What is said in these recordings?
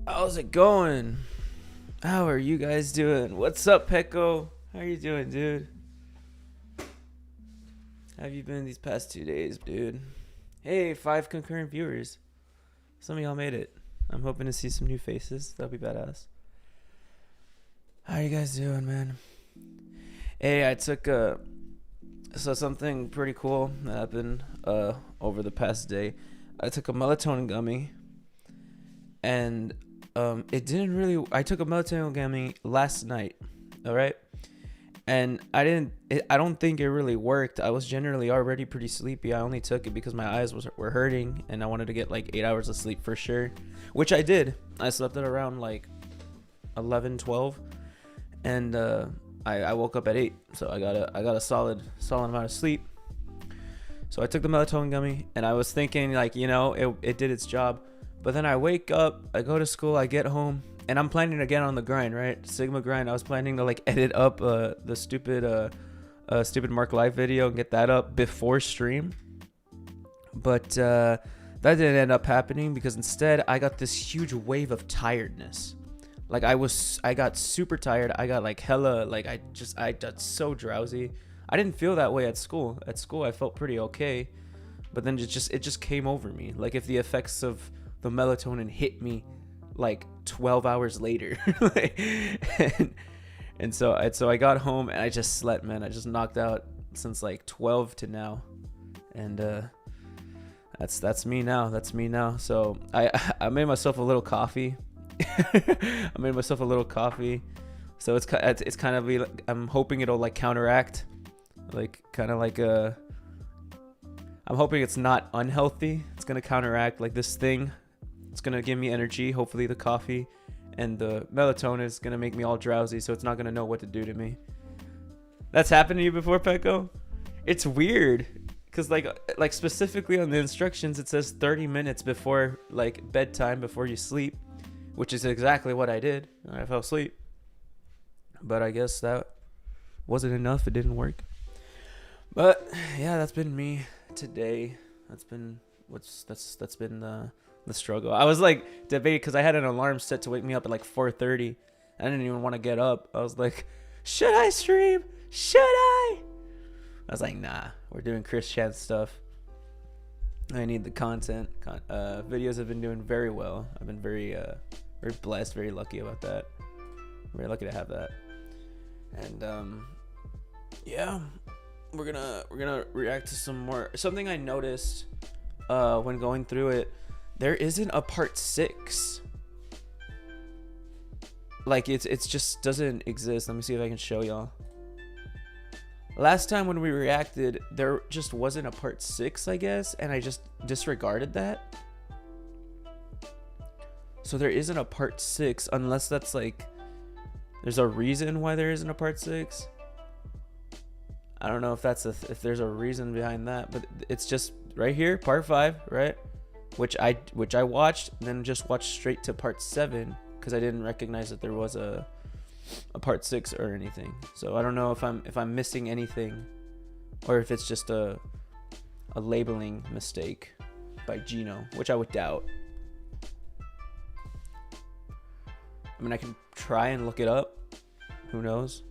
How's it going? How are you guys doing? What's up, Pecco? How are you doing, dude? How have you been these past 2 days, dude? Hey, 5 concurrent viewers. Some of y'all made it. I'm hoping to see some new faces. That'll be badass. How are you guys doing, man? Hey, I took something pretty cool that happened over the past day. I took a melatonin gummy, and it didn't really. I took a melatonin gummy last night, all right, and I don't think it really worked. I was generally already pretty sleepy. I only took it because my eyes were hurting, and I wanted to get like 8 hours of sleep for sure, which I did. I slept at around like 11, 12, and I woke up at 8, so I got a solid amount of sleep. So I took the melatonin gummy, and I was thinking like, it did its job. But then I wake up, I go to school, I get home, and I'm planning to get on the grind, right? Sigma grind. I was planning to like edit up the stupid Marc live video and get that up before stream. But that didn't end up happening because instead I got this huge wave of tiredness. Like I got super tired. I got like hella, like I got so drowsy. I didn't feel that way at school. At school I felt pretty okay, but then it just came over me. Like if the effects of the melatonin hit me like 12 hours later. and so I got home and I just slept, man. I just knocked out since like 12 to now. And that's me now. So I made myself a little coffee. So it's kind of like, I'm hoping it'll like counteract, like kind of like I'm hoping it's not unhealthy. It's gonna counteract like this thing. It's gonna give me energy. Hopefully the coffee and the melatonin is gonna make me all drowsy, so it's not gonna know what to do to me. That's happened to you before, Pecco? It's weird, cause like specifically on the instructions it says 30 minutes before like bedtime, before you sleep, which is exactly what I did. I fell asleep, but I guess that wasn't enough. It didn't work. But yeah, that's been me today. That's been the struggle. I was like debating because I had an alarm set to wake me up at like 4:30. I didn't even want to get up. I was like, should I stream? Should I? I was like, nah, we're doing Christian stuff. I need the content. Videos have been doing very well. I've been very blessed, very lucky about that. Very lucky to have that. And yeah, we're gonna react to something I noticed when going through it. There isn't a part 6. Like it's just doesn't exist. Let me see if I can show y'all. Last time when we reacted, there just wasn't a part 6, I guess, and I just disregarded that. So there isn't a part 6 unless that's like there's a reason why there isn't a part 6. I don't know if there's a reason behind that, but it's just right here, part 5, right? Which I watched, and then just watched straight to part 7 because I didn't recognize that there was a part 6 or anything. So I don't know if I'm missing anything, or if it's just a labeling mistake by Geno, which I would doubt. I mean, I can try and look it up. Who knows?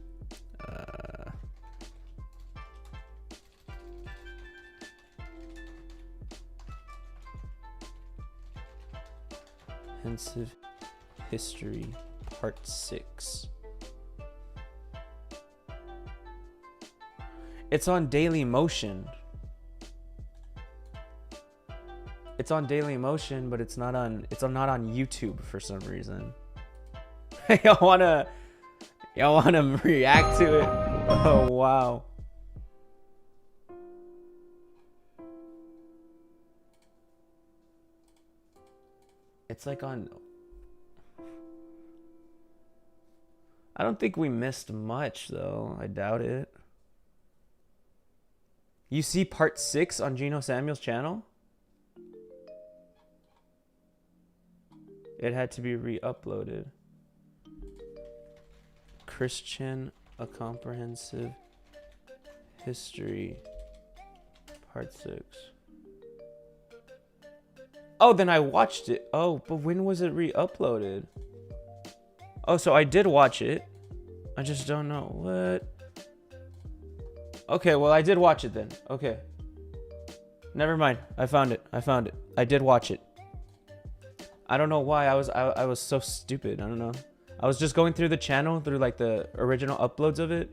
Comprehensive History Part 6. It's on Daily Motion. It's on Daily Motion, but it's not on YouTube for some reason. y'all wanna react to it? Oh wow. It's like on... I don't think we missed much, though. I doubt it. You see part 6 on GENOSAMUE'S channel? It had to be re-uploaded. Christian, A Comprehensive History, Part 6. Oh, then I watched it. Oh, but when was it re-uploaded? Oh, so I did watch it. I just don't know what. Okay, well, I did watch it then. Okay. Never mind. I found it. I did watch it. I don't know why I was so stupid. I don't know. I was just going through the channel through like the original uploads of it,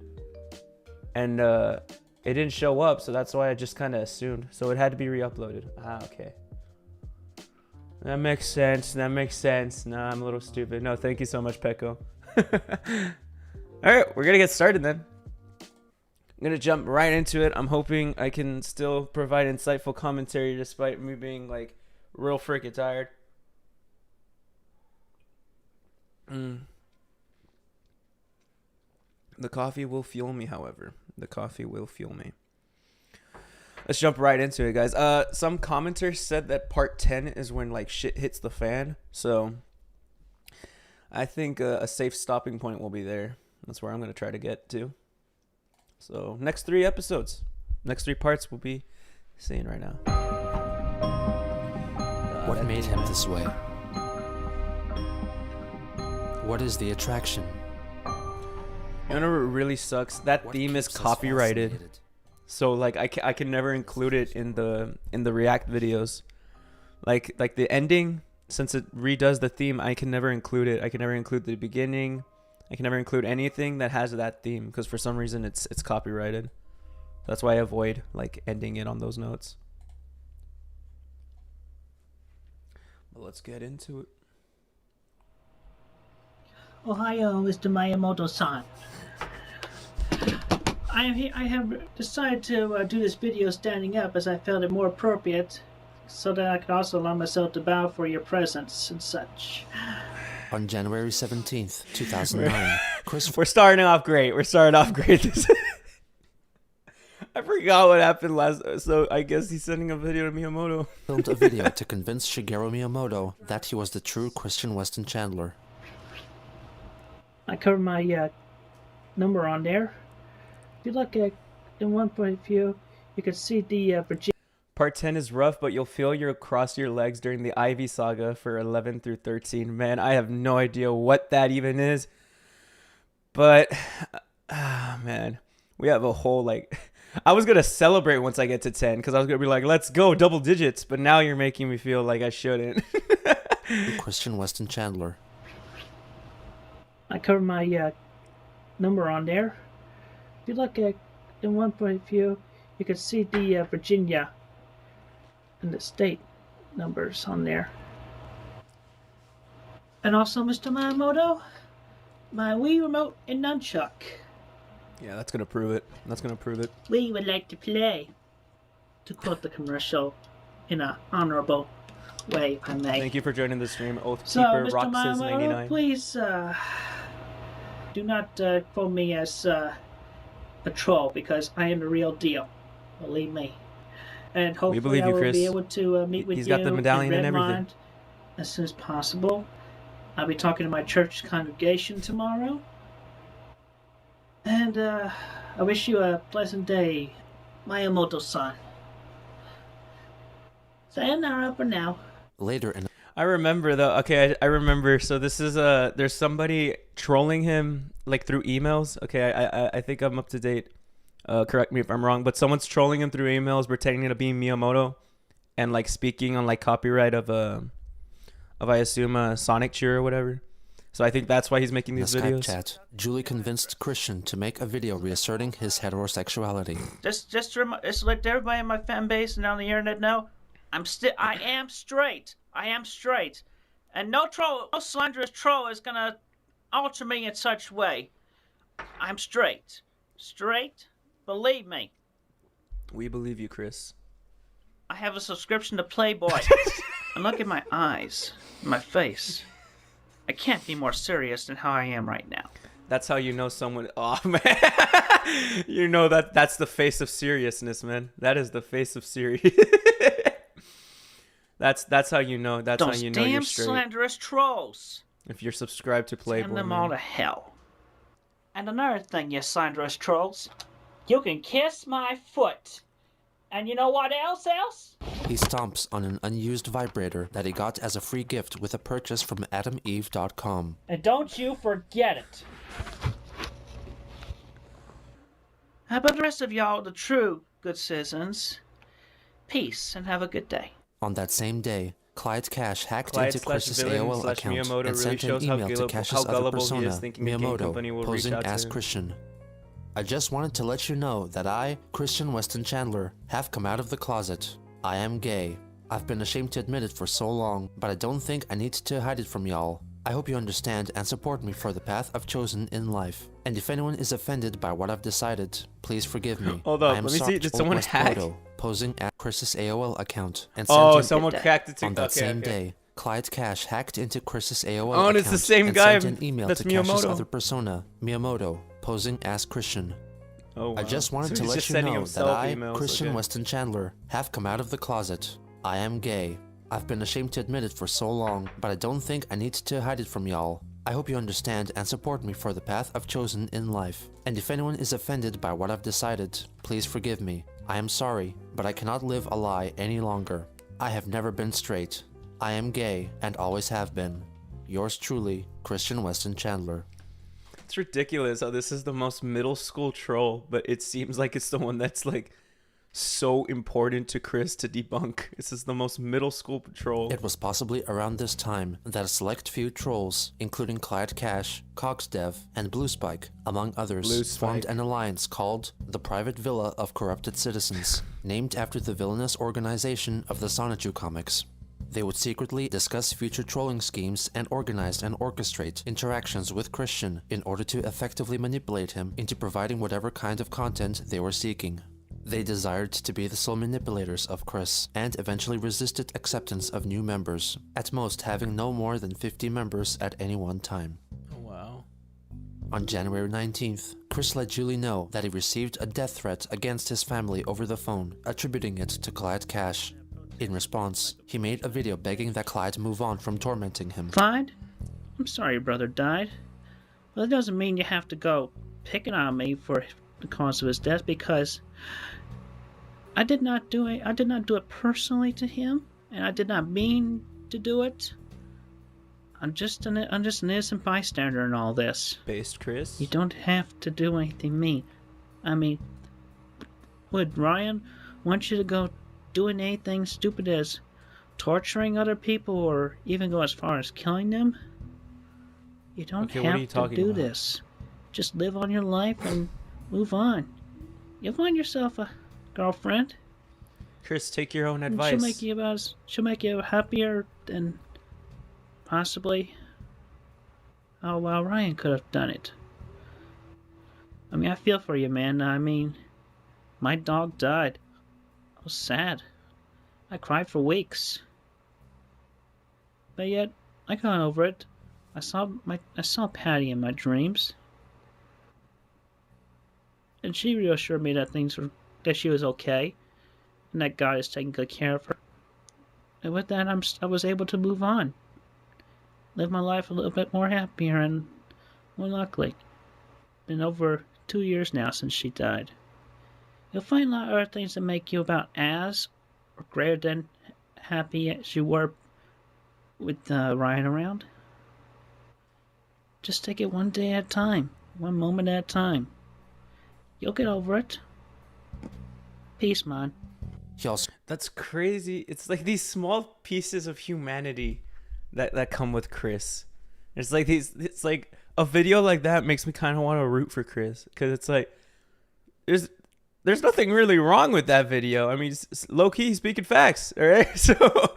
and it didn't show up, so that's why I just kind of assumed. So it had to be re-uploaded. Ah, okay. That makes sense. Nah, I'm a little stupid. No, thank you so much, Pecco. All right, we're gonna get started then. I'm gonna jump right into it. I'm hoping I can still provide insightful commentary despite me being like real freaking tired. The coffee will fuel me, however. The coffee will fuel me. Let's jump right into it, guys. Some commenters said that part 10 is when like shit hits the fan. So I think a safe stopping point will be there. That's where I'm going to try to get to. So next 3 episodes, next 3 parts we'll be seeing right now. What made him this way? What is the attraction? You know what really sucks? That theme is copyrighted. So like I can never include it in the React videos. Like the ending, since it redoes the theme, I can never include it. I can never include the beginning. I can never include anything that has that theme because for some reason it's copyrighted. That's why I avoid like ending it on those notes. But let's get into it. Ohio, Mr. Miyamoto-san. I have decided to do this video standing up as I felt it more appropriate so that I could also allow myself to bow for your presence and such. On January 17th, 2009, We're starting off great. I forgot what happened last. So I guess he's sending a video to Miyamoto. filmed a video to convince Shigeru Miyamoto that he was the true Christian Weston Chandler. I covered my number on there. If you look at in one point of view, you can see the Virginia. Part 10 is rough, but you'll feel you'll cross your legs during the Ivy saga for 11 through 13. Man, I have no idea what that even is. But, man, we have a whole, like... I was going to celebrate once I get to 10, because I was going to be like, let's go, double digits. But now you're making me feel like I shouldn't. Christian Weston Chandler. I covered my number on there. If you look at in one point of view, you can see the Virginia and the state numbers on there. And also, Mr. Miyamoto, my Wii remote and nunchuck. Yeah, that's going to prove it. We would like to play, to quote the commercial in an honorable way, if I may. Thank you for joining the stream, Oathkeeper. So, Mr. Miyamoto, 99. please do not quote me as a troll, because I am the real deal. Believe me. And hopefully I will be able to meet with you. He's got the medallion and everything. As soon as possible. I'll be talking to my church congregation tomorrow. And I wish you a pleasant day, Miyamoto-san. Sayonara for now. Later in I remember though. Okay, I remember. So this is there's somebody trolling him like through emails. Okay, I think I'm up to date. Correct me if I'm wrong, but someone's trolling him through emails, pretending to be Miyamoto, and like speaking on like copyright of I assume Sonic Cheer or whatever. So I think that's why he's making these videos. Chat, Julie convinced Christian to make a video reasserting his heterosexuality. Just to let everybody in my fan base and on the internet know, I am straight. I am straight, and no slanderous troll is gonna alter me in such way. I'm straight. Believe me. We believe you, Chris. I have a subscription to Playboy. And look at my eyes, my face. I can't be more serious than how I am right now. That's how you know someone. Oh man, you know that's the face of seriousness, man. That is the face of serious. That's how you know. That's how you know you're straight. Those damn slanderous trolls. If you're subscribed to Playboy, send them all to hell. And another thing, you slanderous trolls, you can kiss my foot. And you know what else? He stomps on an unused vibrator that he got as a free gift with a purchase from AdamEve.com. And don't you forget it. How about the rest of y'all, the true good citizens? Peace and have a good day. On that same day, Clyde Cash hacked into Chris's AOL account Miyamoto and sent an email to Cash's other persona, Miyamoto, posing as Christian. I just wanted to let you know that I, Christian Weston Chandler, have come out of the closet. I am gay. I've been ashamed to admit it for so long, but I don't think I need to hide it from y'all. I hope you understand and support me for the path I've chosen in life. And if anyone is offended by what I've decided, please forgive me. Hold up, I am let me see. Did someone hack? Posing at Chris's AOL account and someone hacked it. On that same day, Clyde Cash hacked into Chris's AOL account and it's the same guy. Sent an email That's to Cash's other persona, Miyamoto, posing as Christian. Oh, wow. I just wanted to let you know that I, Christian Weston Chandler, have come out of the closet. I am gay. I've been ashamed to admit it for so long, but I don't think I need to hide it from y'all. I hope you understand and support me for the path I've chosen in life. And if anyone is offended by what I've decided, please forgive me. I am sorry, but I cannot live a lie any longer. I have never been straight. I am gay and always have been. Yours truly, Christian Weston Chandler. It's ridiculous how this is the most middle school troll, but it seems like it's the one that's like so important to Chris to debunk. This is the most middle school troll. It was possibly around this time that a select few trolls, including Clyde Cash, CogsDev, and Blue Spike, among others, formed an alliance called the Private Villa of Corrupted Citizens, named after the villainous organization of the Sonichu comics. They would secretly discuss future trolling schemes and organize and orchestrate interactions with Christian in order to effectively manipulate him into providing whatever kind of content they were seeking. They desired to be the sole manipulators of Chris, and eventually resisted acceptance of new members, at most having no more than 50 members at any one time. Oh, wow. On January 19th, Chris let Julie know that he received a death threat against his family over the phone, attributing it to Clyde Cash. In response, he made a video begging that Clyde move on from tormenting him. Clyde, I'm sorry your brother died. Well, that doesn't mean you have to go picking on me for the cause of his death, because I did not do it personally to him, and I did not mean to do it. I'm just an innocent bystander in all this. Based, Chris? You don't have to do anything mean. I mean, would Ryan want you to go doing anything stupid as torturing other people or even go as far as killing them? You don't have to do this. Just live on your life and move on. You'll find yourself a girlfriend. Chris, take your own advice. She'll make you happier than possibly Ryan could have done it. I mean, I feel for you, man. I mean, my dog died. I was sad. I cried for weeks. But yet, I got over it. I saw Patty in my dreams. And she reassured me that she was okay, and that God is taking good care of her. And with that, I was able to move on, live my life a little bit more happier and more luckily. Been over 2 years now since she died. You'll find a lot of other things that make you about as or greater than happy as you were with Ryan around. Just take it one day at a time, one moment at a time. You'll get over it. Peace, man. That's crazy. It's like these small pieces of humanity that come with Chris. It's like a video like that makes me kind of want to root for Chris, because it's like there's nothing really wrong with that video. I mean, low key speaking facts, all right? So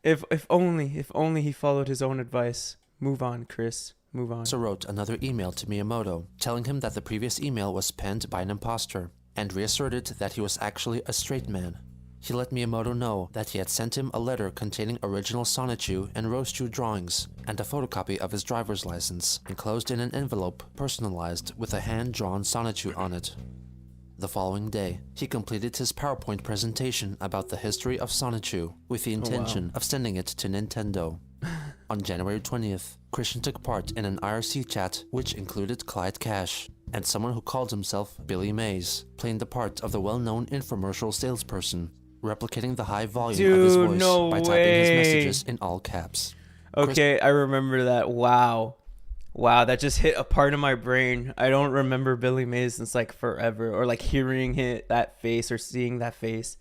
if only he followed his own advice. Move on, Chris. Move on. Also wrote another email to Miyamoto, telling him that the previous email was penned by an imposter, and reasserted that he was actually a straight man. He let Miyamoto know that he had sent him a letter containing original Sonichu and Rosechu drawings, and a photocopy of his driver's license, enclosed in an envelope personalized with a hand-drawn Sonichu on it. The following day, he completed his PowerPoint presentation about the history of Sonichu, with the intention of sending it to Nintendo. On January 20th, Christian took part in an IRC chat which included Clyde Cash. and someone who called himself Billy Mays, playing the part of the well-known infomercial salesperson, replicating the high volume of his voice by typing his messages in all caps. Okay, I remember that. Wow, that just hit a part of my brain. I don't remember Billy Mays since like forever, or like hearing that face or seeing that face.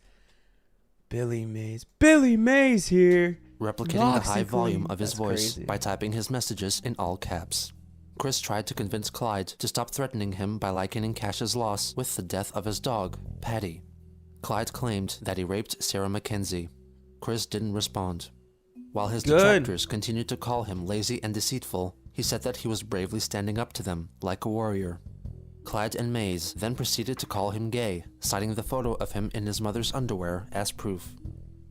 Billy Mays here. Replicating the high volume of his voice by typing his messages in all caps. Chris tried to convince Clyde to stop threatening him by likening Cash's loss with the death of his dog, Patty. Clyde claimed that he raped Sarah Mackenzie. Chris didn't respond. While his detractors continued to call him lazy and deceitful, he said that he was bravely standing up to them, like a warrior. Clyde and Mays then proceeded to call him gay, citing the photo of him in his mother's underwear as proof.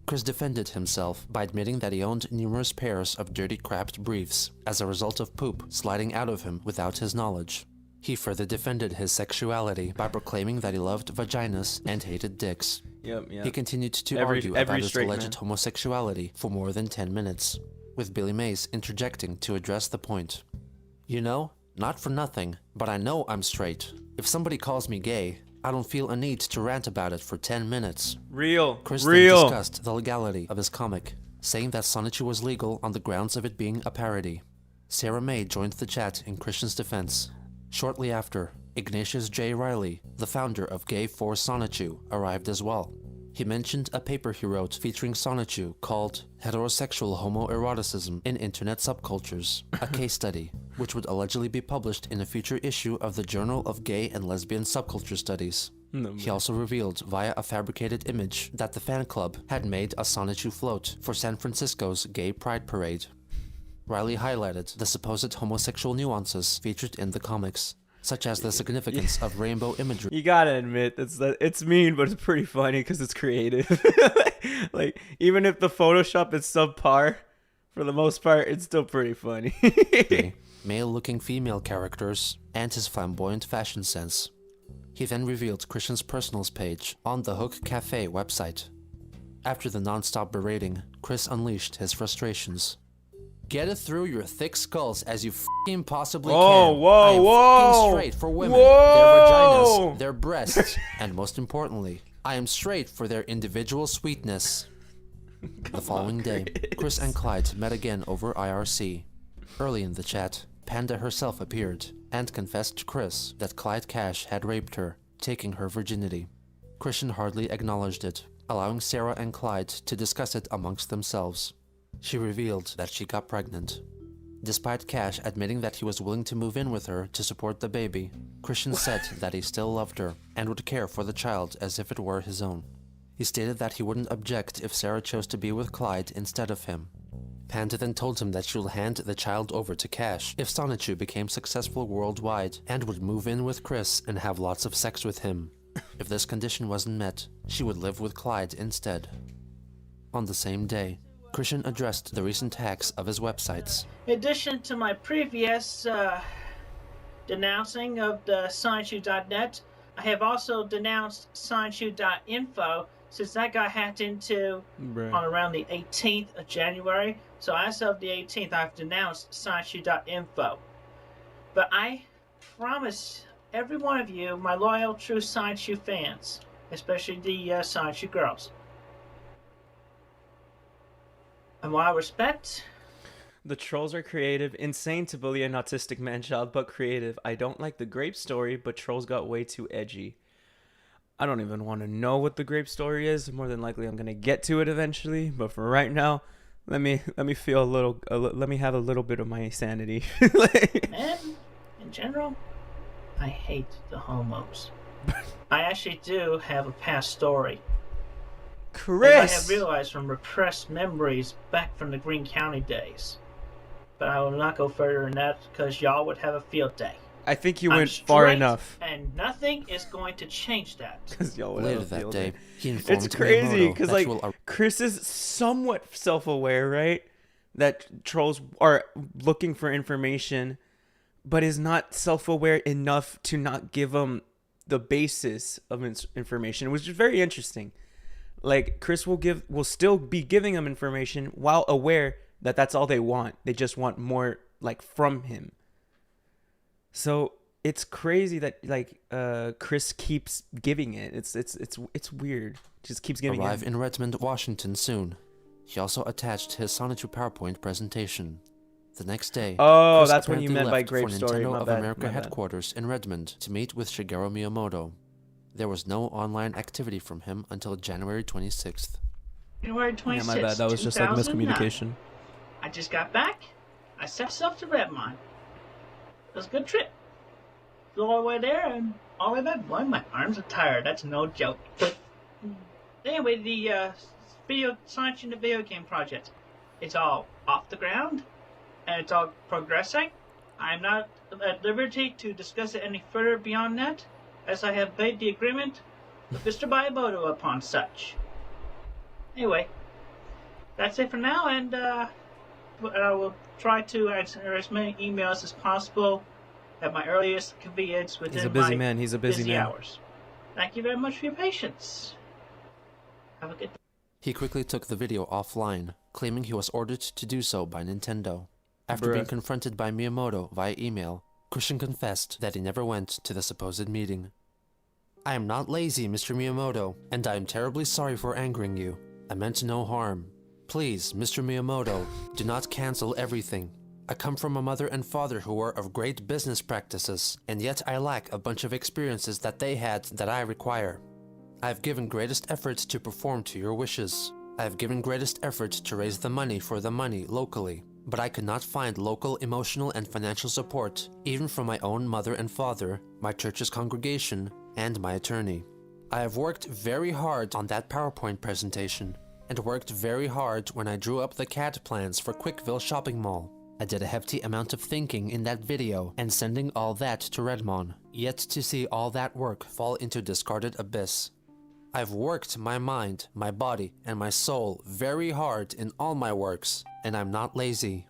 Chris defended himself by admitting that he owned numerous pairs of dirty crapped briefs as a result of poop sliding out of him without his knowledge. He further defended his sexuality by proclaiming that he loved vaginas and hated dicks. Yep. He continued to argue about his alleged homosexuality for more than 10 minutes, with Billy Mays interjecting to address the point. You know, not for nothing, but I know I'm straight. If somebody calls me gay, I don't feel a need to rant about it for 10 minutes. Chris then discussed the legality of his comic, saying that 𝙳ዐΣεν⁰ was legal on the grounds of it being a parody. Sarah May joined the chat in Christian's defense. Shortly after, Ignatius J. Riley, the founder of Gay for 𝙳ዐΣεν⁰, arrived as well. He mentioned a paper he wrote featuring 𝙳ዐΣεν⁰ called Heterosexual Homoeroticism in Internet Subcultures, a case study, which would allegedly be published in a future issue of the Journal of Gay and Lesbian Subculture Studies. He also revealed via a fabricated image that the fan club had made a 𝙳ዐΣεν⁰ float for San Francisco's Gay Pride Parade. Riley highlighted the supposed homosexual nuances featured in the comics, such as the significance of rainbow imagery. You gotta admit, it's mean, but it's pretty funny because it's creative. Like, even if the Photoshop is subpar, for the most part, it's still pretty funny. Male-looking female characters, and his flamboyant fashion sense. He then revealed Christian's personals page on the Hook Cafe website. After the non-stop berating, Chris unleashed his frustrations. Get it through your thick skulls as you f***ing possibly can. I am f***ing straight for women, their vaginas, their breasts, and most importantly, I am straight for their individual sweetness. The following day, Chris and Clyde met again over IRC. Early in the chat, Panda herself appeared and confessed to Chris that Clyde Cash had raped her, taking her virginity. Christian hardly acknowledged it, allowing Sarah and Clyde to discuss it amongst themselves. She revealed that she got pregnant. Despite Cash admitting that he was willing to move in with her to support the baby, Christian said that he still loved her and would care for the child as if it were his own. He stated that he wouldn't object if Sarah chose to be with Clyde instead of him. Panda then told him that she will hand the child over to Cash if 𝙳ዐΣεν⁰ became successful worldwide and would move in with Chris and have lots of sex with him. If this condition wasn't met, she would live with Clyde instead. On the same day, Christian addressed the recent hacks of his websites. In addition to my previous denouncing of the 𝙳ዐΣεν⁰.net, I have also denounced 𝙳ዐΣεν⁰.info since that got hacked into on around the 18th of January. So as of the 18th, I've denounced 𝙳ዐΣεν⁰.info. But I promise every one of you, my loyal, true 𝙳ዐΣεν⁰ fans, especially the 𝙳ዐΣεν girls, and while I respect... The trolls are creative, insane to bully an autistic man-child, but creative. I don't like the grape story, but trolls got way too edgy. I don't even want to know what the grape story is. More than likely I'm going to get to it eventually, but for right now, let me feel let me have a little bit of my sanity. Man, in general, I hate the homos. I actually do have a past story. Chris! As I have realized from repressed memories back from the Greene County days. But I will not go further than that because y'all would have a field day. I think you went far enough. And nothing is going to change that. Because y'all would Later have a that field day, day. he informed It's crazy Miyamoto because that like she will Chris is somewhat self-aware, right? That trolls are looking for information, but is not self-aware enough to not give them the basis of information, which is very interesting. Like Chris will still be giving them information while aware that that's all they want. They just want more like from him. So it's crazy that like Chris keeps giving it. It's weird. Just keeps giving Arrive it. in Redmond, Washington soon. He also attached his Sonichu PowerPoint presentation. The next day, Oh, Chris that's what you apparently meant by left Grape for Story. Nintendo My of bad, America my bad. headquarters in Redmond to meet with Shigeru Miyamoto. There was no online activity from him until January 26th. January 26th, Yeah, my bad. That was just like 2009. miscommunication. I just got back. I set off to Redmond. It was a good trip. Flew all the way there and all the way back. Boy, my arms are tired. That's no joke. Anyway, the Sonic in the video game project. It's all off the ground, and it's all progressing. I'm not at liberty to discuss it any further beyond that, as I have made the agreement with Mr. Miyamoto upon such. Anyway, that's it for now, and I will try to answer as many emails as possible at my earliest convenience within He's a busy my man. He's a busy man. hours. Thank you very much for your patience. Have a good day. He quickly took the video offline, claiming he was ordered to do so by Nintendo. After being confronted by Miyamoto via email, Christian confessed that he never went to the supposed meeting. I am not lazy, Mr. Miyamoto, and I am terribly sorry for angering you. I meant no harm. Please, Mr. Miyamoto, do not cancel everything. I come from a mother and father who were of great business practices, and yet I lack a bunch of experiences that they had that I require. I have given greatest effort to perform to your wishes. I have given greatest effort to raise the money for the money locally, but I could not find local emotional and financial support, even from my own mother and father, my church's congregation, and my attorney. I have worked very hard on that PowerPoint presentation, and worked very hard when I drew up the CAD plans for Quickville Shopping Mall. I did a hefty amount of thinking in that video and sending all that to Redmond, yet to see all that work fall into discarded abyss. I've worked my mind, my body, and my soul very hard in all my works, and I'm not lazy.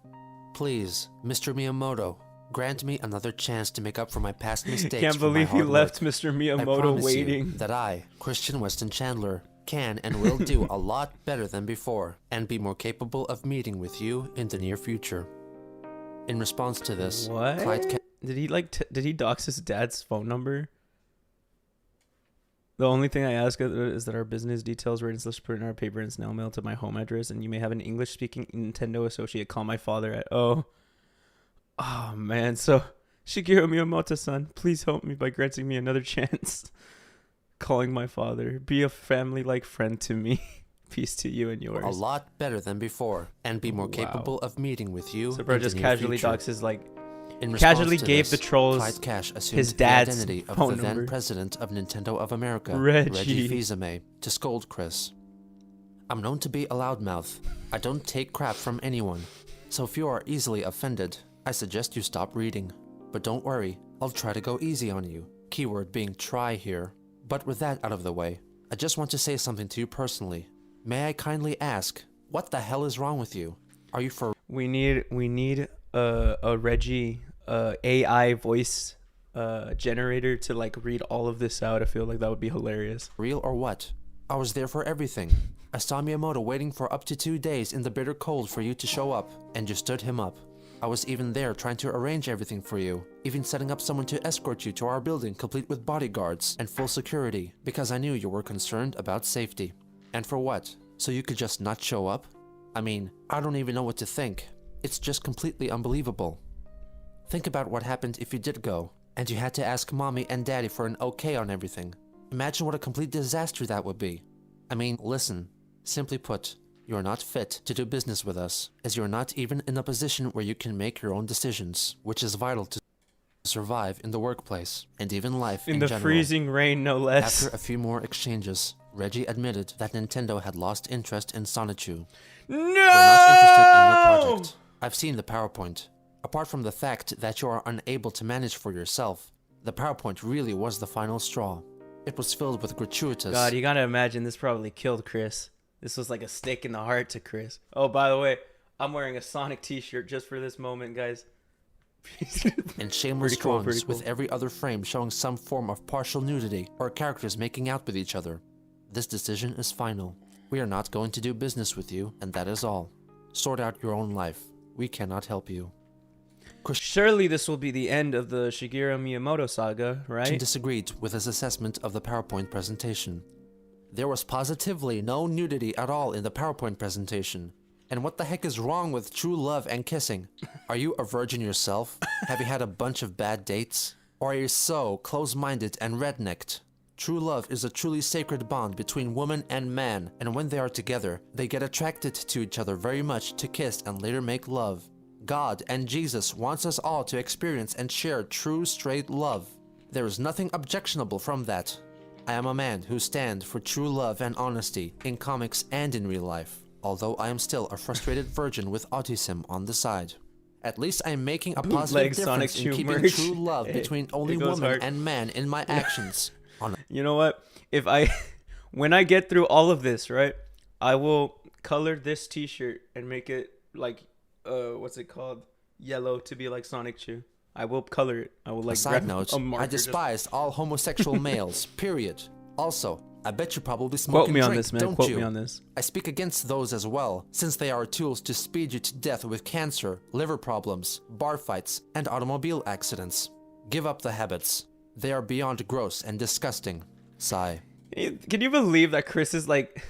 Please, Mr. Miyamoto, grant me another chance to make up for my past mistakes. Can't believe he left Mr. Miyamoto waiting. That I, Christian Weston Chandler, can and will do a lot better than before, and be more capable of meeting with you in the near future. In response to this, What? Clyde Did he did he dox his dad's phone number? The only thing I ask is that our business details were put in our paper and snail mail to my home address, and you may have an English-speaking Nintendo associate call my father at oh man. So Shigeru Miyamoto-san, please help me by granting me another chance. Calling my father. Be a family-like friend to me. Peace to you and yours. a lot better than before, and be more capable of meeting with you. So bro in the just near casually future. doxes like In casually response to gave this, the trolls Clyde Cash assumed his the dad's identity of phone the number. then president of Nintendo of America, Reggie. Fils-Aimé, to scold Chris. I'm known to be a loudmouth. I don't take crap from anyone. So if you are easily offended, I suggest you stop reading. But don't worry, I'll try to go easy on you. Keyword being try here. But with that out of the way, I just want to say something to you personally. May I kindly ask, what the hell is wrong with you? Are you for we need a Reggie AI voice generator to like read all of this out. I feel like that would be hilarious. real or what? I was there for everything. I saw Miyamoto waiting for up to 2 days in the bitter cold for you to show up, and you stood him up. I was even there trying to arrange everything for you, even setting up someone to escort you to our building complete with bodyguards and full security, because I knew you were concerned about safety. And for what? So you could just not show up? I mean, I don't even know what to think. It's just completely unbelievable. Think about what happened if you did go, and you had to ask mommy and daddy for an okay on everything. Imagine what a complete disaster that would be. I mean, listen, simply put, you are not fit to do business with us, as you are not even in a position where you can make your own decisions, which is vital to survive in the workplace, and even life in the general. freezing rain, no less. After a few more exchanges, Reggie admitted that Nintendo had lost interest in Sonichu. No! We're not interested in your project. I've seen the PowerPoint. Apart from the fact that you are unable to manage for yourself, the PowerPoint really was the final straw. It was filled with gratuitous... God, you gotta imagine this probably killed Chris. This was like a stick in the heart to Chris. Oh, by the way, I'm wearing a Sonic t-shirt just for this moment, guys. and shameless Pretty cool, drawings pretty cool. with every other frame showing some form of partial nudity or characters making out with each other. This decision is final. We are not going to do business with you, and that is all. Sort out your own life. We cannot help you. Surely this will be the end of the Shigeru Miyamoto saga, Christian right? disagreed with his assessment of the PowerPoint presentation. There was positively no nudity at all in the PowerPoint presentation. And what the heck is wrong with true love and kissing? Are you a virgin yourself? Have you had a bunch of bad dates? Or are you so close-minded and rednecked? True love is a truly sacred bond between woman and man, and when they are together, they get attracted to each other very much to kiss and later make love. God and Jesus wants us all to experience and share true straight love. There is nothing objectionable from that. I am a man who stands for true love and honesty in comics and in real life, although I am still a frustrated virgin with autism on the side. At least I am making a positive difference in keeping true love between only woman and man in my actions. You know what? When I get through all of this, right, I will color this t-shirt and make it like, what's it called? Yellow to be like Sonic Chew. I will color it. I will like. Side note, I despise all homosexual males, period. Also, I bet you probably smoke and drink, don't you? Quote me on this, man. Quote me on this. I speak against those as well, since they are tools to speed you to death with cancer, liver problems, bar fights, and automobile accidents. Give up the habits. They are beyond gross and disgusting. Sigh. Can you believe that Chris is like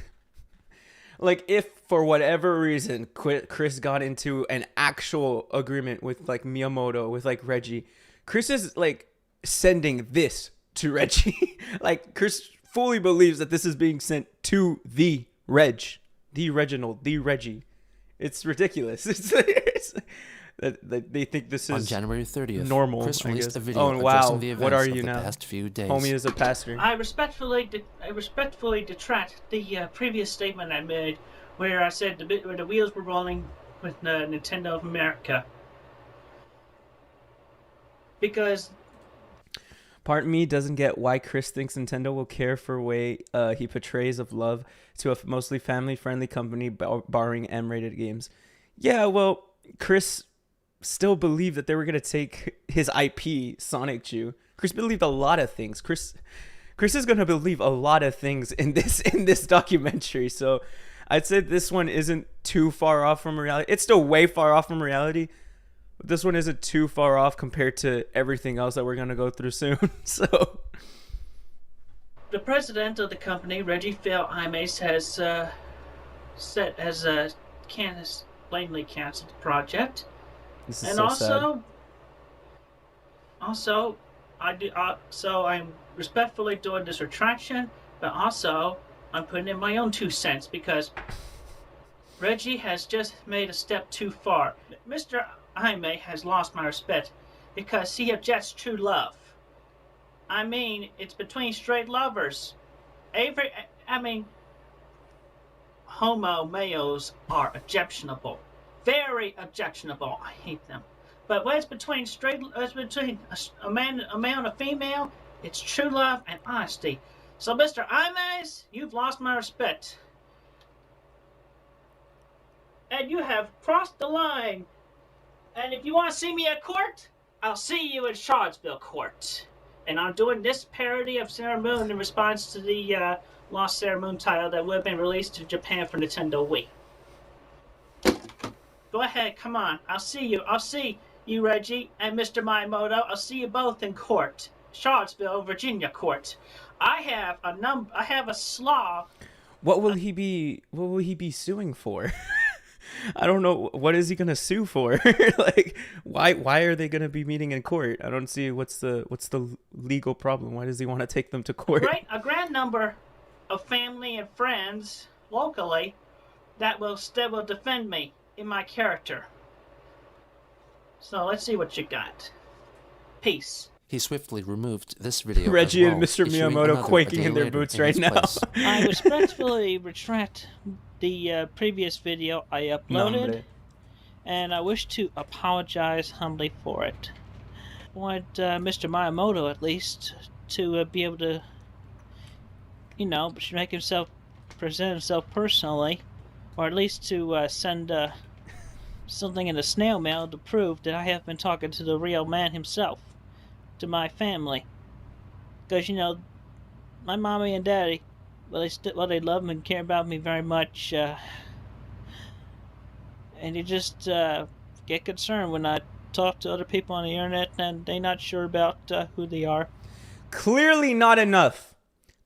if for whatever reason Chris got into an actual agreement with like Miyamoto, with like Reggie, Chris is like sending this to Reggie. Like Chris fully believes that this is being sent to the Reginald, the Reggie. It's ridiculous. It's they think this is on January 30th. Normal. Chris released a video addressing the events what are of you the now? past few days. Homie is a pastor. I respectfully detract the previous statement I made, where I said where the wheels were rolling with Nintendo of America, because part of me doesn't get why Chris thinks Nintendo will care for way he portrays of love to a mostly family-friendly company barring M-rated games. Yeah, well, Chris still believed that they were going to take his IP, Sonic Chew. Chris believed a lot of things. Chris is going to believe a lot of things in this documentary. So I'd say this one isn't too far off from reality. It's still way far off from reality, but this one isn't too far off compared to everything else that we're going to go through soon. So the president of the company, Reggie Fils-Aimé, has blatantly canceled the project. this is And so also, I'm respectfully doing this retraction, but also I'm putting in my own 2 cents because Reggie has just made a step too far. Mr. Aimé has lost my respect because he objects true love. I mean, it's between straight lovers. Homo males are objectionable. Very objectionable. I hate them. But when it's between a male and a female, it's true love and honesty. So, Mr. Aimé, you've lost my respect. And you have crossed the line. And if you want to see me at court, I'll see you in Charlottesville court. And I'm doing this parody of Sailor Moon in response to the Lost Sailor Moon title that would have been released to Japan for Nintendo Wii. Go ahead, come on. I'll see you. I'll see you, Reggie, and Mr. Miyamoto. I'll see you both in court. Charlottesville, Virginia court. I have a slaw. What will he be suing for? I don't know. What is he gonna sue for? Like, why are they gonna be meeting in court? I don't see what's the legal problem. Why does he want to take them to court? Right, a grand number of family and friends locally that will defend me in my character. So let's see what you got. Peace. He swiftly removed this video. Reggie as well, and Mr. issuing Miyamoto another quaking a day in their later boots in right its now. place. I respectfully retract the previous video I uploaded, and I wish to apologize humbly for it. I want Mr. Miyamoto, at least, to be able to, present himself personally, or at least to send something in the snail mail to prove that I have been talking to the real man himself, to my family. Because, my mommy and daddy, they love me and care about me very much, and they just get concerned when I talk to other people on the internet and they're not sure about who they are. Clearly not enough.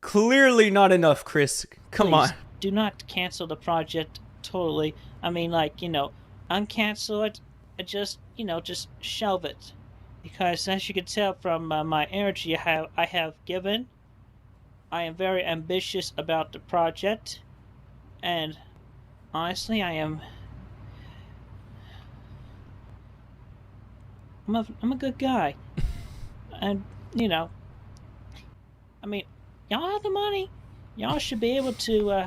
Clearly not enough, Chris. Come Please, on. do not cancel the project totally. I mean, like, uncancel it. Just shelve it. Because as you can tell from my energy I have given, I am very ambitious about the project. And honestly, I'm a good guy. And, I mean, y'all have the money. Y'all should be able to,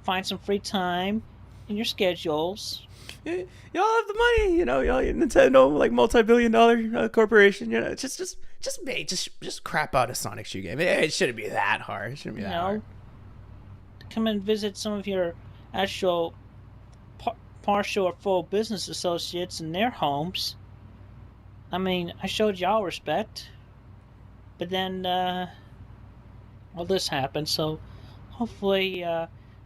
find some free time in your schedules. Y'all have the money, y'all Nintendo, like multi-billion-dollar corporation, just crap out a Sonic shoe game. It shouldn't be that hard. It shouldn't be that hard. Come and visit some of your actual partial or full business associates in their homes. I mean, I showed y'all respect, but then all this happened, so hopefully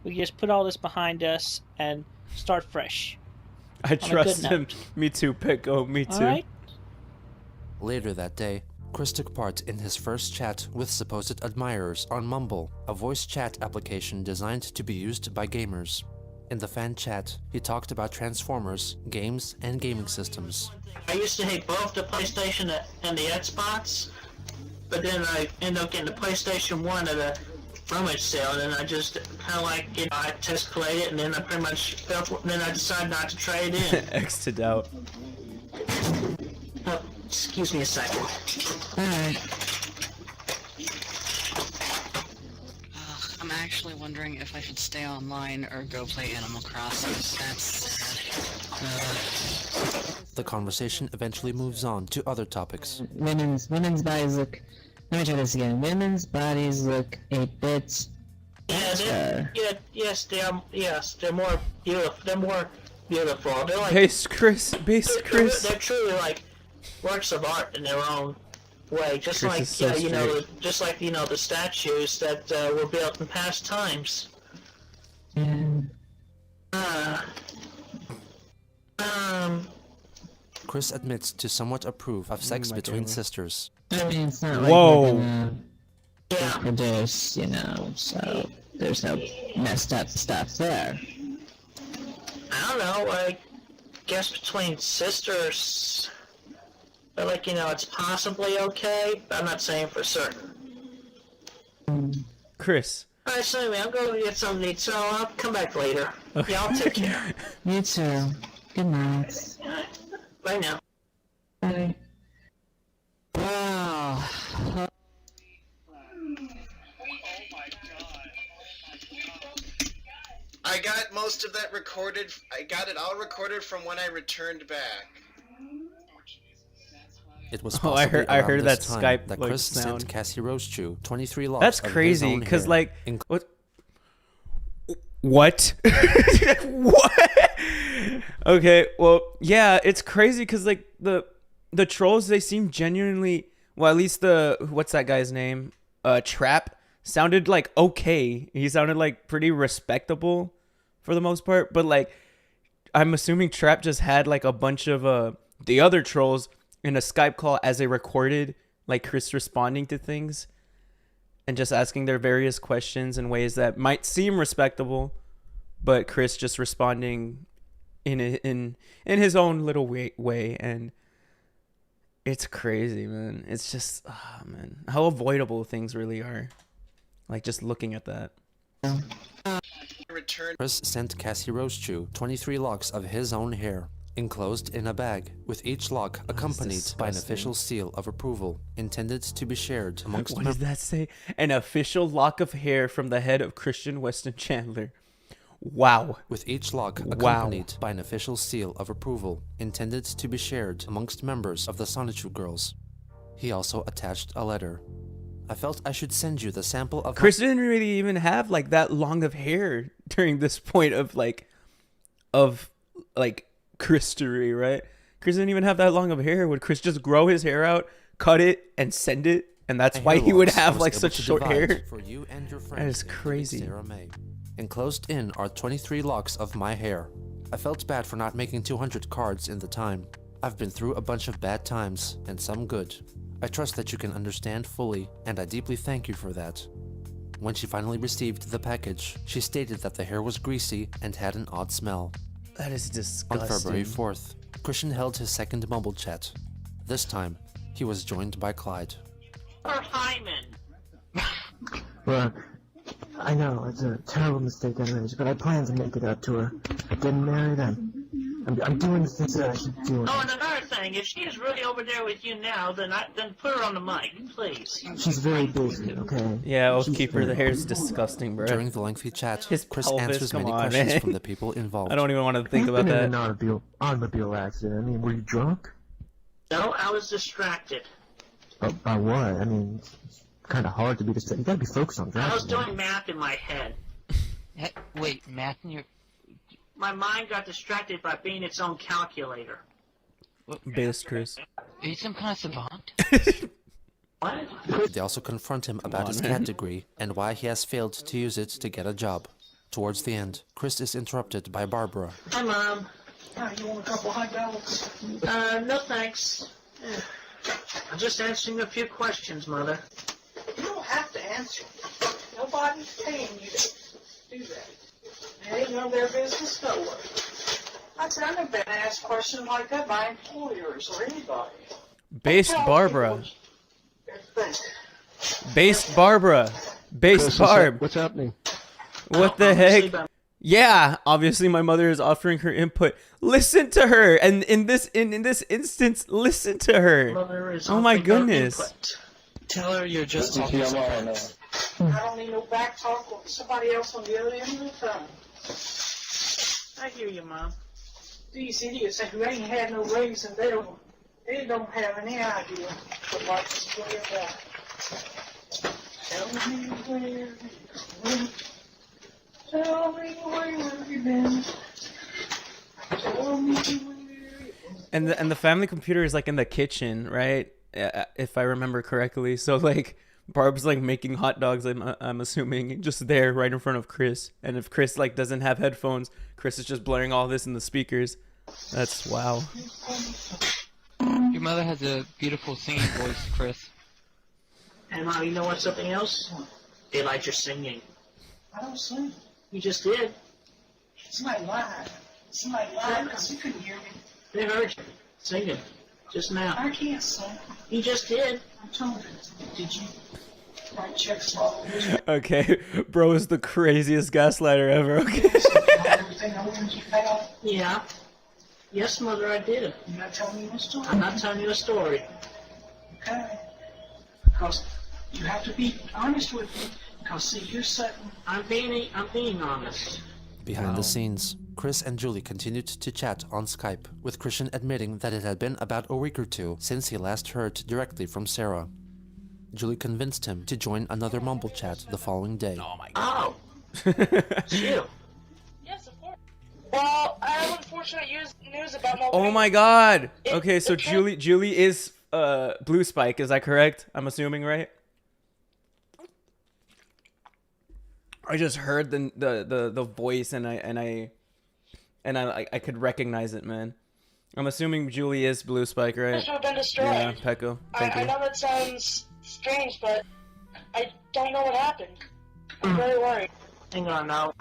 we can just put all this behind us and start fresh. I trust him. Me too, Pico. Me too. All right. Later that day, Chris took part in his first chat with supposed admirers on Mumble, a voice chat application designed to be used by gamers. In the fan chat, he talked about Transformers, games, and gaming systems. I used to hate both the PlayStation and the Xbox, but then I ended up getting the PlayStation 1 at a rummage sale, and then I just kind of I test played it, and then I pretty much felt, and then I decided not to trade in. X to doubt. Oh, excuse me a second. Alright. I'm actually wondering if I should stay online or go play Animal Crossing. That's The conversation eventually moves on to other topics. Women's bodies look. Let me try this again. Women's bodies look a bit. Yes, they're more beautiful. They're more beautiful. They're like Base Chris. They're truly like works of art in their own way. Just Chris like is so the statues that were built in past times. Chris admits to somewhat approve of sex between sisters. I mean, it's not like Whoa. we're gonna reproduce, so there's no messed up stuff there. I don't know. I guess between sisters, but it's possibly okay. But I'm not saying for certain. Chris. Alright, so anyway, I'm going to get something to eat, so I'll come back later. Okay. Y'all take care. You too. Good night. Bye now. Bye. wow. I got most of that recorded. I got it all recorded from when I returned back. It was Oh, I heard that time Skype that like Chris sound. sent Cassie Rosechew 23 logs That's of his crazy, own because hair, what? What? What? Okay, well, yeah, it's crazy because the trolls, they seem genuinely, well, at least what's that guy's name? Trap sounded like okay. He sounded like pretty respectable for the most part, but I'm assuming Trap just had a bunch of the other trolls in a Skype call as they recorded Chris responding to things and just asking their various questions in ways that might seem respectable, but Chris just responding in his own little way, and it's crazy, man. It's just man, how avoidable things really are. Just looking at that. Chris sent Cassie Rosechew 23 locks of his own hair, enclosed in a bag, with each lock accompanied by an official seal of approval, intended to be shared amongst What does that say? An official lock of hair from the head of Christian Weston Chandler. Wow. With each lock accompanied by an official seal of approval, intended to be shared amongst members of the Sonichu girls. He also attached a letter. I felt I should send you the sample of Chris didn't really even have that long of hair during this point of Christery, right? Chris didn't even have that long of hair. Would Chris just grow his hair out, cut it, and send it? And that's why he would have such short hair? For you and your That is crazy. Sarah May. Enclosed in are 23 locks of my hair. I felt bad for not making 200 cards in the time. I've been through a bunch of bad times, and some good. I trust that you can understand fully, and I deeply thank you for that. When she finally received the package, she stated that the hair was greasy and had an odd smell. That is disgusting. On February 4th, Christian held his second mumble chat. This time, he was joined by Clyde. Hyman. Look, I know it's a terrible mistake I made, but I plan to make it up to her. Getting married, I'm doing the things that I should do. Oh, and another thing, if she is really over there with you now, then put her on the mic, please. She's very busy, okay? Yeah, Oathkeeper, the hair is disgusting, bro. During the lengthy chat, His Chris pelvis, answers come many on, questions man. from the people involved. I don't even want to think about that. In an automobile accident. I mean, were you drunk? No, I was distracted. By what? I mean, it's kind of hard to be distracted. You gotta be focused on driving. I was doing math in my head. Wait, math in your... My mind got distracted by being its own calculator. Based, Chris. Are you some kind of savant? What? They also confront him about his CAT degree and why he has failed to use it to get a job. Towards the end, Chris is interrupted by Barbara. Hi, Mom. You want a couple hot dogs? No thanks. I'm just answering a few questions, Mother. You don't have to answer. Nobody's paying you to do that. It ain't none of their business nowhere. I said, I've never been asked questions like that by employers or anybody. Based Barbara. Everything. Based Barbara. Based Barb. What's happening? What the heck? Yeah, obviously my mother is offering her input. Listen to her, and in this instance, listen to her. Mother is Oh my offering her goodness. input. Tell her you're just talking about I don't need no back talk with somebody else on the other end of the phone. I hear you, Mom. These idiots who ain't had no reason, they don't have any idea what life is really about. Tell me where Tell me where you've been. Tell me where you've been. And the family computer is like in the kitchen, right? If I remember correctly. So like Barb's like making hot dogs, I'm assuming, just there right in front of Chris. And if Chris like doesn't have headphones, Chris is just blaring all this in the speakers. That's wow. Your mother has a beautiful singing voice, Chris. And Mom, you know what? Something else? They like your singing. I don't sing. You just did. Somebody lied. Somebody lied because you couldn't hear me. They heard you singing just now. I can't sing. You just did. I told you. Did you write checks all Okay, bro is the craziest gaslighter ever. Okay. everything over that you found? Yeah. Yes, Mother, I did. You're not telling me a story. I'm not telling you a story. Okay. Because you have to be honest with me. Because see, you're sitting. I'm being honest. Behind the scenes, Chris and Julie continued to chat on Skype, with Christian admitting that it had been about a week or two since he last heard directly from Sarah. Julie convinced him to join another mumble chat the following day. Oh my god. Oh. It's you. Yes, of course. Well, I have unfortunate news about my Oh my god. Okay, so Julie is Blue Spike, is that correct? I'm assuming, right? I just heard the voice and I could recognize it, man. I'm assuming Julie is Blue Spike, right? should have been destroyed. Yeah, Pecco. Thank I you. know that sounds strange, but I don't know what happened. I'm very worried. Hang on now.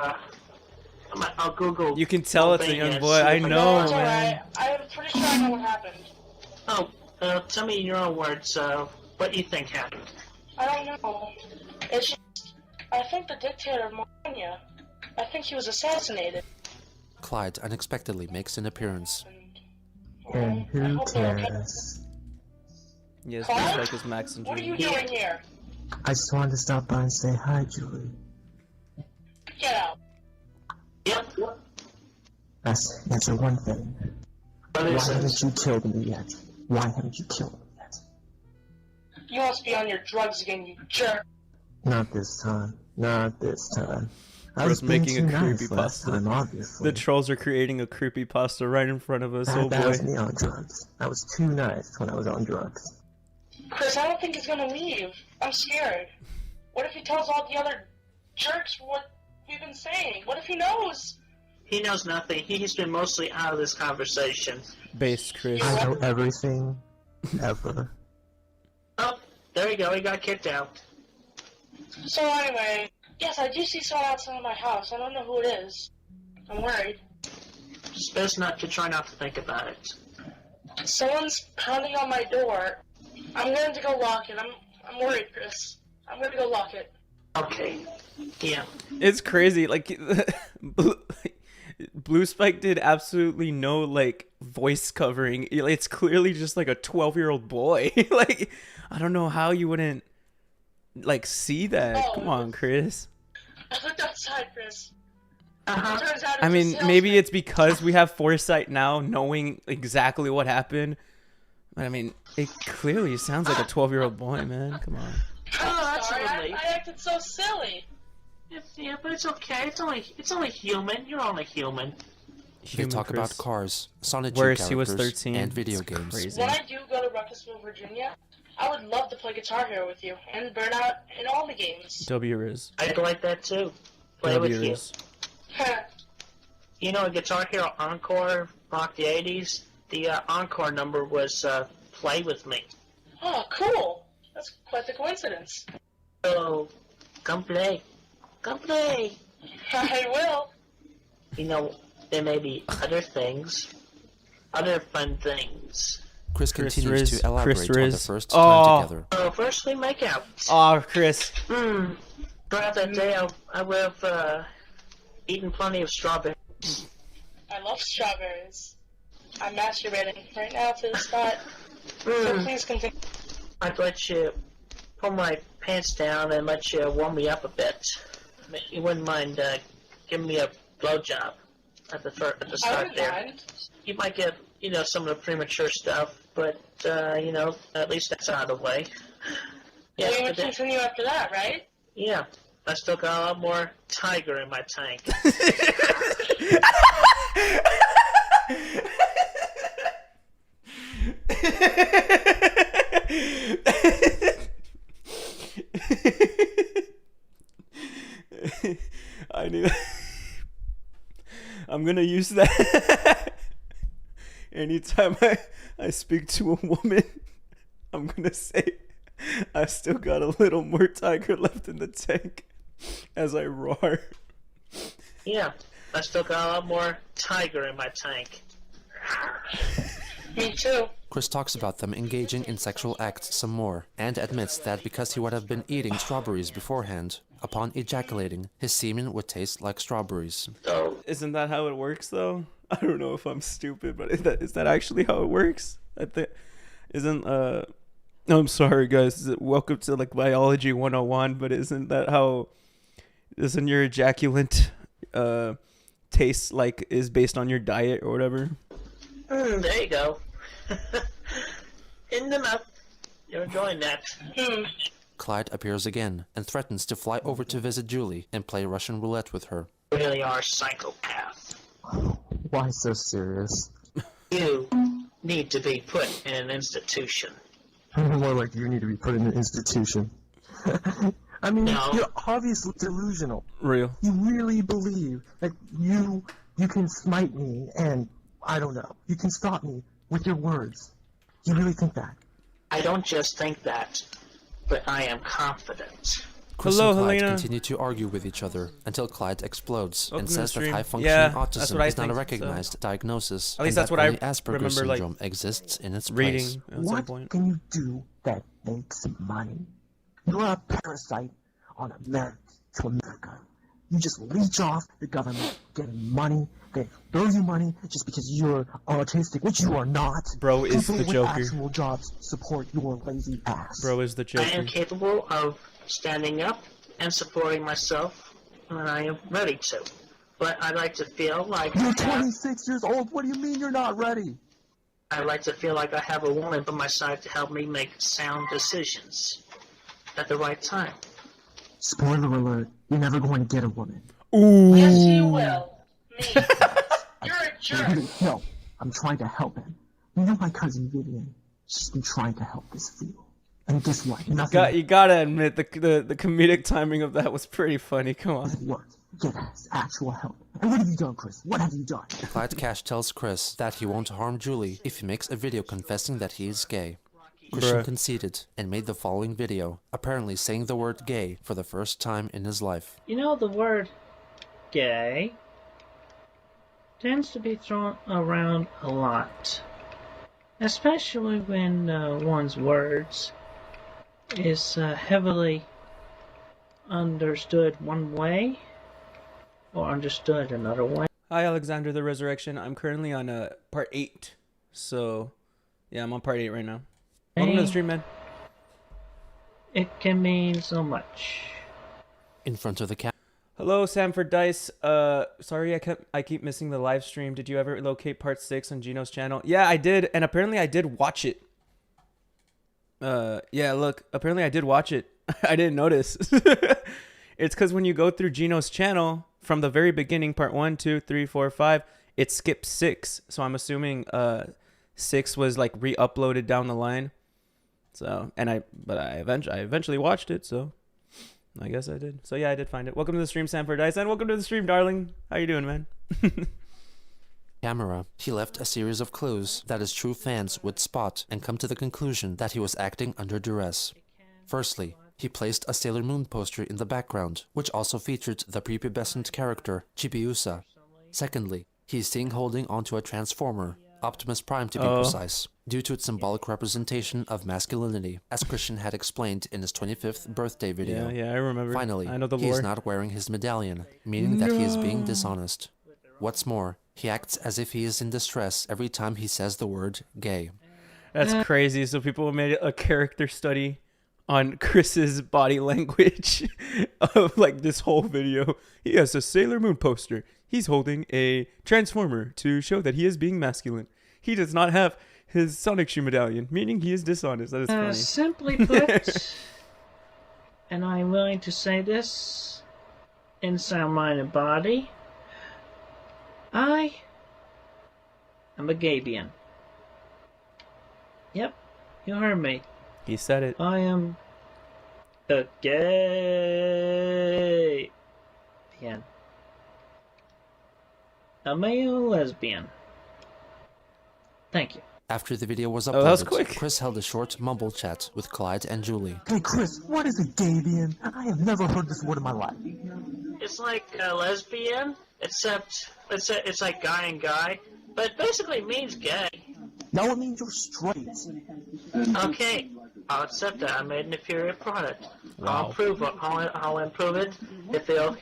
I'll Google. You can tell it's a Albania young and boy. see I if No, know, it's man. alright. I'm pretty sure I know what happened. Oh, tell me in your own words. What do you think happened? I don't know. It's just, I think the dictator of Mauritania, I think he was assassinated. Clyde unexpectedly makes an appearance. And I who hope they're okay. cares? Yes, Blue Spike is Max and What are you Julie. doing here? I just wanted to stop by and say hi, Julie. Get out. Yep. That's answer one thing. What Why is haven't it? you killed me yet? Why haven't you killed me yet? You must be on your drugs again, you jerk. Not this time. Not this time. I Bro's was being making too a nice last creepypasta. time, obviously. The trolls are creating a creepypasta right in front of us. Oh That was boy. me on drugs. I was too nice when I was on drugs. Chris, I don't think he's gonna leave. I'm scared. What if he tells all the other jerks what we've been saying? What if he knows? He knows nothing. He's been mostly out of this conversation. Based Chris. I know everything, ever. Oh, there you go. He got kicked out. So anyway, yes, I do see someone outside my house. I don't know who it is. I'm worried. It's best not to try not to think about it. Someone's pounding on my door. I'm going to go lock it. I'm worried, Chris. I'm going to go lock it. Okay. Yeah. It's crazy. Like Blue Spike did absolutely no like voice covering. It's clearly just like a 12-year-old boy. Like I don't know how you wouldn't like see that. Oh, Come on, Chris. I looked outside, Chris. Uh-huh. It turns out I mean, it's a maybe salesman. it's because we have foresight now, knowing exactly what happened. But I mean, it clearly sounds like a 12-year-old boy, man. Come on. I'm sorry, I acted so silly. Yeah, but it's okay. It's only human. You're only human. They talk Chris. about cars, Sonic Worse, he was characters, 13. and video It's games. crazy. When I do go to Ruckusville, Virginia, I would love to play Guitar Hero with you and Burnout in all the games. W Riz. I'd like that too. Play with you. Riz. You know, Guitar Hero Encore rock the 80s? The Encore number was Play With Me. Oh, cool. That's quite the coincidence. So, come play. Come play. I will. You know, there may be other things. Other fun things. Chris Chris continues Riz. to elaborate Chris on the Riz. first Oh. time together. So, first we make out. Oh, Chris. Throughout that day, I would have eaten plenty of strawberries. I love strawberries. I'm masturbating right now to this thought. So please continue. I'd let you pull my pants down and let you warm me up a bit. You wouldn't mind giving me a blowjob at the start I wouldn't there. mind. You might get, some of the premature stuff, but, at least that's out of the way. Yeah, We would but then- continue after that, right? yeah, I still got a lot more tiger in my tank. I knew. I'm gonna use that anytime I speak to a woman. I'm gonna say I still got a little more tiger left in the tank as I roar. Yeah, I still got a lot more tiger in my tank. Me too. Chris talks about them engaging in sexual acts some more, and admits that because he would have been eating strawberries beforehand, upon ejaculating, his semen would taste like strawberries. So, Isn't that how it works, though? I don't know if I'm stupid, but is that actually how it works? I think no, I'm sorry, guys. Welcome to like biology 101, but isn't your ejaculant taste like is based on your diet or whatever? there you go. In the mouth. You're enjoying that. Clyde appears again, and threatens to fly over to visit Julie and play Russian roulette with her. You really are a psychopath. Why so serious? You need to be put in an institution. More like you need to be put in an institution. I mean, No. you're obviously delusional. Real. You really believe that you can smite me and, I don't know, you can stop me with your words. You really think that? I don't just think that, but I am confident. Chris Hello, and Clyde Helena. continue to argue with each other until Clyde explodes Welcome and to the says that stream. high-functioning Yeah, that's what autism I is not a think, recognized diagnosis, At least and that's that what I only Asperger's remember, like, syndrome exists in its Reading place. at some What point. can you do that makes money? You're a parasite on America to America. You just leech off the government, getting money. They throw you money just because you're autistic, which you are not. Bro is People the with Joker. actual jobs support your lazy ass. Bro is the I am Joker. capable of standing up and supporting myself when I am ready to. But I like to feel like You're 26 years old. What do you mean you're not ready? I like to feel like I have a woman by my side to help me make sound decisions at the right time. Spoiler alert, you're never going to get a woman. Yes, you will. Me. You're a jerk. No, I'm trying to help him. You know my cousin Vivian? She's been trying to help this fool. And guess what? Nothing. You gotta admit the comedic timing of that was pretty funny. Come on. It worked. Get us actual help. And what have you done, Chris? What have you done? Clyde Cash tells Chris that he won't harm Julie if he makes a video confessing that he is gay. Christian conceded and made the following video, apparently saying the word gay for the first time in his life. You know, the word gay tends to be thrown around a lot, especially when one's words is heavily understood one way or understood another way. Hi, Alexander the Resurrection. I'm currently on part 8. So, yeah, I'm on part 8 right now. Welcome to the stream, man. It can mean so much. In front of the camera. Hello, Samford Dice. Sorry, I keep missing the live stream. Did you ever locate part 6 on Geno's channel? Yeah, I did, and apparently I did watch it. Yeah, look, apparently I did watch it. I didn't notice. It's because when you go through Geno's channel from the very beginning, part 1, 2, 3, 4, 5, it skips 6. So I'm assuming 6 was like re-uploaded down the line. So, but I eventually watched it, so I guess I did. So yeah, I did find it. Welcome to the stream, Sanford Dice, and welcome to the stream, darling. How you doing, man? Camera, he left a series of clues that his true fans would spot and come to the conclusion that he was acting under duress. Firstly, he placed a Sailor Moon poster in the background, which also featured the prepubescent character, 𝙳ዐΣεν⁰. Secondly, he is seen holding onto a transformer, Optimus Prime to be precise, due to its symbolic representation of masculinity, as Christian had explained in his 25th birthday video. Yeah, I remember. Finally, I know the he lore. is not wearing his medallion, meaning that he is being dishonest. What's more, he acts as if he is in distress every time he says the word gay. That's crazy. So people made a character study on Chris's body language of like this whole video. He has a Sailor Moon poster. He's holding a transformer to show that he is being masculine. He does not have his Sonic Shoe medallion, meaning he is dishonest. That is funny. Simply put, and I'm willing to say this in sound, mind, and body, I am a Gabian. Yep, you heard me. He said it. I am a gay. A male lesbian. Thank you. After the video was uploaded, that was quick. Chris held a short mumble chat with Clyde and Julie. Hey, Chris, what is a Gabian? I have never heard this word in my life. It's like a lesbian, except it's like guy and guy, but it basically means gay. No, it means you're straight. Okay, I'll accept that. I made an inferior product. Wow. I'll improve it. I'll improve it if you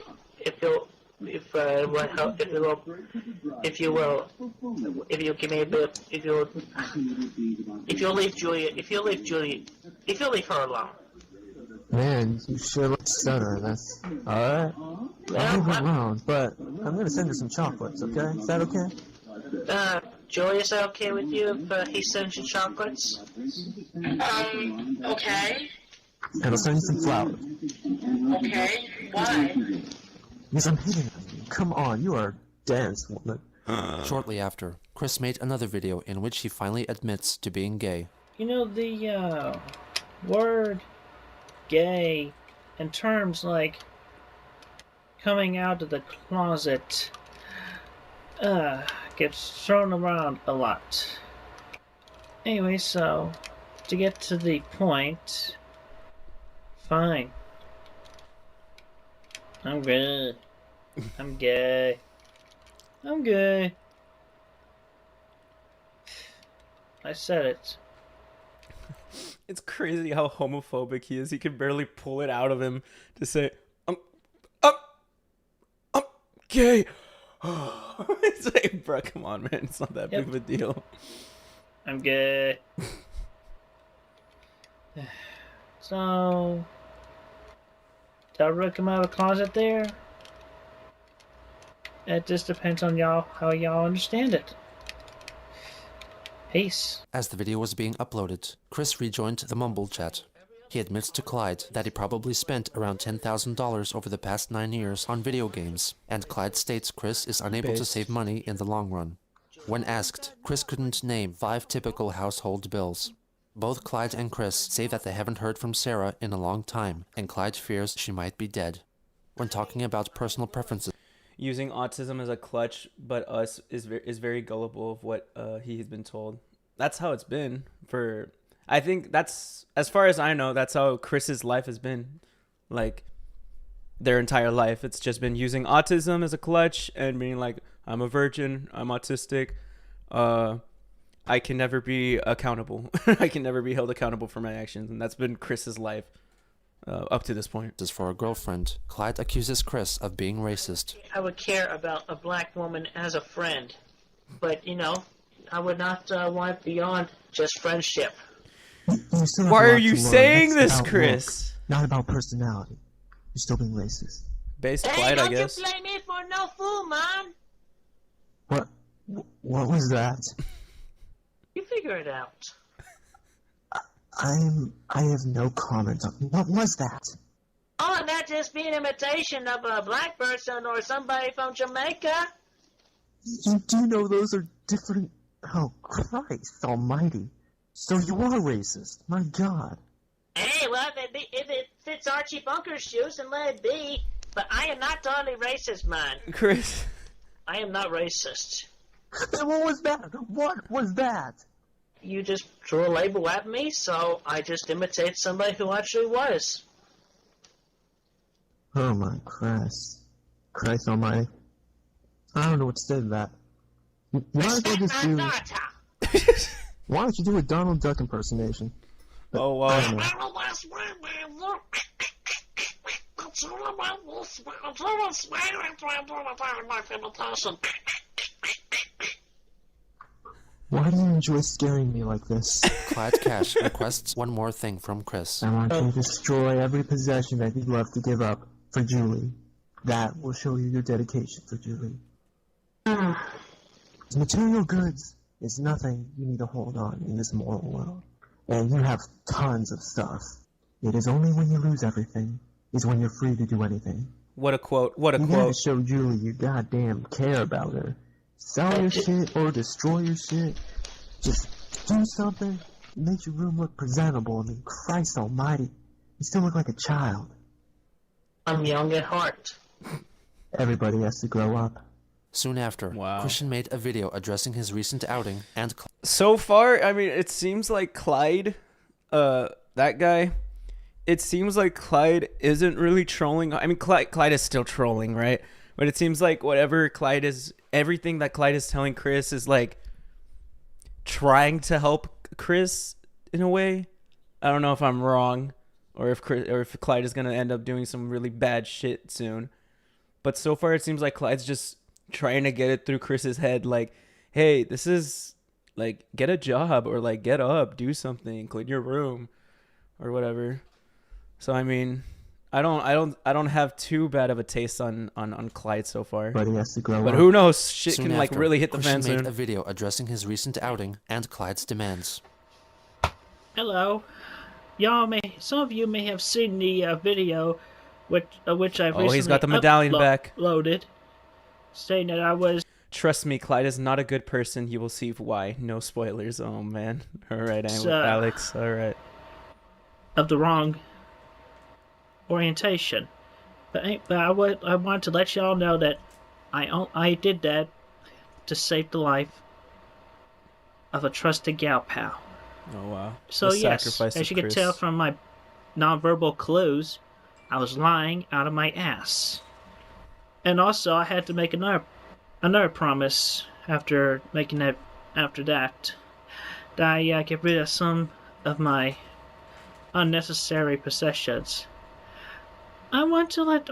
give me a bit, if you'll leave her alone. Man, you sure look stunner. That's alright. I'll move around, but I'm gonna send you some chocolates, okay? Is that okay? Joey, is that okay with you if he sends you chocolates? Okay. And I'll send you some flowers. Okay. Why? Because I'm hitting on you. Come on, you are a dance woman. Shortly after, Chris made another video in which he finally admits to being gay. You know, the word gay, in terms like coming out of the closet, gets thrown around a lot. Anyway, so, to get to the point, fine. I'm gay. I'm gay. I'm gay. I said it. It's crazy how homophobic he is. He can barely pull it out of him to say, I'm gay. It's like, bro, come on, man. It's not that big of a deal. I'm gay. So, did I really come out of the closet there? It just depends on y'all, how y'all understand it. Peace. As the video was being uploaded, Chris rejoined the mumble chat. He admits to Clyde that he probably spent around $10,000 over the past 9 years on video games, and Clyde states Chris is unable to save money in the long run. When asked, Chris couldn't name 5 typical household bills. Both Clyde and Chris say that they haven't heard from Sarah in a long time, and Clyde fears she might be dead. When talking about personal preferences, using autism as a clutch, but us is very gullible of what he has been told. That's how it's been for. I think that's, as far as I know, that's how Chris's life has been, like their entire life. It's just been using autism as a clutch and being like, I'm a virgin, I'm autistic, I can never be accountable. I can never be held accountable for my actions, and that's been Chris's life up to this point. As for a girlfriend, Clyde accuses Chris of being racist. I would care about a black woman as a friend, but, you know, I would not want beyond just friendship. Why are you saying this, Chris? Look, not about personality. You're still being racist. Based Clyde, I guess. Don't you blame me for no fool, man. What was that? You figure it out. I have no comment on what was that? Oh, that just be an imitation of a black person or somebody from Jamaica. You do know those are different. Oh, Christ almighty. So you are racist. My God. Hey, well, if it fits Archie Bunker's shoes, then let it be. But I am not totally racist, man. Chris. I am not racist. What was that? What was that? You just threw a label at me, so I just imitate somebody who actually was. Oh my Christ. Christ almighty. I don't know what to say to that. Why don't you do a Donald Duck impersonation? Oh, wow. Why do you enjoy scaring me like this? Clyde Cash requests one more thing from Chris. I want you to destroy every possession that you'd love to give up for Julie. That will show you your dedication for Julie. Material goods is nothing you need to hold on in this moral world. And you have tons of stuff. It is only when you lose everything is when you're free to do anything. What a quote. What a you quote. You gotta show Julie you goddamn care about her. Sell your shit or destroy your shit. Just do something. Make your room look presentable. I mean, Christ almighty. You still look like a child. I'm young at heart. Everybody has to grow up. Soon after, Christian made a video addressing his recent outing and... So far, I mean, it seems like Clyde, that guy, it seems like Clyde isn't really trolling. I mean, Clyde is still trolling, right? But it seems like whatever Clyde is, everything that Clyde is telling Chris is like trying to help Chris in a way. I don't know if I'm wrong or if Clyde is going to end up doing some really bad shit soon. But so far, it seems like Clyde's just trying to get it through Chris's head, like, hey, this is like, get a job or like get up, do something, clean your room or whatever. So I mean, I don't have too bad of a taste on Clyde so far. But he has to grow up. But who knows, shit Soon can like after, really hit the fan Christian soon. made a video addressing his recent outing and Clyde's demands. Hello. Some of you may have seen the video which I've recently he's got the medallion back. Uploaded, saying that I was... Trust me, Clyde is not a good person. You will see why. No spoilers. Oh, man. All right, Alex. All right. Of the wrong orientation. But I want to let y'all know that I did that to save the life of a trusted gal pal. Oh, wow. So, yes, as you can tell from my nonverbal clues, I was lying out of my ass. And also, I had to make another promise after that I get rid of some of my unnecessary possessions. I want to let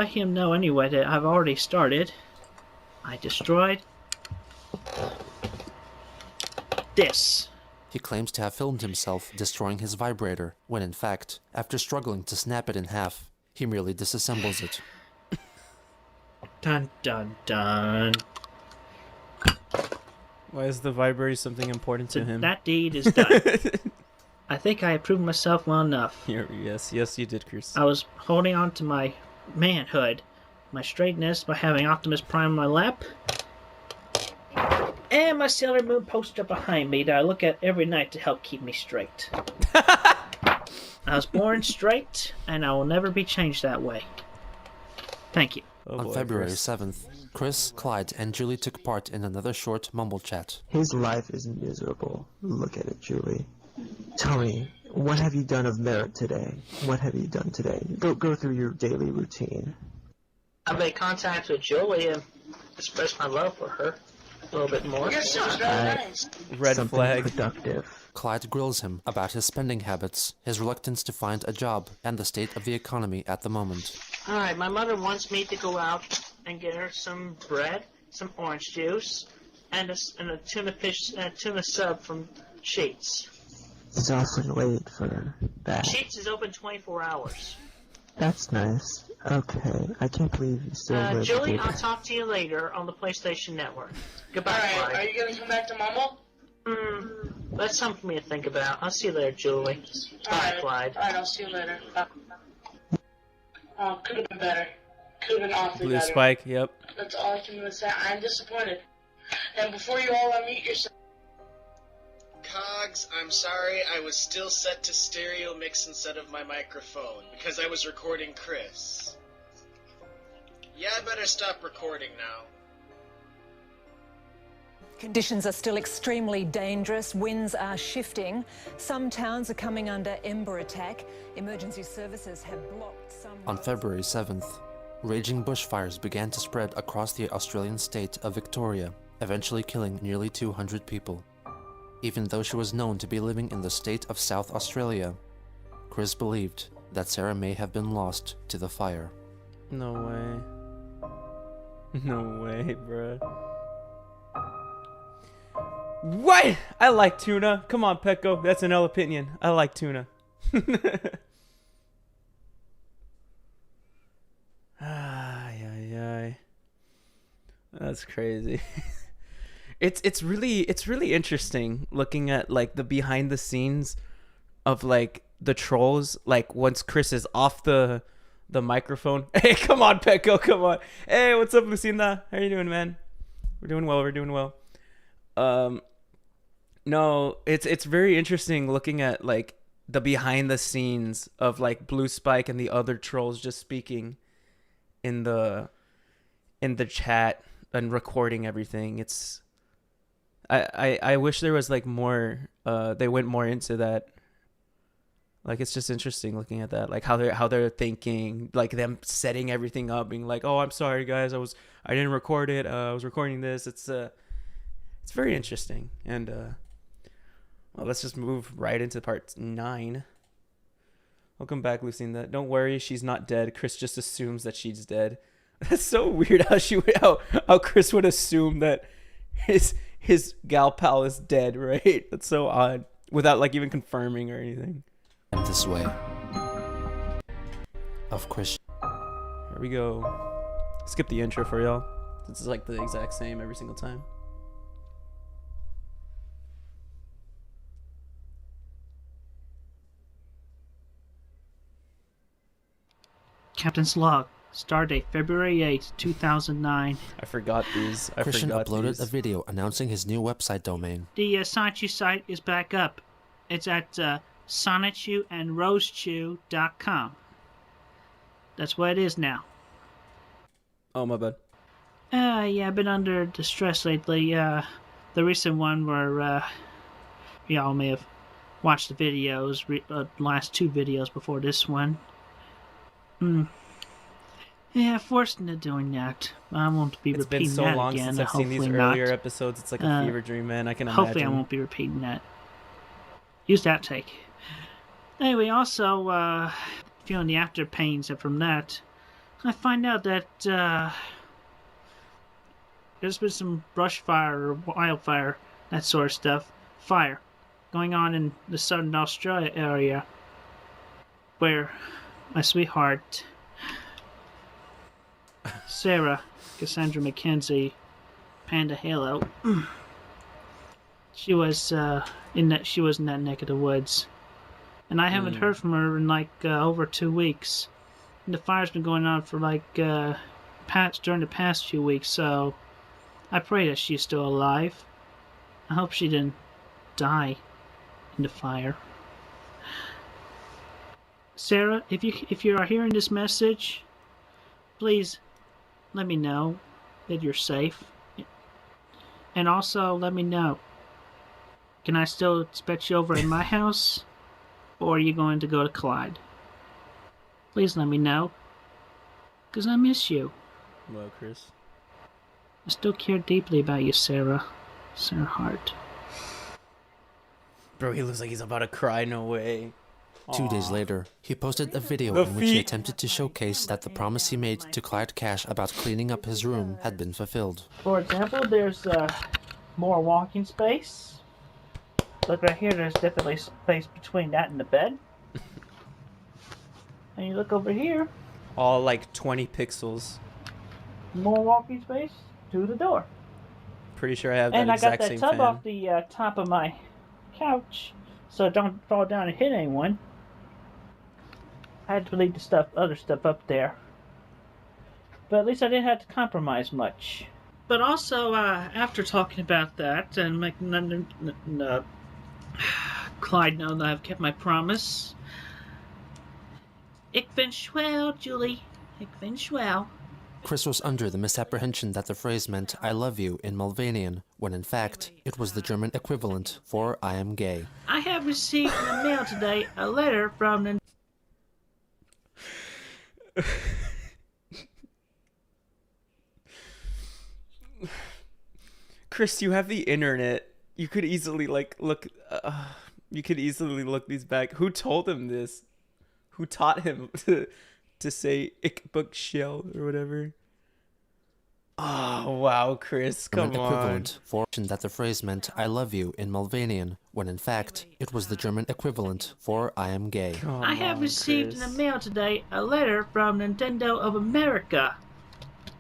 him know anyway that I've already started. I destroyed this. He claims to have filmed himself destroying his vibrator, when in fact, after struggling to snap it in half, he merely disassembles it. Dun dun dun. Why is the vibrator something important to him? That deed is done. I think I have proven myself well enough. Yes, you did, Chris. I was holding on to my manhood, my straightness, by having Optimus Prime in my lap. And my Sailor Moon poster behind me that I look at every night to help keep me straight. I was born straight, and I will never be changed that way. Thank you. On February 7th, Chris, Clyde, and Julie took part in another short mumble chat. His life is miserable. Look at it, Julie. Tell me, what have you done of merit today? What have you done today? Go through your daily routine. I made contact with Julie and expressed my love for her a little bit more. Red Something flag. Productive. Clyde grills him about his spending habits, his reluctance to find a job, and the state of the economy at the moment. Alright, my mother wants me to go out and get her some bread, some orange juice, and a tuna fish, tuna sub from Sheets. It's awfully late for that. Sheets is open 24 hours. That's nice. Okay, I can't believe you still live Julie, with I'll talk to you later on the PlayStation Network. Goodbye, Alright, Clyde. are you gonna come back to Mumble? That's something for me to think about. I'll see you later, Julie. Bye, Clyde. Alright, I'll see you later. Oh, could have been better. Could have been awfully Blue better. spike, yep. That's all I can really say. I'm disappointed. And before you all unmute yourself... Cogs, I'm sorry, I was still set to stereo mix instead of my microphone, because I was recording Chris. Yeah, I better stop recording now. Conditions are still extremely dangerous. Winds are shifting. Some towns are coming under ember attack. Emergency services have blocked some... On February 7th, raging bushfires began to spread across the Australian state of Victoria, eventually killing nearly 200 people. Even though she was known to be living in the state of South Australia, Chris believed that Sarah may have been lost to the fire. No way. No way, bruh. What? I like tuna. Come on, Petco. That's an L opinion. I like tuna. Ay. That's crazy. It's really interesting looking at like the behind the scenes of like the trolls. Like once Chris is off the microphone. Hey, come on, Petco. Come on. Hey, what's up, Lucinda? How you doing, man? We're doing well. No, it's very interesting looking at like the behind the scenes of like Blue Spike and the other trolls just speaking in the chat and recording everything. It's I wish there was like more they went more into that. Like it's just interesting looking at that, like how they're thinking, like them setting everything up, being like, "Oh, I'm sorry guys, I didn't record it. I was recording this." It's very interesting. And well, let's just move right into part 9. Welcome back, Lucinda. Don't worry, she's not dead. Chris just assumes that she's dead. That's so weird how Chris would assume that his gal pal is dead, right? That's so odd, without like even confirming or anything. And this way of Christian. Here we go. Skip the intro for y'all. This is like the exact same every single time. Captain's log. Stardate February 8th, 2009. I forgot these. Christian uploaded a video announcing his new website domain. The Sonichu site is back up. It's at sonetchuandrosechew.com. That's what it is now. Oh, my bad. Yeah, I've been under distress lately. The recent one where y'all may have watched the videos, last 2 videos before this one. Yeah, forced into doing that. I won't be repeating that again. It's been so long since I've seen these earlier episodes. It's like a fever dream, man. I can imagine. Hopefully I won't be repeating that. Use that take. Anyway, also, feeling the after pains from that, I find out that there's been some brush fire or wildfire, that sort of stuff, fire, going on in the southern Australia area, where my sweetheart, Sarah Cassandra McKenzie, Panda Halo, she was in that neck of the woods, and I haven't heard from her in like over 2 weeks. And the fire's been going on for like during the past few weeks, so I pray that she's still alive. I hope she didn't die in the fire. Sarah, if you are hearing this message, please let me know that you're safe. And also let me know, can I still expect you over at my house? Or are you going to go to Clyde? Please let me know. Because I miss you. Well, Chris. I still care deeply about you, Sarah. Sarah Hart. Bro, he looks like he's about to cry. No way. 2 days later, he posted a video The in which he feet. attempted to showcase that the promise he made to Clyde Cash about cleaning up his room had been fulfilled. For example, there's more walking space. Look right here, there's definitely space between that and the bed. And you look over here. All like 20 pixels. More walking space to the door. Pretty sure I have that And I got exact that same tub fan. off the top of my couch, so it don't fall down and hit anyone. I had to leave the other stuff up there. But at least I didn't have to compromise much. But also, after talking about that and making Clyde know that I've kept my promise. Ik ben schwel, Julie. Ik ben schwel. Chris was under the misapprehension that the phrase meant I love you in Malvanian, when in fact, it was the German equivalent for I am gay. I have received in the mail today a letter from the... Chris, you have the internet. You could easily look. You could easily look these back. Who told him this? Who taught him to say "ik book shell" or whatever? Oh wow, Chris, come German on. equivalent for that the phrase meant I love you in Malvanian, when in fact, it was the German equivalent for I am gay. I have received in the mail today a letter from Nintendo of America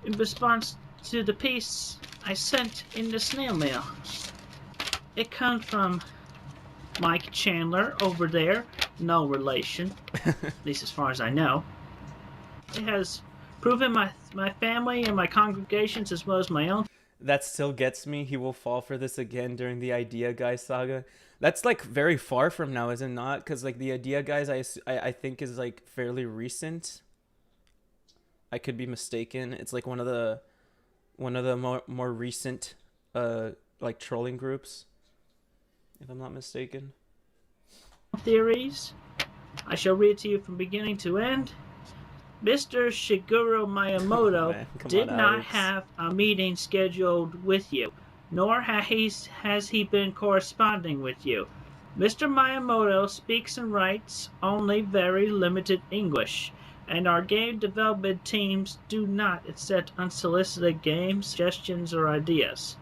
in response to the piece I sent in the snail mail. It comes from Mike Chandler over there, no relation, at least as far as I know. It has proven my family and my congregations as well as my own. That still gets me. He will fall for this again during the Idea Guy saga. That's like very far from now, is it not? Because like the Idea Guys, I think is like fairly recent. I could be mistaken. It's like one of the more recent like trolling groups, if I'm not mistaken. Theories. I shall read to you from beginning to end. Mr. Shigeru Miyamoto did not have a meeting scheduled with you, nor has he been corresponding with you. Mr. Miyamoto speaks and writes only very limited English, and our game development teams do not accept unsolicited game suggestions or ideas.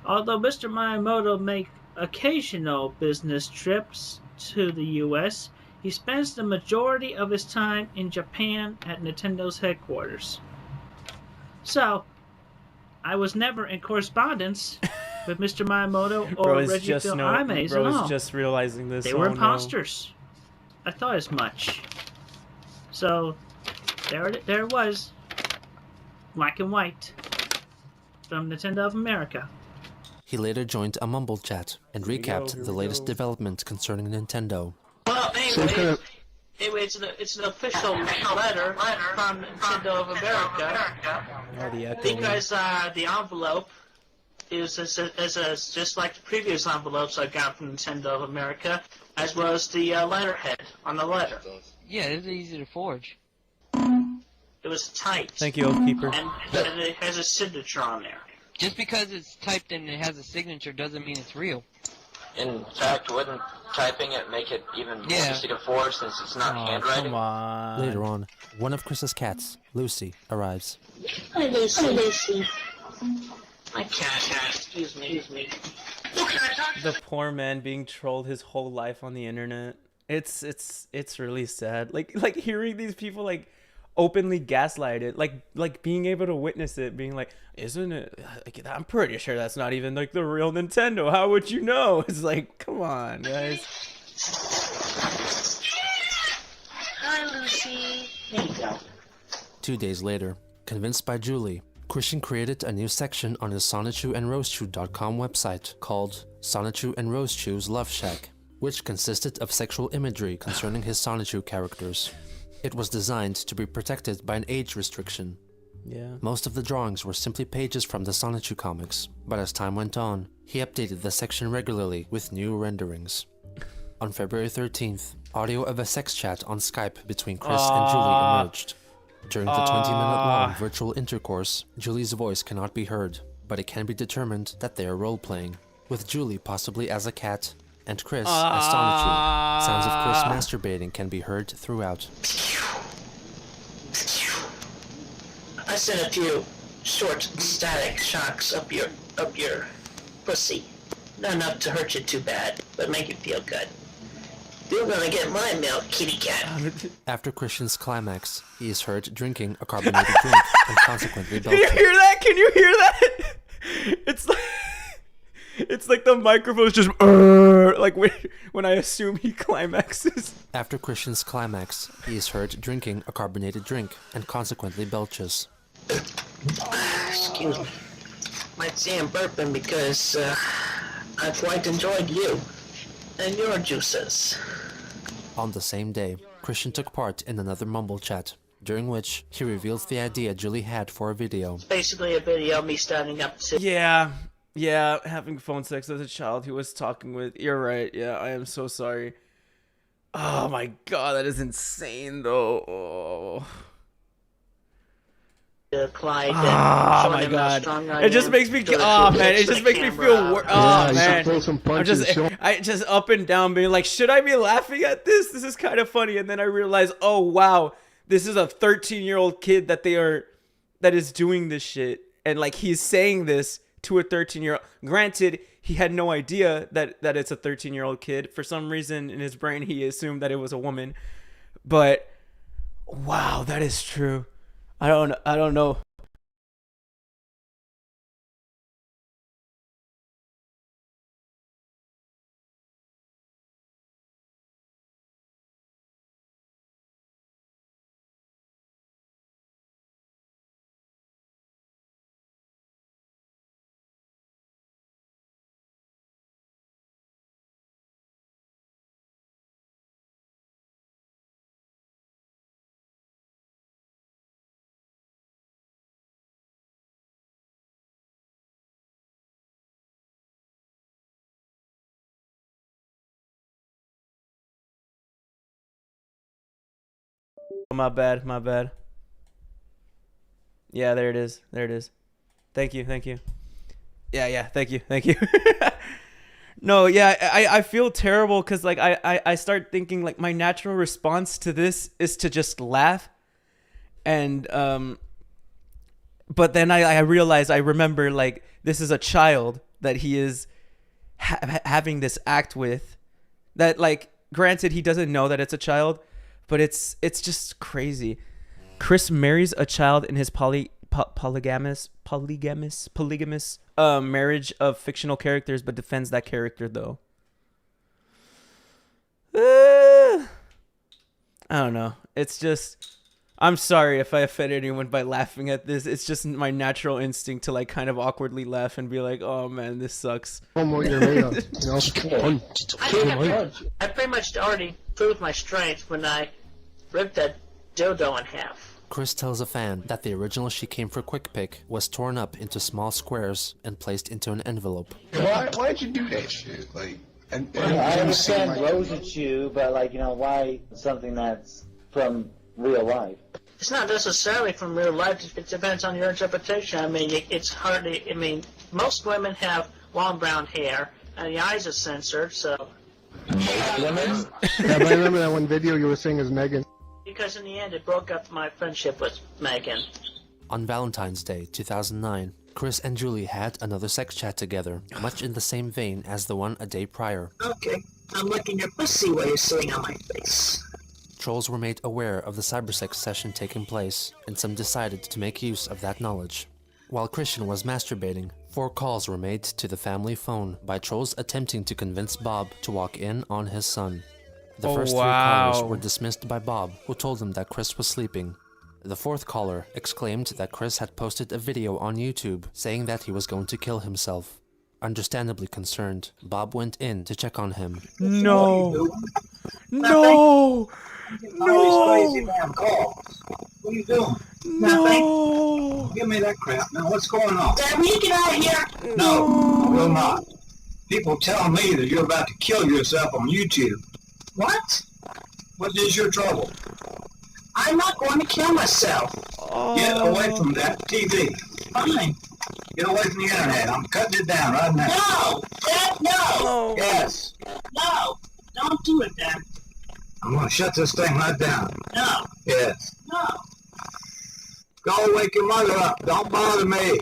Although Mr. Miyamoto makes occasional business trips to the U.S., he spends the majority of his time in Japan at Nintendo's headquarters. So, I was never in correspondence with Mr. Miyamoto or Reggie Fils-Aimes at all. Bro is just realizing this. They were imposters. I thought as much. So, there it was. Black and white. From Nintendo of America. He later joined a Mumble chat and recapped the latest development concerning Nintendo. Well, anyway, it's an official letter from Nintendo of America. Because the envelope is just like the previous envelopes I got from Nintendo of America, as well as the letterhead on the letter. Yeah, it's easy to forge. It was typed. Thank you, Old Keeper. And it has a signature on there. Just because it's typed and it has a signature doesn't mean it's real. In fact, wouldn't typing it make it even more easy to forge since it's not handwriting? Come on. Later on, one of Chris's cats, Lucy, arrives. Hi, Lucy. Hi, Lucy. My cat, excuse me. The poor man being trolled his whole life on the internet. It's really sad. Like hearing these people like openly gaslight it, like being able to witness it, being like, isn't it? Like, I'm pretty sure that's not even like the real Nintendo. How would you know? It's like, come on, guys. Hi, Lucy. There you go. 2 days later, convinced by Julie, Christian created a new section on his 𝙳ዐΣ噚ⅰયુ.com website called 𝙳ዐΣʲU's Love Shack, which consisted of sexual imagery concerning his 𝙳ዐΣ겪 characters. It was designed to be protected by an age restriction. Yeah. Most of the drawings were simply pages from the 𝙳ዐΣ겪 comics, but as time went on, he updated the section regularly with new renderings. On February 13th, audio of a sex chat on Skype between Chris and Julie emerged. During the 20-minute-long virtual intercourse, Julie's voice cannot be heard, but it can be determined that they are role-playing, with Julie possibly as a cat, and Chris as 𝙳ዐΣy. Sounds of Chris masturbating can be heard throughout. I sent a few short static shocks up your pussy. Not enough to hurt you too bad, but make you feel good. You're gonna get my milk, kitty cat. After Christian's climax, he is heard drinking a carbonated drink and consequently belching. Can you hear that? Can you hear that? It's like the microphone's just like when I assume he climaxes. After Christian's climax, he is heard drinking a carbonated drink and consequently belches. Excuse me. Might say I'm burping because I quite enjoyed you and your juices. On the same day, Christian took part in another mumble chat, during which he revealed the idea Julie had for a video. Basically a video of me standing up to... Yeah, having phone sex as a child he was talking with. You're right, yeah, I am so sorry. Oh my god, that is insane though. Oh. Clyde, oh my god, it just makes me it just makes me feel I just up and down being like, should I be laughing at this? This is kind of funny. And then I realize, oh wow, this is a 13-year-old kid that is doing this shit, and like he's saying this to a 13-year-old. Granted, he had no idea that it's a 13-year-old kid. For some reason in his brain he assumed that it was a woman. But wow, that is true. I don't know. My bad. Yeah, there it is. Thank you. Yeah, thank you. No, yeah, I feel terrible because like I start thinking like my natural response to this is to just laugh, and but then I realize, I remember like this is a child that he is having this act with, that like granted he doesn't know that it's a child. But it's just crazy. Chris marries a child in his polygamous marriage of fictional characters, but defends that character though. I don't know. It's just, I'm sorry if I offend anyone by laughing at this. It's just my natural instinct to like kind of awkwardly laugh and be like, oh man, this sucks. I pretty much already proved my strength when I ripped that dildo in half. Chris tells a fan that the original She Came for Quick Pick was torn up into small squares and placed into an envelope. Why'd you do that shit? Like, I understand blows at you, but like, you know, why something that's from real life? It's not necessarily from real life. It depends on your interpretation. I mean, it's hardly. I mean, most women have long brown hair, and the eyes are censored, so. Most women? Yeah, but I remember that one video you were saying is Megan. Because in the end, it broke up my friendship with Megan. On Valentine's Day 2009, Chris and Julie had another sex chat together, much in the same vein as the one a day prior. Okay, I'm licking your pussy while you're sitting on my face. Trolls were made aware of the cybersex session taking place, and some decided to make use of that knowledge. While Christian was masturbating, 4 calls were made to the family phone by trolls attempting to convince Bob to walk in on his son. The first 3 callers were dismissed by Bob, who told him that Chris was sleeping. The fourth caller exclaimed that Chris had posted a video on YouTube saying that he was going to kill himself. Understandably concerned, Bob went in to check on him. No! No! No! Crazy damn calls. What are you doing? No! Give me that crap. Now, what's going on? Dad, will you get out of here? No, I will not. People tell me that you're about to kill yourself on YouTube. What? What is your trouble? I'm not going to kill myself. Get away from that TV. Fine. Get away from the internet. I'm cutting it down right now. No! Dad, no! Yes. No! Don't do it, Dad. I'm going to shut this thing right down. No. Yes. No. Go wake your mother up. Don't bother me.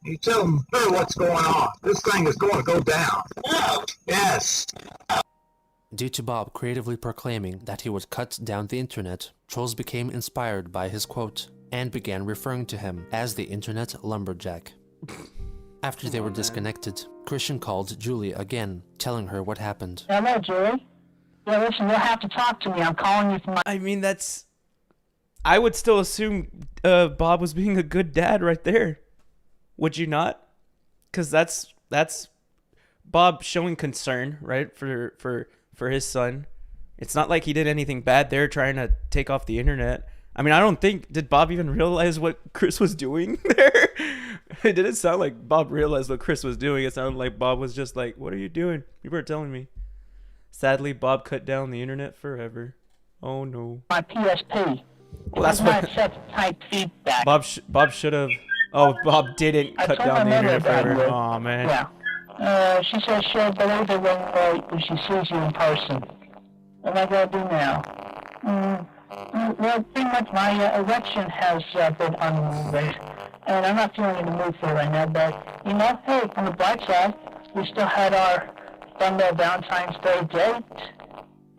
You tell her what's going on. This thing is going to go down. No. Yes. Due to Bob creatively proclaiming that he would cut down the internet, trolls became inspired by his quote and began referring to him as the internet lumberjack. After they were disconnected, Christian called Julie again, telling her what happened. Hello, Julie. Yeah, listen, you'll have to talk to me. I'm calling you from my... I mean, that's... I would still assume Bob was being a good dad right there. Would you not? Because that's Bob showing concern, right, for his son. It's not like he did anything bad there trying to take off the internet. I mean, I don't think... Did Bob even realize what Chris was doing there? It didn't sound like Bob realized what Chris was doing. It sounded like Bob was just like, what are you doing? You weren't telling me. Sadly, Bob cut down the internet forever. Oh, no. My PSP. Well, that's what... set type feedback. Bob should have... Oh, Bob didn't cut down the internet forever. Oh, man. Yeah. She says she'll believe it when she sees you in person. What am I going to do now? Well, pretty much my erection has been unmoved, and I'm not feeling in the mood for it right now, but, you know, hey, on the bright side, we still had our fun little Valentine's Day date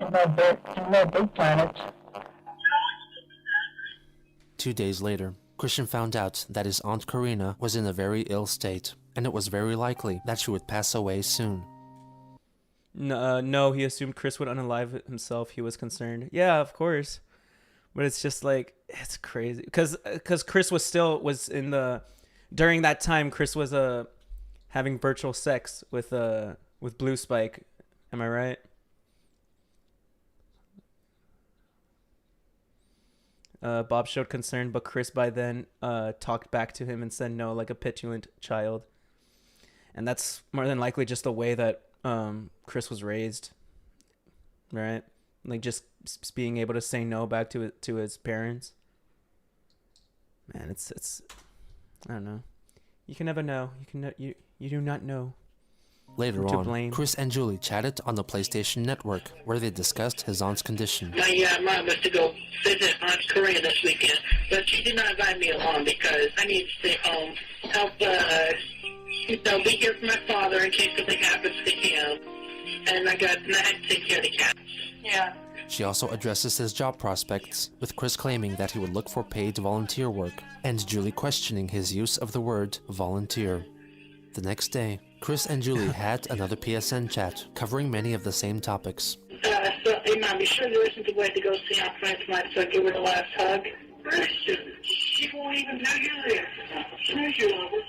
in the big planet. 2 days later, Christian found out that his Aunt Karina was in a very ill state, and it was very likely that she would pass away soon. No, he assumed Chris would unalive himself. He was concerned. Yeah, of course. But it's just like, it's crazy. Because Chris was in the... During that time, Chris was having virtual sex with Blue Spike. Am I right? Bob showed concern, but Chris by then talked back to him and said no, like a petulant child. And that's more than likely just the way that Chris was raised, right? Like just being able to say no back to his parents. Man, it's I don't know. You can never know. You do not know. Later on, Chris and Julie chatted on the PlayStation Network, where they discussed his aunt's condition. My mom was to go visit Aunt Korea this weekend, but she did not invite me along because I need to stay home, help, be here for my father in case something happens to him, and I had to take care of the cats. Yeah. She also addresses his job prospects, with Chris claiming that he would look for paid volunteer work, and Julie questioning his use of the word volunteer. The next day, Chris and Julie had another PSN chat, covering many of the same topics. Hey, Mom, be sure there isn't a way to go see Aunt Fran tonight so I give her the last hug. She won't even know you're there. She knows you love her.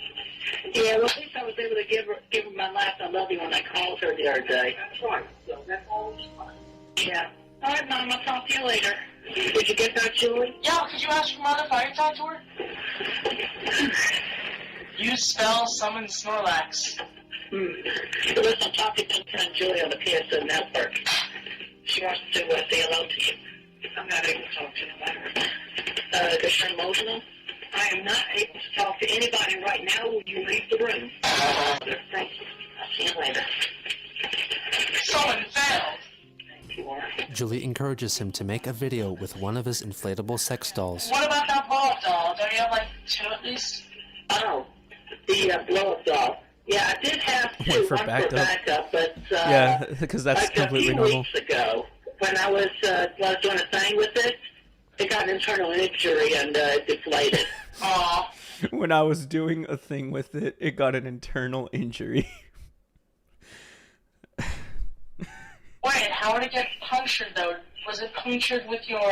Yeah, well, at least I was able to give her my last I love you when I called her the other day. That's right. So that's all fine. Yeah. All right, Mom, I'll talk to you later. Did you get that, Julie? Yeah, could you ask your mother if I could talk to her? Use spell summon Snorlax. Listen, I'm talking to friend Julie on the PSN network. She wants to say hello to you. I'm not able to talk to you. Is she emotional? I am not able to talk to anybody right now. Will you leave the room? Thank you. I'll see you later. Someone failed. Julie encourages him to make a video with one of his inflatable sex dolls. What about that blow-up doll? Don't you have like 2 at least? Oh, the blow-up doll. Yeah, I did have 2. Wait for backup, but yeah, because that's like completely normal. A few weeks ago, when I was doing a thing with it, it got an internal injury and deflated. Aww. When I was doing a thing with it, it got an internal injury. Wait, how did it get punctured though? Was it punctured with your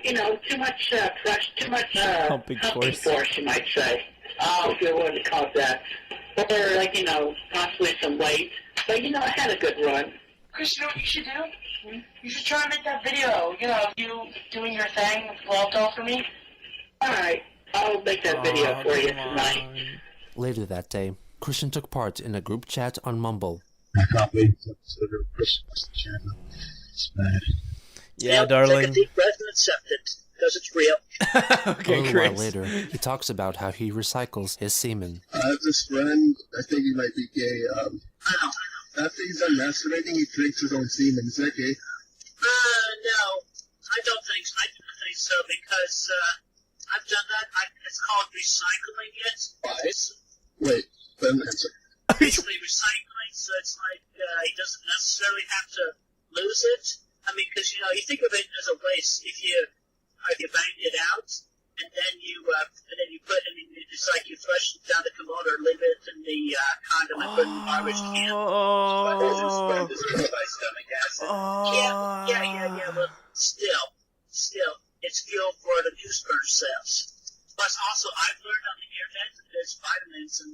too much pressure, too much Pumping force, you might say. If you're willing to call it that. Or, possibly some weight. But, I had a good run. Chris, you know what you should do? You should try and make that video, of you doing your thing with Waldo for me. Alright, I'll make that video for you tonight. Later that day, Christian took part in a group chat on Mumble. I can't believe it's episode of Christian Weston Chandler. It's bad. Yeah, darling. Take a deep breath and accept it, because it's real. A little while later, he talks about how he recycles his semen. I have this friend, I think he might be gay. After he's done masturbating, he drinks his own semen. Is that gay? No, I don't think so, because I've done that. It's called recycling it. Wait, then answer. Basically recycling, so it's like he doesn't necessarily have to lose it. I mean, because you think of it as a waste. If you bang it out, and then you put, it's like you flush it down the commode or leave it in the condom and put it in the garbage can. Yeah. Well, still, it's fuel for the new sperm cells. Plus, also, I've learned on the internet that there's vitamins in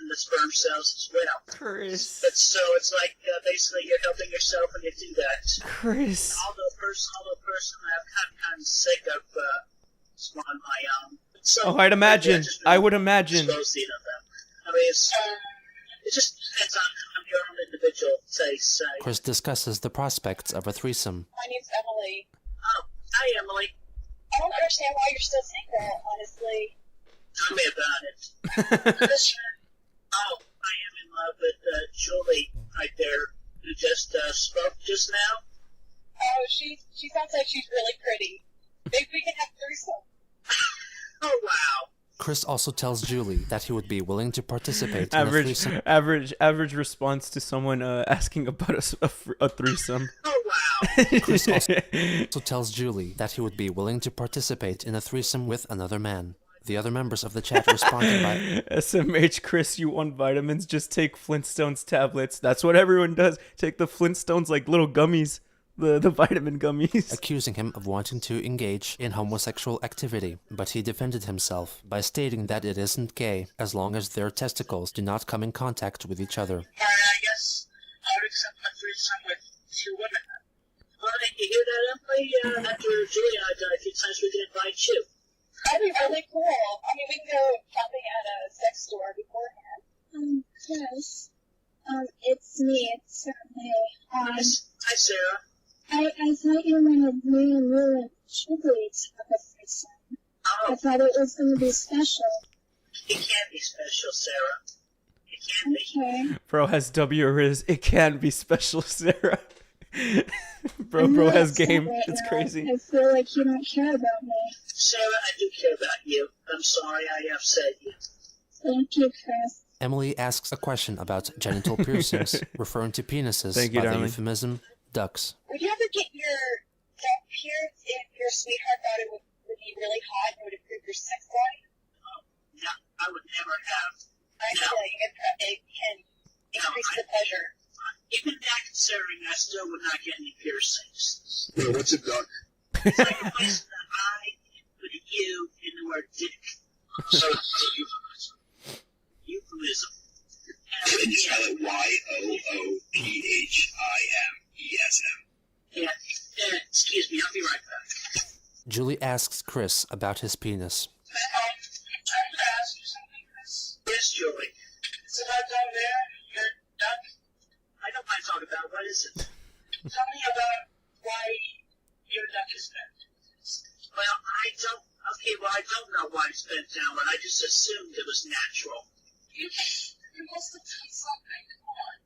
the sperm cells as well. Chris. But so it's like basically you're helping yourself when you do that. Chris. Although personally, I'm kind of sick of swallowing my own. So, I'd imagine. I would imagine. I mean, it just depends on your own individual taste. Chris discusses the prospects of a threesome. My name's Emily. Oh, hi, Emily. I don't understand why you're still single, honestly. Tell me about it. Oh, I am in love with Julie right there, who just spoke just now. Oh, she sounds like she's really pretty. Maybe we can have threesome. Oh, wow. Chris also tells Julie that he would be willing to participate in a threesome. Average response to someone asking about a threesome. Oh, wow. Chris also tells Julie that he would be willing to participate in a threesome with another man. The other members of the chat responded by SMH, Chris, you want vitamins? Just take Flintstones tablets. That's what everyone does. Take the Flintstones like little gummies. The vitamin gummies. Accusing him of wanting to engage in homosexual activity, but he defended himself by stating that it isn't gay as long as their testicles do not come in contact with each other. I guess I would accept a threesome with two women. Well, did you hear that, Emily? After Julie and I done a few times, we can invite you. That'd be really cool. I mean, we can go shopping at a sex store beforehand. Yes. It's me. It's certainly. Hi, Sarah. I thought you wanted me and you and Julie to have a threesome. Oh. I thought it was going to be special. It can be special, Sarah. It can be. Okay. Bro has W or his. It can be special, Sarah. bro has game. Right it's now. crazy. I feel like you don't care about me. Sarah, I do care about you. I'm sorry I upset you. Thank you, Chris. Emily asks a question about genital piercings, referring to penises Thank you, by the darling. euphemism ducks. Would you ever get your duck pierced if your sweetheart thought it would be really hot and would improve your sex life? No, I would never have. I feel like it can increase the pleasure. Even that considering, I still would not get any piercings. Wait, what's a duck? It's like a place in the eye with a U in the word dick. So it's a euphemism. Euphemism. And you spell it YOOPHIMESM. Yeah, excuse me, I'll be right back. Julie asks Chris about his penis. I have to ask you something, Chris. Yes, Julie. Is it down there, your duck? I know what I'm talking about. What is it? Tell me about why your duck is bent. Well, I don't know why it's bent downward. I just assumed it was natural. You must have done something. Come on.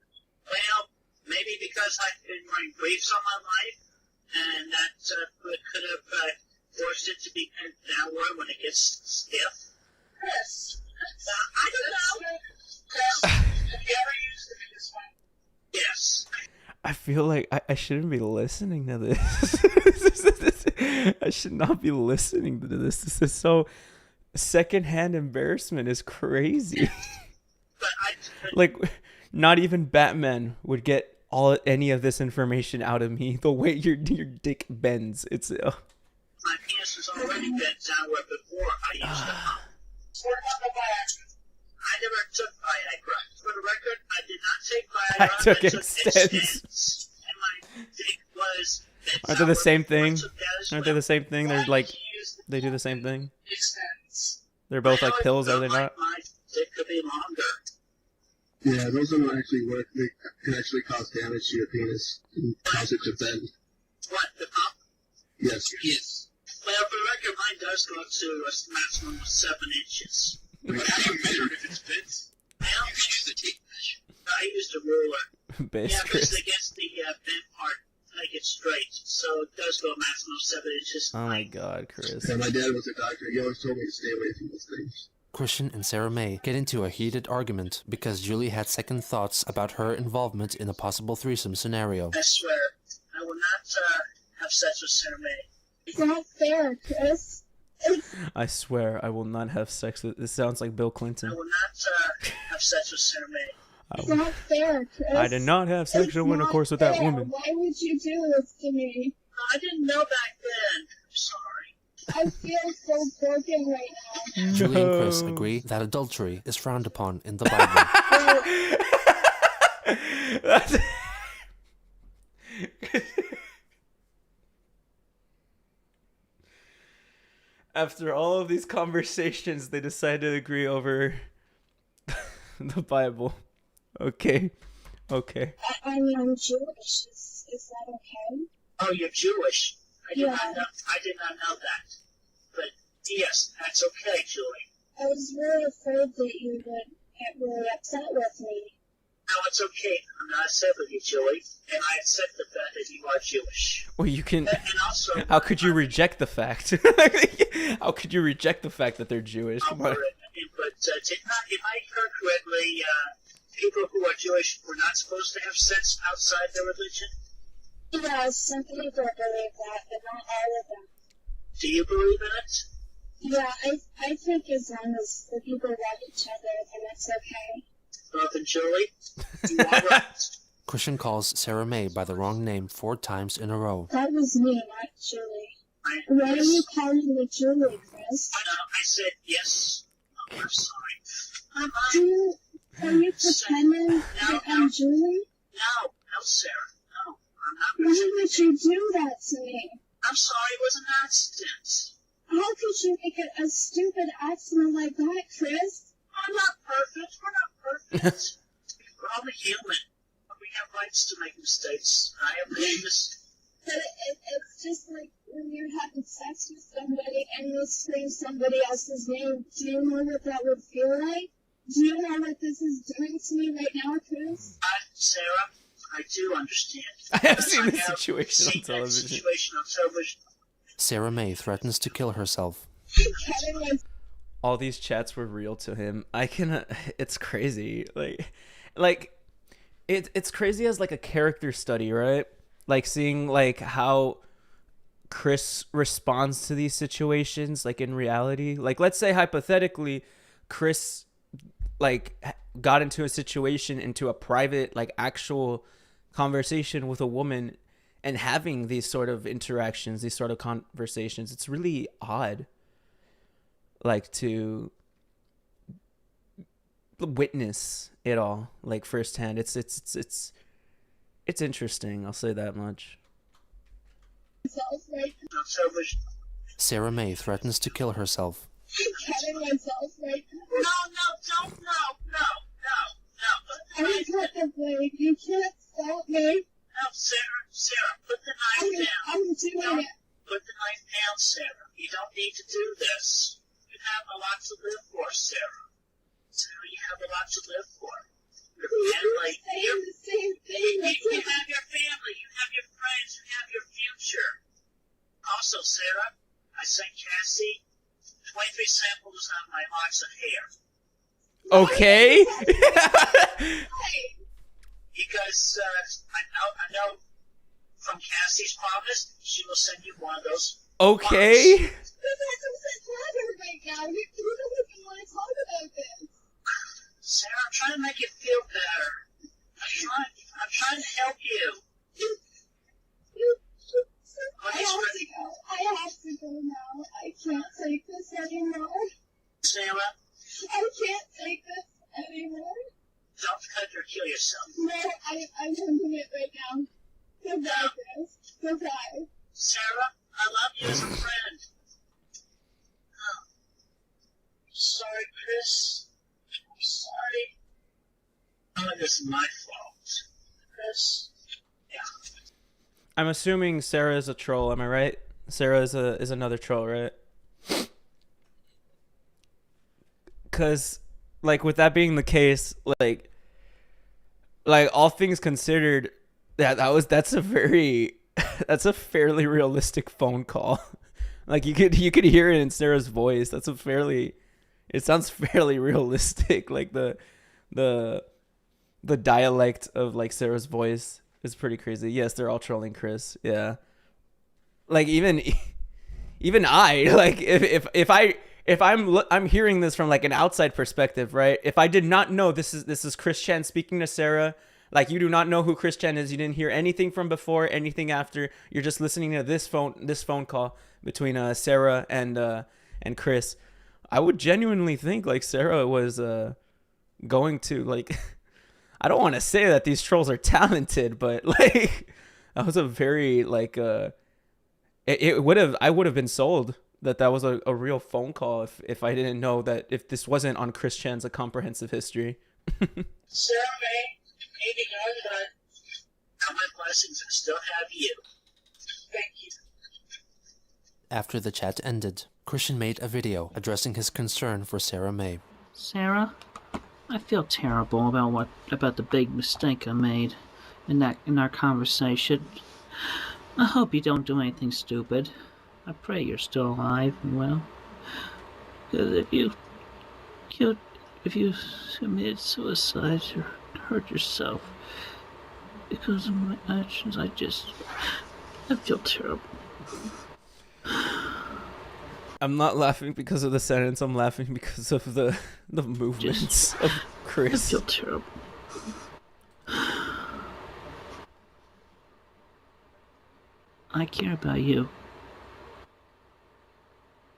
Well, maybe because I've been wearing briefs all my life, and that could have forced it to be bent downward when it gets stiff. Chris. I don't know. Chris, have you ever used the penis one? Yes. I feel like I shouldn't be listening to this. I should not be listening to this. This is so... Secondhand embarrassment is crazy. Like, not even Batman would get any of this information out of me. The way your dick bends. It's... My penis was already bent downward before I used the pump. What about the Viagra? I never took Viagra. For the record, I did not take Viagra. I took Extends. And my dick was bent Aren't they the same thing? downward. Aren't they the same thing? They're like, they do the same thing. They're both like pills, are they not? My dick could be longer. Yeah, those don't actually work. They can actually cause damage to your penis and cause it to bend. What, the pump? Yes. Yes. Well, for the record, mine does go up to a maximum of 7 inches. How do you measure it if it's bent? Well, you can use the tape measure. I used a ruler. Base Yeah, because Chris. against the bent part, make it straight. So it does go a maximum of 7 inches. Oh my god, Chris. Yeah, my dad was a doctor. He always told me to stay away from those things. Christian and Sarah May get into a heated argument because Julie had second thoughts about her involvement in a possible threesome scenario. I swear, I will not have sex with Sarah May. It's not fair, Chris. I swear I will not have sex with. This sounds like Bill Clinton. I will not have sex with Sarah May. It's not fair, Chris. I did not have sexual intercourse with that fair. woman. Why would you do this to me? I didn't know back then. I'm sorry. I feel so broken right now. Julie and Chris agree that adultery is frowned upon in the Bible. After all of these conversations, they decide to agree over the Bible. Okay. Okay. I mean, I'm Jewish. Is that okay? Oh, you're Jewish. I did Yeah. not know. I did not know that. But yes, that's okay, Julie. I was really afraid that you would get really upset with me. No, it's okay. I'm not upset with you, Julie, and I accept the fact that you are Jewish. Well, you can. And also, How could you reject the fact? How could you reject the fact that they're Jewish? Come on. But if I heard correctly, people who are Jewish were not supposed to have sex outside their religion? Yeah, some people believe that, but not all of them. Do you believe in it? Yeah, I think as long as the people love each other, then it's okay. Well, then, Julie, you are right. Christian calls Sarah May by the wrong name 4 times in a row. That was me, not Julie. Why are you calling me Julie, Chris? I said yes. Oh, I'm sorry. Are you pretending that I'm Julie? No, Sarah. No, I'm not Why pretending. would you do that to me? I'm sorry, it was an accident. How could you make it a stupid accident like that, Chris? I'm not perfect. We're not perfect. We're only human. We have rights to make mistakes. I have made mistakes. But it's just like when you're having sex with somebody and you scream somebody else's name. Do you know what that would feel like? Do you know what this is doing to me right now, Chris? Sarah, I do understand. I have seen this situation on television. Sarah May threatens to kill herself. All these chats were real to him. It's crazy. It's crazy as like a character study, right? Like seeing like how Chris responds to these situations, like in reality. Like let's say hypothetically, Chris like got into a situation, into a private, like actual conversation with a woman, and having these sort of interactions, these sort of conversations. It's really odd, like to witness it all like firsthand. It's interesting, I'll say that much. Sarah May threatens to kill herself. Kidding myself right now. No. I got the blade. You can't stop me. No, Sarah, put the knife down. I'm doing it. Put the knife down, Sarah. You don't need to do this. You have a lot to live for, Sarah. Sarah, you have a lot to live for. You're saying the same thing. You have your family, you have your friends, you have your future. Also, Sarah, I sent Cassie 23 samples of my locks of hair. Okay. Because I know from Cassie's promise, she will send you one of those. Okay. Right now. You don't even want to talk about this. Sarah, I'm trying to make you feel better. I'm trying to help you. I have to go now. I can't take this anymore. Sarah, I can't take this anymore. don't cut or kill yourself. No, I'm ending it right now. Goodbye, Chris. Goodbye. Sarah, I love you as a friend. Oh. Sorry, Chris. I'm sorry. Oh, this is my fault. Chris? Yeah. I'm assuming Sarah is a troll, am I right? Sarah is another troll, right? Cause like with that being the case, like all things considered, that's a very that's a fairly realistic phone call. Like you could hear it in Sarah's voice. It sounds fairly realistic. Like the dialect of like Sarah's voice is pretty crazy. Yes, they're all trolling Chris. Yeah. Like even I, like if I'm hearing this from like an outside perspective, right? If I did not know this is Chris Chan speaking to Sarah, like you do not know who Chris Chan is, you didn't hear anything from before, anything after, you're just listening to this phone call between Sarah and Chris, I would genuinely think like Sarah was going to like I don't want to say that these trolls are talented, but like that was a very like I would have been sold that was a real phone call if I didn't know that if this wasn't on Chris Chan's A Comprehensive History. Sarah May, maybe know that all my blessings and still have you. Thank you. After the chat ended, Christian made a video addressing his concern for Sarah May. Sarah, I feel terrible about the big mistake I made in our conversation. I hope you don't do anything stupid. I pray you're still alive and well. Because if you committed suicide or hurt yourself because of my actions, I feel terrible. I'm not laughing because of the sentence. I'm laughing because of the movements of Chris. I feel terrible. I care about you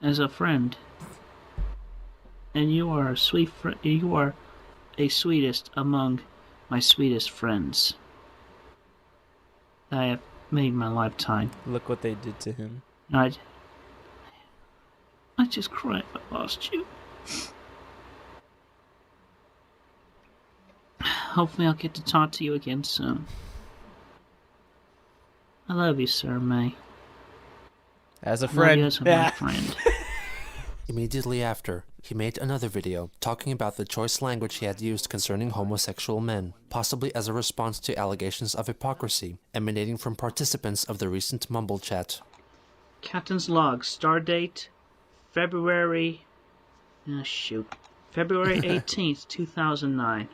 as a friend, and you are a sweet friend. You are a sweetest among my sweetest friends that I have made in my lifetime. Look what they did to him. I just cried I lost you. Hopefully I'll get to talk to you again soon. I love you, Sir May. As a friend. As my friend. Immediately after, he made another video talking about the choice language he had used concerning homosexual men, possibly as a response to allegations of hypocrisy emanating from participants of the recent Mumble chat. Captain's log, stardate February 18th, 2009.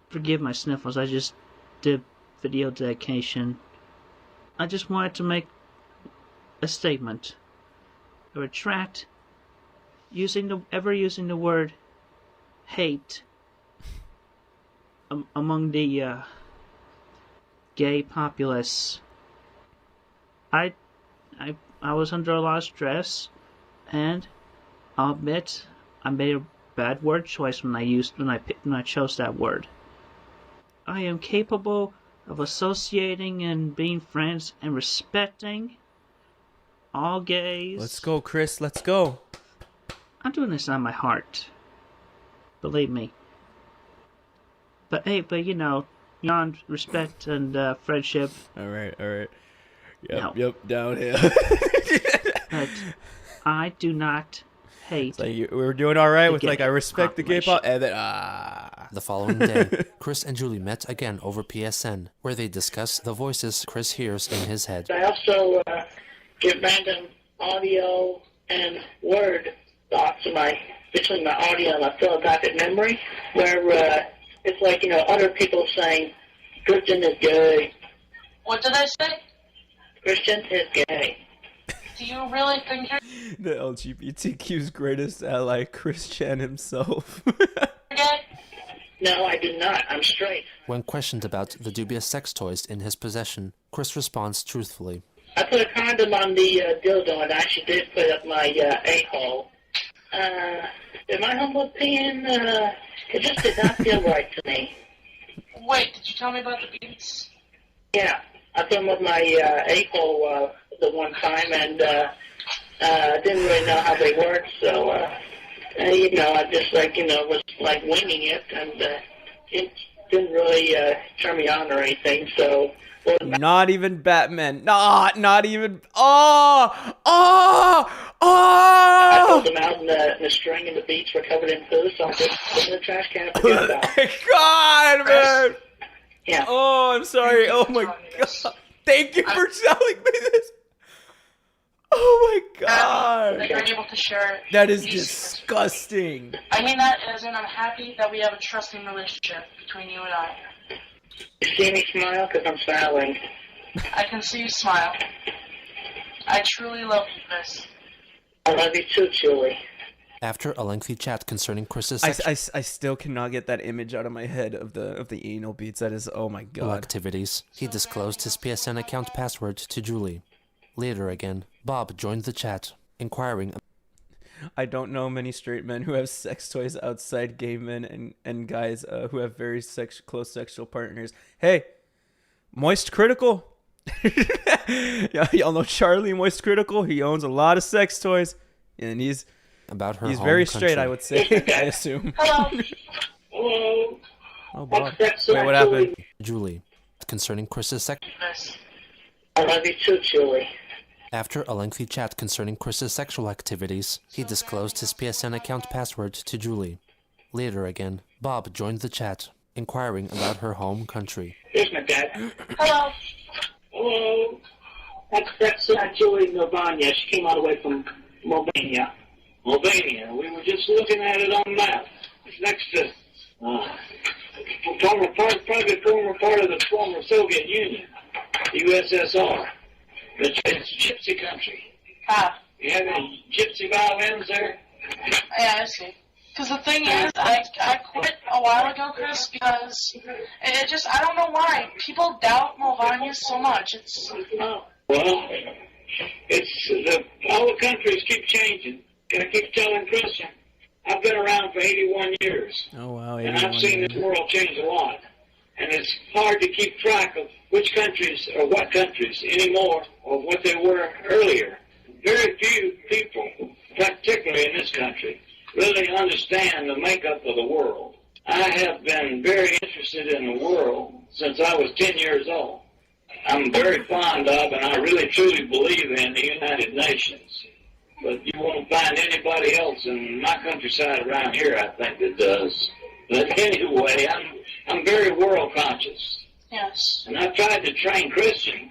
Forgive my sniffles, I just did video dedication. I just wanted to make a statement. I retract using the word hate among the gay populace. I was under a lot of stress, and I'll admit I made a bad word choice when I chose that word. I am capable of associating and being friends and respecting all gays. Let's go, Chris. Let's go. I'm doing this on my heart. Believe me. But hey, you know, beyond respect and friendship. All right. Yep, No. Yep, down here. But I do not hate. Like we were doing all right with like I respect the gay pop, and then The following day, Chris and Julie met again over PSN, where they discuss the voices Chris hears in his head. I also get random audio and word thoughts between my audio and my photographic memory, where it's like, you know, other people saying, Christian is gay. What did I say? Christian is gay. Do you really think you're the LGBTQ's greatest ally, Chris Chan himself. gay? No, I do not. I'm straight. When questioned about the dubious sex toys in his possession, Chris responds truthfully. I put a condom on the dildo, and I actually did put up my a-hole. In my humble opinion, it just did not feel right to me. Wait, did you tell me about the beats? Yeah, I put them up my a-hole the one time, and didn't really know how they worked, so, I just, was, winging it, and it didn't really turn me on or anything, so... Not even Batman. Not even... I pulled them out, and the string and the beats were covered in poo, so I just put them in the trash can and forget about it. God, man! Yeah. Oh, I'm sorry. Oh, my God. Thank you for telling me this. Oh, my God. That you're able to share. That is disgusting. I mean that as in I'm happy that we have a trusting relationship between you and I. You see me smile? Because I'm smiling. I can see you smile. I truly love you, Chris. I love you too, Julie. After a lengthy chat concerning Chris's I still cannot get that image out of my head of the anal beats. That is, oh my God. activities, he disclosed his PSN account password to Julie. Later again, Bob joined the chat, inquiring. I don't know many straight men who have sex toys outside gay men and guys who have very close sexual partners. Hey, Moist Critical. Yeah, y'all know Charlie Moist Critical. He owns a lot of sex toys, and he's very straight, I would say. I assume. Hello. Hello. Oh, Bob. Wait, what happened? Julie, concerning Chris's sex. I love you too, Julie. After a lengthy chat concerning Chris's sexual activities, he disclosed his PSN account password to Julie. Later again, Bob joined the chat, inquiring about her home country. Here's my dad. Hello. Hello. That's Julie Novanya. She came all the way from Albania. Albania. We were just looking at it on the map. It's next to former part of the former Soviet Union, USSR. It's gypsy country. Ah. You have any gypsy violins there? Yeah, I see. Because the thing is, I quit a while ago, Chris, because it just, I don't know why. People doubt Mulvania so much. Well, all the countries keep changing. And I keep telling Christian, I've been around for 81 years. Oh, wow, 81 and I've seen years. this world change a lot. And it's hard to keep track of which countries or what countries anymore or what they were earlier. Very few people, particularly in this country, really understand the makeup of the world. I have been very interested in the world since I was 10 years old. I'm very fond of, and I really truly believe in, the United Nations. But you won't find anybody else in my countryside around here, I think, that does. But anyway, I'm very world conscious. Yes. And I've tried to train Christian,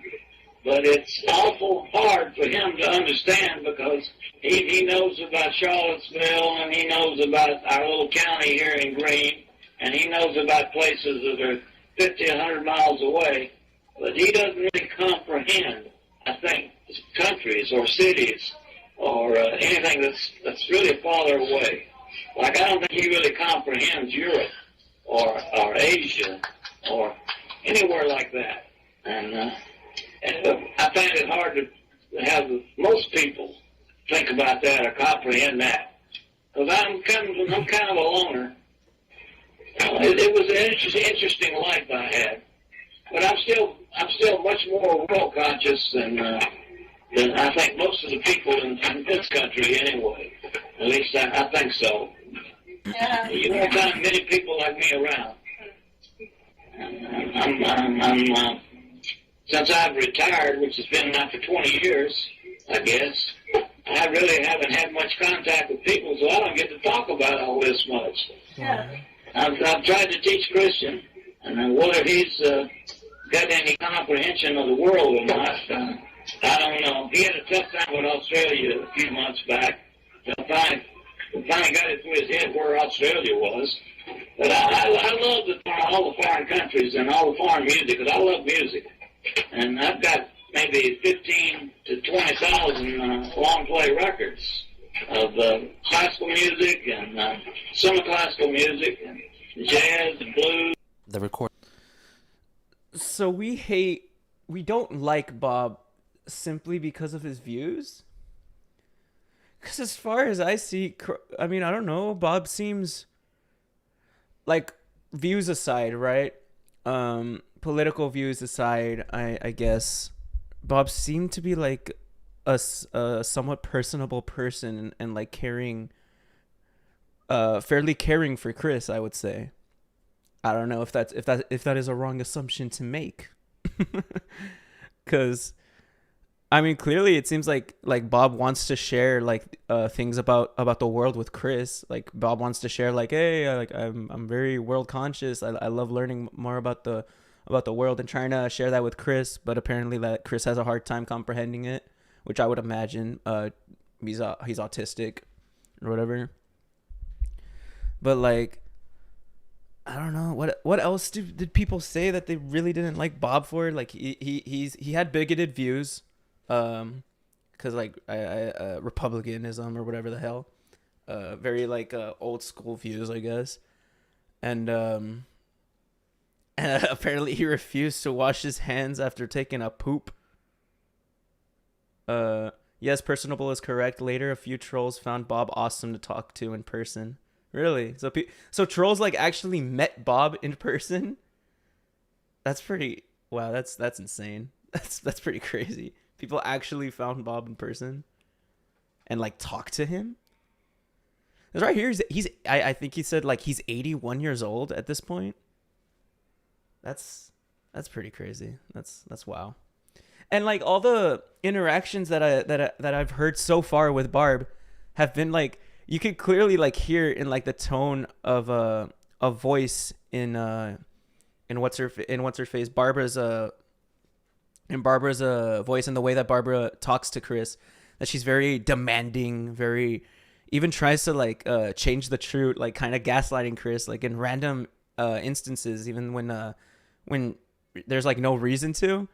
but it's awful hard for him to understand because he knows about Charlottesville, and he knows about our little county here in Greene, and he knows about places that are 50, 100 miles away, but he doesn't really comprehend, I think, countries or cities or anything that's really farther away. Like, I don't think he really comprehends Europe or Asia or anywhere like that. And I find it hard to have most people think about that or comprehend that. Because I'm kind of a loner. It was an interesting life I had. But I'm still much more world conscious than I think most of the people in this country anyway. At least I think so. Yeah. You won't find many people like me around. Since I've retired, which has been now for 20 years, I guess, I really haven't had much contact with people, so I don't get to talk about all this much. Yeah. I've tried to teach Christian, and whether he's got any comprehension of the world or not, I don't know. He had a tough time with Australia a few months back. I finally got it through his head where Australia was. But I love all the foreign countries and all the foreign music, because I love music. And I've got maybe 15 to 20,000 long-play records of classical music and semi-classical music and jazz and blues. The record. So we don't like Bob simply because of his views? Because as far as I see, I mean, I don't know. Bob seems like, views aside, right? Political views aside, I guess Bob seemed to be like a somewhat personable person and like caring, fairly caring for Chris, I would say. I don't know if that is a wrong assumption to make, because I mean, clearly it seems like Bob wants to share like things about the world with Chris. Like Bob wants to share like, hey, like I'm very world conscious. I love learning more about the world and trying to share that with Chris. But apparently that Chris has a hard time comprehending it, which I would imagine. He's autistic or whatever. But like, I don't know what else did people say that they really didn't like Bob for? Like he had bigoted views, because like republicanism or whatever the hell, very like old school views, I guess, and apparently he refused to wash his hands after taking a poop. Yes, personable is correct. Later, a few trolls found Bob awesome to talk to in person. Really? So trolls like actually met Bob in person? That's pretty. Wow, that's insane. That's pretty crazy. People actually found Bob in person and like talked to him. It's right here. I think he said like he's 81 years old at this point. That's pretty crazy. That's wow. And like all the interactions that I've heard so far with Barb have been like, you could clearly like hear in like the tone of a voice in what's her face Barbara's voice, and the way that Barbara talks to Chris, that she's very demanding, very, even tries to like change the truth, like kind of gaslighting Chris like in random instances, even when there's like no reason to.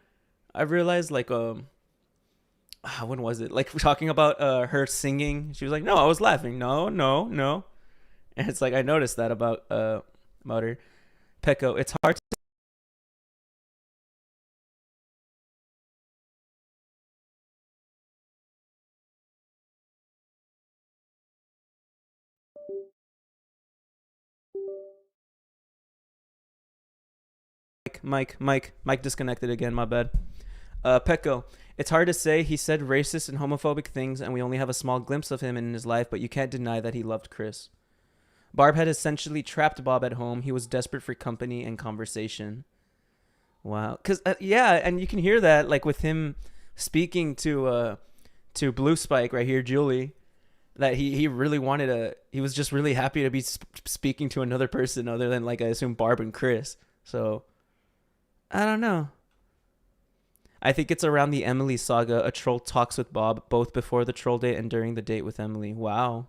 I've realized like when was it, like talking about her singing, she was like, no, I was laughing, no, and it's like I noticed that about her. Pecco, it's hard to Mike disconnected again, my bad. Pecco, it's hard to say. He said racist and homophobic things, and we only have a small glimpse of him in his life, but you can't deny that he loved Chris. Barb had essentially trapped Bob at home. He was desperate for company and conversation. Wow. Because, yeah, and you can hear that, like, with him speaking to Blue Spike right here, Julie, that he really wanted he was just really happy to be speaking to another person other than, like, I assume Barb and Chris. So, I don't know. I think it's around the Emily saga. A troll talks with Bob both before the troll date and during the date with Emily. Wow.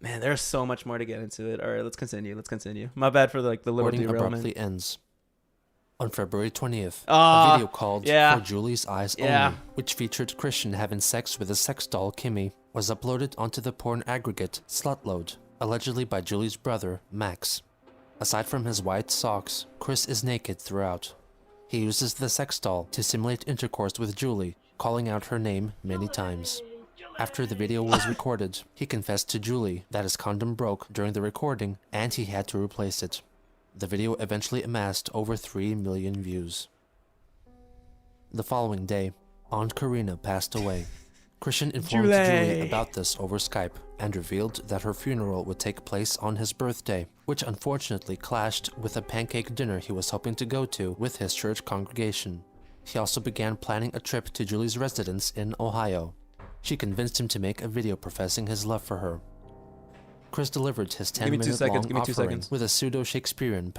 Man, there's so much more to get into it. All right, let's continue. My bad for the little Recording derailment. Abruptly ends. On February 20th, a video called For Julie's Eyes Only, which featured Christian having sex with a sex doll, Kimmy, was uploaded onto the porn aggregate Slutload, allegedly by Julie's brother, Max. Aside from his white socks, Chris is naked throughout. He uses the sex doll to simulate intercourse with Julie, calling out her name many times. After the video was recorded, he confessed to Julie that his condom broke during the recording and he had to replace it. The video eventually amassed over 3 million views. The following day, Aunt Karina passed away. Christian informed Julie about this over Skype and revealed that her funeral would take place on his birthday, which unfortunately clashed with a pancake dinner he was hoping to go to with his church congregation. He also began planning a trip to Julie's residence in Ohio. She convinced him to make a video professing his love for her. Chris delivered his 10-minute long offering with a pseudo-Shakespearean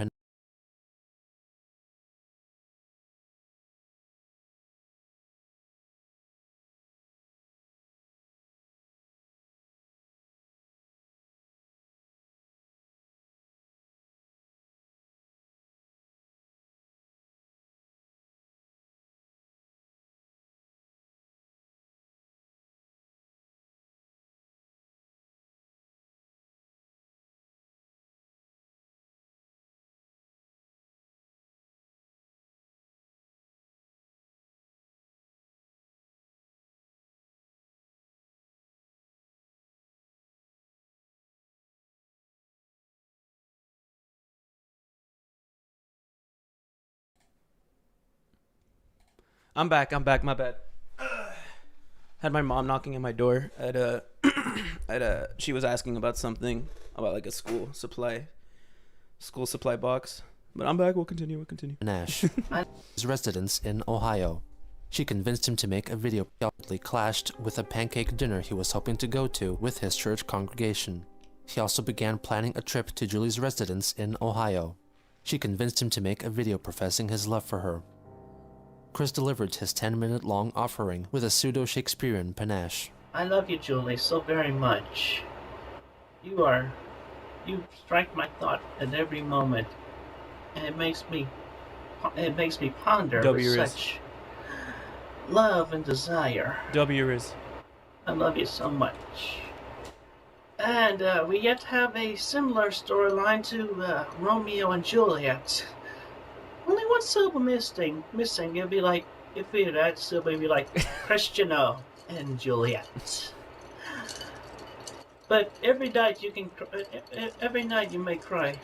I'm back. My bad. Had my mom knocking at my door she was asking about something about like a school supply box. But I'm back. We'll continue. Nash, his residence in Ohio. She convinced him to make a video that clashed with a pancake dinner he was hoping to go to with his church congregation. He also began planning a trip to Julie's residence in Ohio. She convinced him to make a video professing his love for her. Chris delivered his 10-minute long offering with a pseudo-Shakespearean panache. I love you, Julie, so very much. You strike my thought at every moment, and it makes me ponder with such love and desire. I love you so much. And we yet have a similar storyline to Romeo and Juliet. Only one syllable missing. It'd be like, if we had that syllable, it'd be like Christiano and Juliet. But every night you may cry,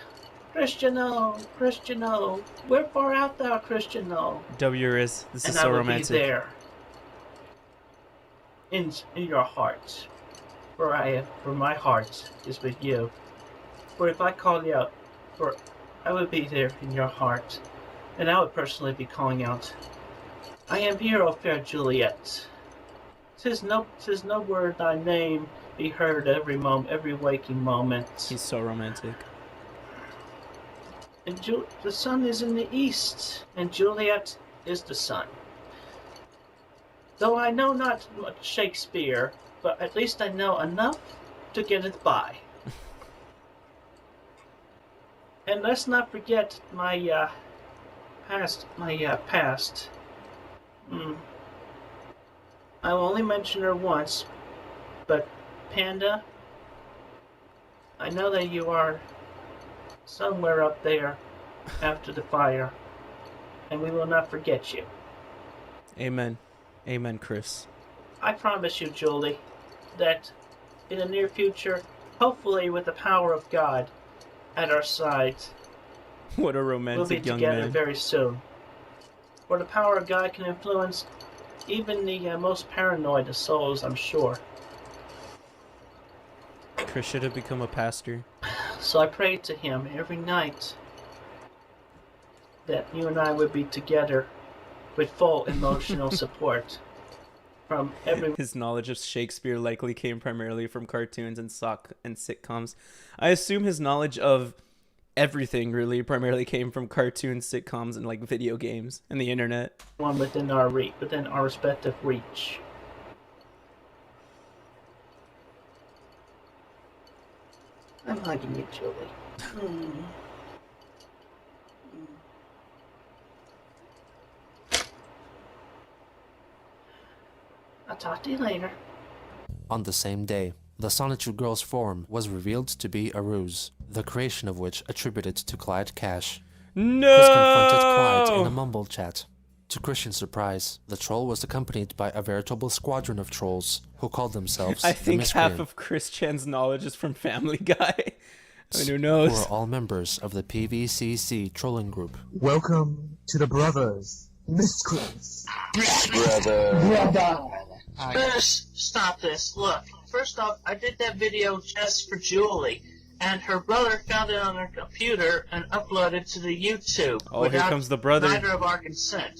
Christiano, wherefore art thou, Christiano? This is and so I will romantic. be there in your heart, for my heart is with you. For if I call you out, I would be there in your heart, and I would personally be calling out, I am here, O fair Juliet. 'Tis no word thy name be heard every waking moment. He's so romantic. And the sun is in the east, and Juliet is the sun. Though I know not much Shakespeare, but at least I know enough to get it by. And let's not forget my past. I will only mention her once, but Panda, I know that you are somewhere up there after the fire, and we will not forget you. Amen, Chris. I promise you, Julie, that in the near future, hopefully with the power of God at our sides, What a we'll be romantic young together man. very soon. For the power of God can influence even the most paranoid of souls, I'm sure. Chris should have become a pastor. So I pray to him every night that you and I would be together with full emotional support from every. His knowledge of Shakespeare likely came primarily from cartoons and sitcoms. I assume his knowledge of everything really primarily came from cartoons, sitcoms, and like video games and the internet. One within our respective reach. I'm hugging you, Julie. I'll talk to you later. On the same day, the Sonnet You Girls forum was revealed to be a ruse, the creation of which attributed to Clyde Cash. No! Chris confronted Clyde in a mumble chat. To Christian's surprise, the troll was accompanied by a veritable squadron of trolls who called themselves I the think Miscreant. half of Christian's knowledge is from Family Guy. I mean, who knows? Who are all members of the PVCC trolling group. Welcome to the brothers, miscreants. Brother. Stop this. Look, first off, I did that video just for Julie, and her brother found it on her computer and uploaded it to the YouTube. Oh, here comes the brother. Neither of our consent.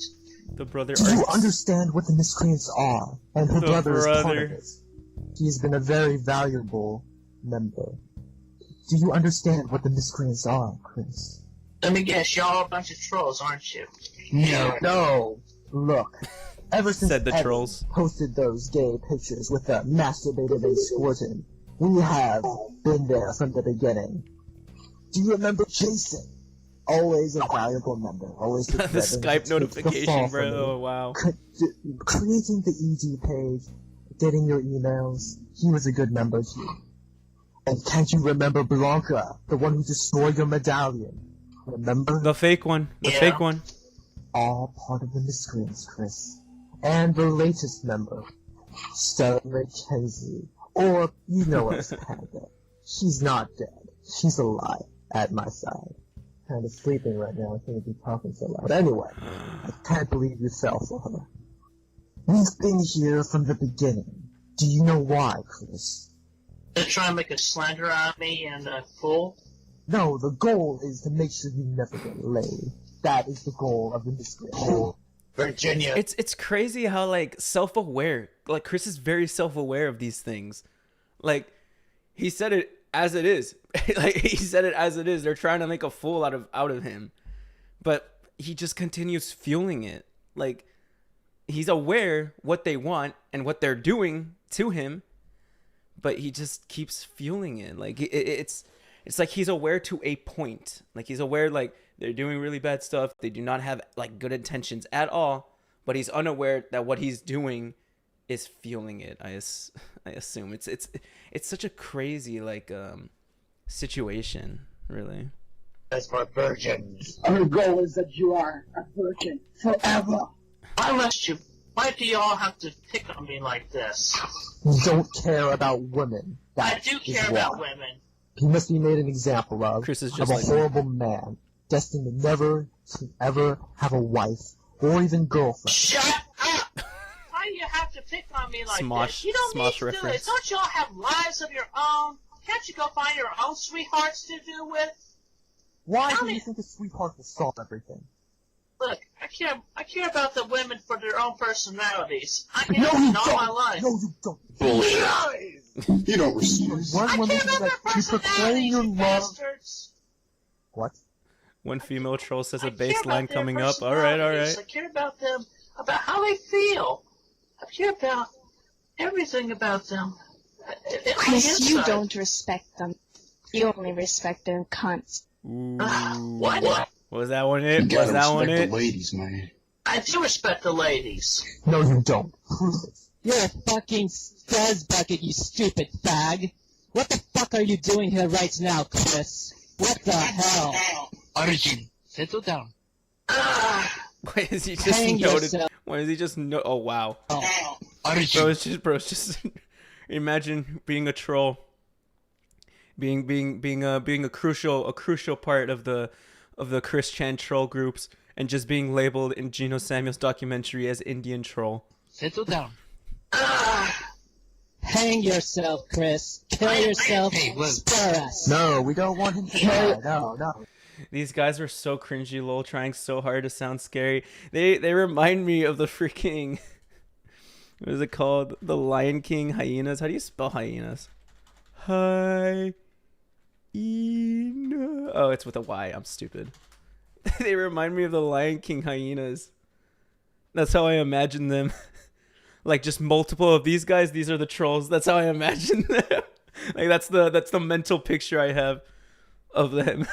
The brother. Do you understand what the miscreants are? And her brother is part of it. He has been a very valuable member. Do you understand what the miscreants are, Chris? Let me guess, y'all a bunch of trolls, aren't you? No. Look, ever since Said the Evan trolls. posted those gay pictures with the masturbated and squirting, we have been there from the beginning. Do you remember Jason? Always a valuable member. Always The Skype notification, bro. Oh, wow. Creating the ED page, getting your emails. He was a good member too. And can't you remember Blanca, the one who destroyed your medallion? Remember? The fake one. The fake one. All part of the miscreants, Chris. And the latest member, Stella McKenzie. Or, you know us, Panda. She's not dead. She's alive at my side. Kind of sleeping right now. I shouldn't be talking so loud. Anyway, I can't believe you fell for her. We've been here from the beginning. Do you know why, Chris? They're trying to make a slander out of me and fool? No, the goal is to make sure you never get laid. That is the goal of the mystery. Virginia. It's crazy how like self-aware, like Chris is very self-aware of these things. Like he said it as it is. Like he said it as it is. They're trying to make a fool out of him, but he just continues fueling it. Like he's aware what they want and what they're doing to him, but he just keeps fueling it. Like it's like he's aware to a point. Like he's aware like they're doing really bad stuff. They do not have like good intentions at all, but he's unaware that what he's doing is fueling it. I assume it's such a crazy like situation, really. That's my virgins. Our goal is that you are a virgin forever. Why do you all have to pick on me like this? You don't care about women. I do care about women. He must be made an example of. Chris is just of a like horrible man, destined to never to ever have a wife or even girlfriend. Shut up! Why do you have to pick on me like this? You don't need to do it. Don't y'all have lives of your own? Can't you go find your own sweethearts to do with? Why do you think a sweetheart will solve everything? Look, I care about the women for their own personalities. I have all my life. No, you don't. Bullshit. You don't respect. One woman to proclaim your love. Bastards. What? One female troll says a bass care line about their coming up. All right. I care about them, about how they feel. I care about everything about them. Chris, you don't respect them. You only respect their cunts. What? Was that one it? You gotta Was that one respect it? the ladies, man. I do respect the ladies. No, you don't. Prove it. You're a fucking fuzz bucket, you stupid fag. What the fuck are you doing here right now, Chris? What the hell? Arjun, settle down. Why is he just Hang noted? yourself. Why is he just no? Oh wow. Arjun. Bro, it's just imagine being a troll, being a crucial part of the Chris Chan troll groups, and just being labeled in GENOSAMUE'S documentary as Indian troll. Settle down. Hang yourself, Chris. Kill yourself. Spare us. No, we don't want him to die. No. These guys were so cringy, lol, trying so hard to sound scary. They remind me of the freaking, what is it called? The Lion King hyenas. How do you spell hyenas? Hyena. Oh, it's with a Y. I'm stupid. They remind me of the Lion King hyenas. That's how I imagine them. Like just multiple of these guys. These are the trolls. That's how I imagine them. Like that's the mental picture I have of them.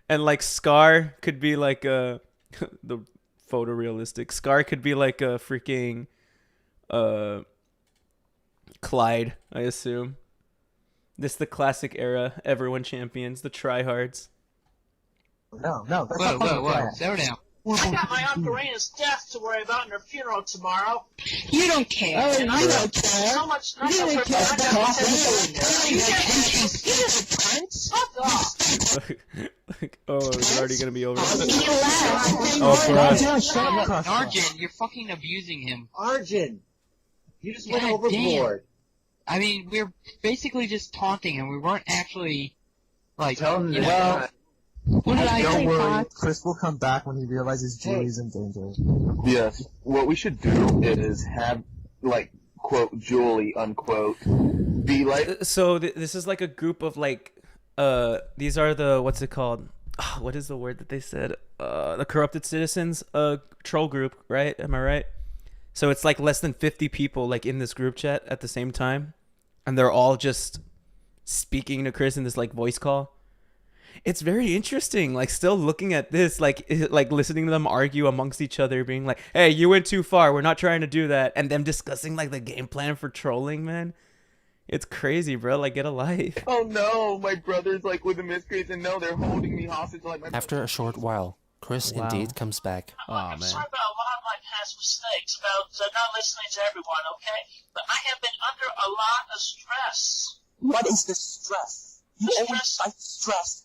And like Scar could be like the photorealistic. Scar could be like a freaking Clyde, I assume. This the classic era. Everyone champions, the tryhards. No. Whoa. Settle down. I got my Aunt Karina's death to worry about in her funeral tomorrow. You don't care. Oh, you don't care. How much? You don't care about Oh, it's already gonna be over. Arjun, you're fucking abusing him. Arjun, you just went God overboard. I mean, we're basically just taunting him. We weren't actually, like, Tell him you know, that. what did I Don't say, worry, Fox? Chris will come back when he realizes Julie's in danger. Yes, what we should do is have, like, quote, Julie, unquote, be like... So this is like a group of like, these are the, what's it called? What is the word that they said? The corrupted citizens troll group, right? Am I right? So it's like less than 50 people like in this group chat at the same time, and they're all just speaking to Chris in this like voice call. It's very interesting, like still looking at this, like listening to them argue amongst each other, being like, hey, you went too far, we're not trying to do that, and them discussing like the game plan for trolling, man. It's crazy, bro. Like, get a life. Oh no, my brother's like with the miscreants, and no, they're holding me hostage like my... After a short while, Chris indeed comes back. I'm sorry about a lot of my past mistakes, about not listening to everyone, okay? But I have been under a lot of stress. What is the stress? You always fight stress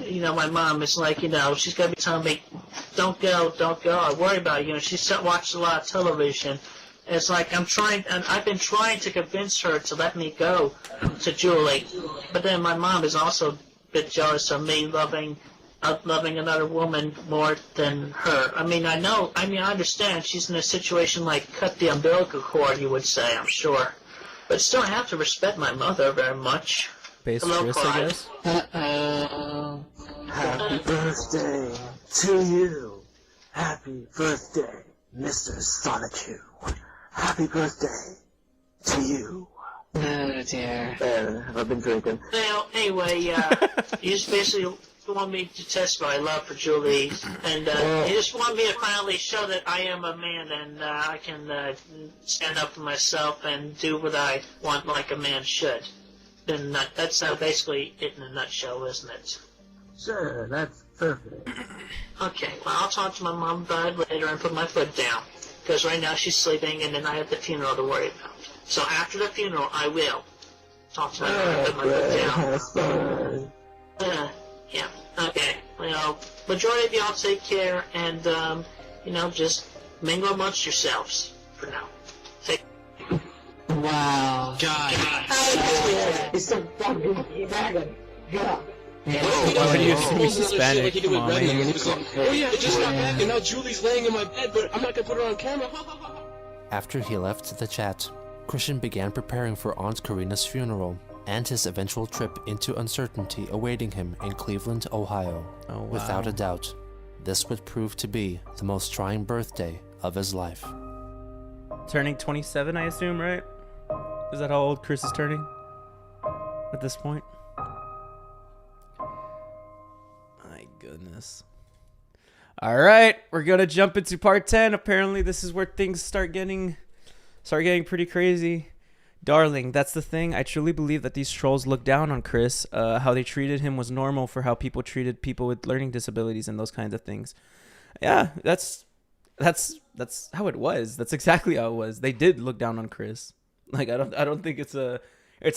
my mom is like, she's gonna be telling me, don't go, I worry about you. She's watched a lot of television. It's like I've been trying to convince her to let me go to Julie, but then my mom is also a bit jealous of me loving another woman more than her. I understand she's in a situation like cut the umbilical cord, you would say, I'm sure. But still, I have to respect my mother very much. Base Hello, Chris, I Clyde. guess. Happy birthday to you. Happy birthday, Mr. Sonic. Happy birthday to you. Oh dear. I've been drinking. Well, anyway, you just basically want me to test my love for Julie, and you just want me to finally show that I am a man and I can stand up for myself and do what I want like a man should. Then that's basically it in a nutshell, isn't it? Sure, that's perfect. Okay, well, I'll talk to my mom about it later and put my foot down, because right now she's sleeping and then I have the funeral to worry about. So after the funeral, I will talk to my mom and put my foot down. Yeah, okay. Well, majority of y'all take care and, just mingle amongst yourselves for now. Wow. God. It's so fucking dragon. God. Why would you assume he's Hispanic? Come on, man. Oh yeah, it just got back and now Julie's laying in my bed, but I'm not gonna put her on camera. After he left the chat, Christian began preparing for Aunt Karina's funeral and his eventual trip into uncertainty awaiting him in Cleveland, Ohio. Oh, wow. Without a doubt, this would prove to be the most trying birthday of his life. Turning 27, I assume, right? Is that how old Chris is turning at this point? My goodness. All right, we're gonna jump into part 10. Apparently, this is where things start getting pretty crazy. Darling, that's the thing. I truly believe that these trolls look down on Chris. How they treated him was normal for how people treated people with learning disabilities and those kinds of things. Yeah, that's how it was. That's exactly how it was. They did look down on Chris. Like I don't think it's a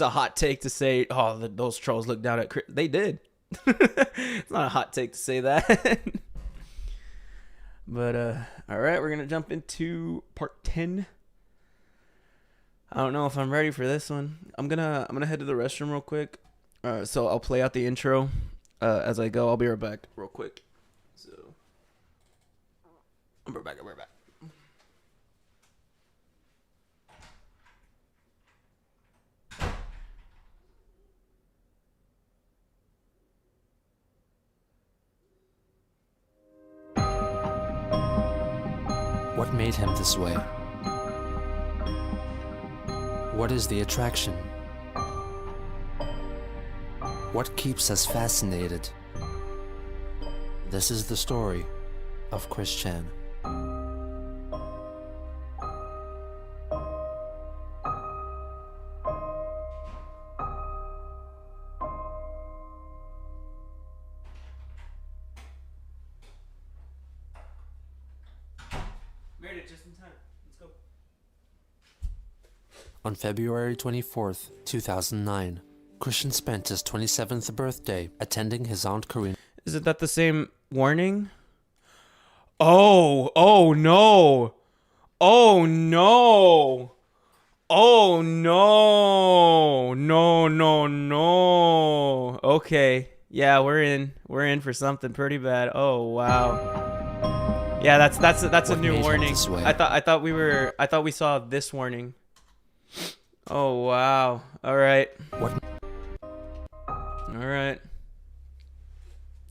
hot take to say, oh, those trolls look down at Chris. They did. It's not a hot take to say that. But all right, we're gonna jump into part 10. I don't know if I'm ready for this one. I'm gonna head to the restroom real quick. So I'll play out the intro as I go. I'll be right back real quick. So I'm right back. What made him this way? What is the attraction? What keeps us fascinated? This is the story of Chris Chan. Made it just in time. Let's go. On February 24th, 2009, Christian spent his 27th birthday attending his Aunt Karina. Isn't that the same warning? Oh no. Oh no. Oh no. No. Okay. Yeah, we're in for something pretty bad. Oh wow. Yeah, that's a new warning. I thought we saw this warning. Oh wow. All right. What?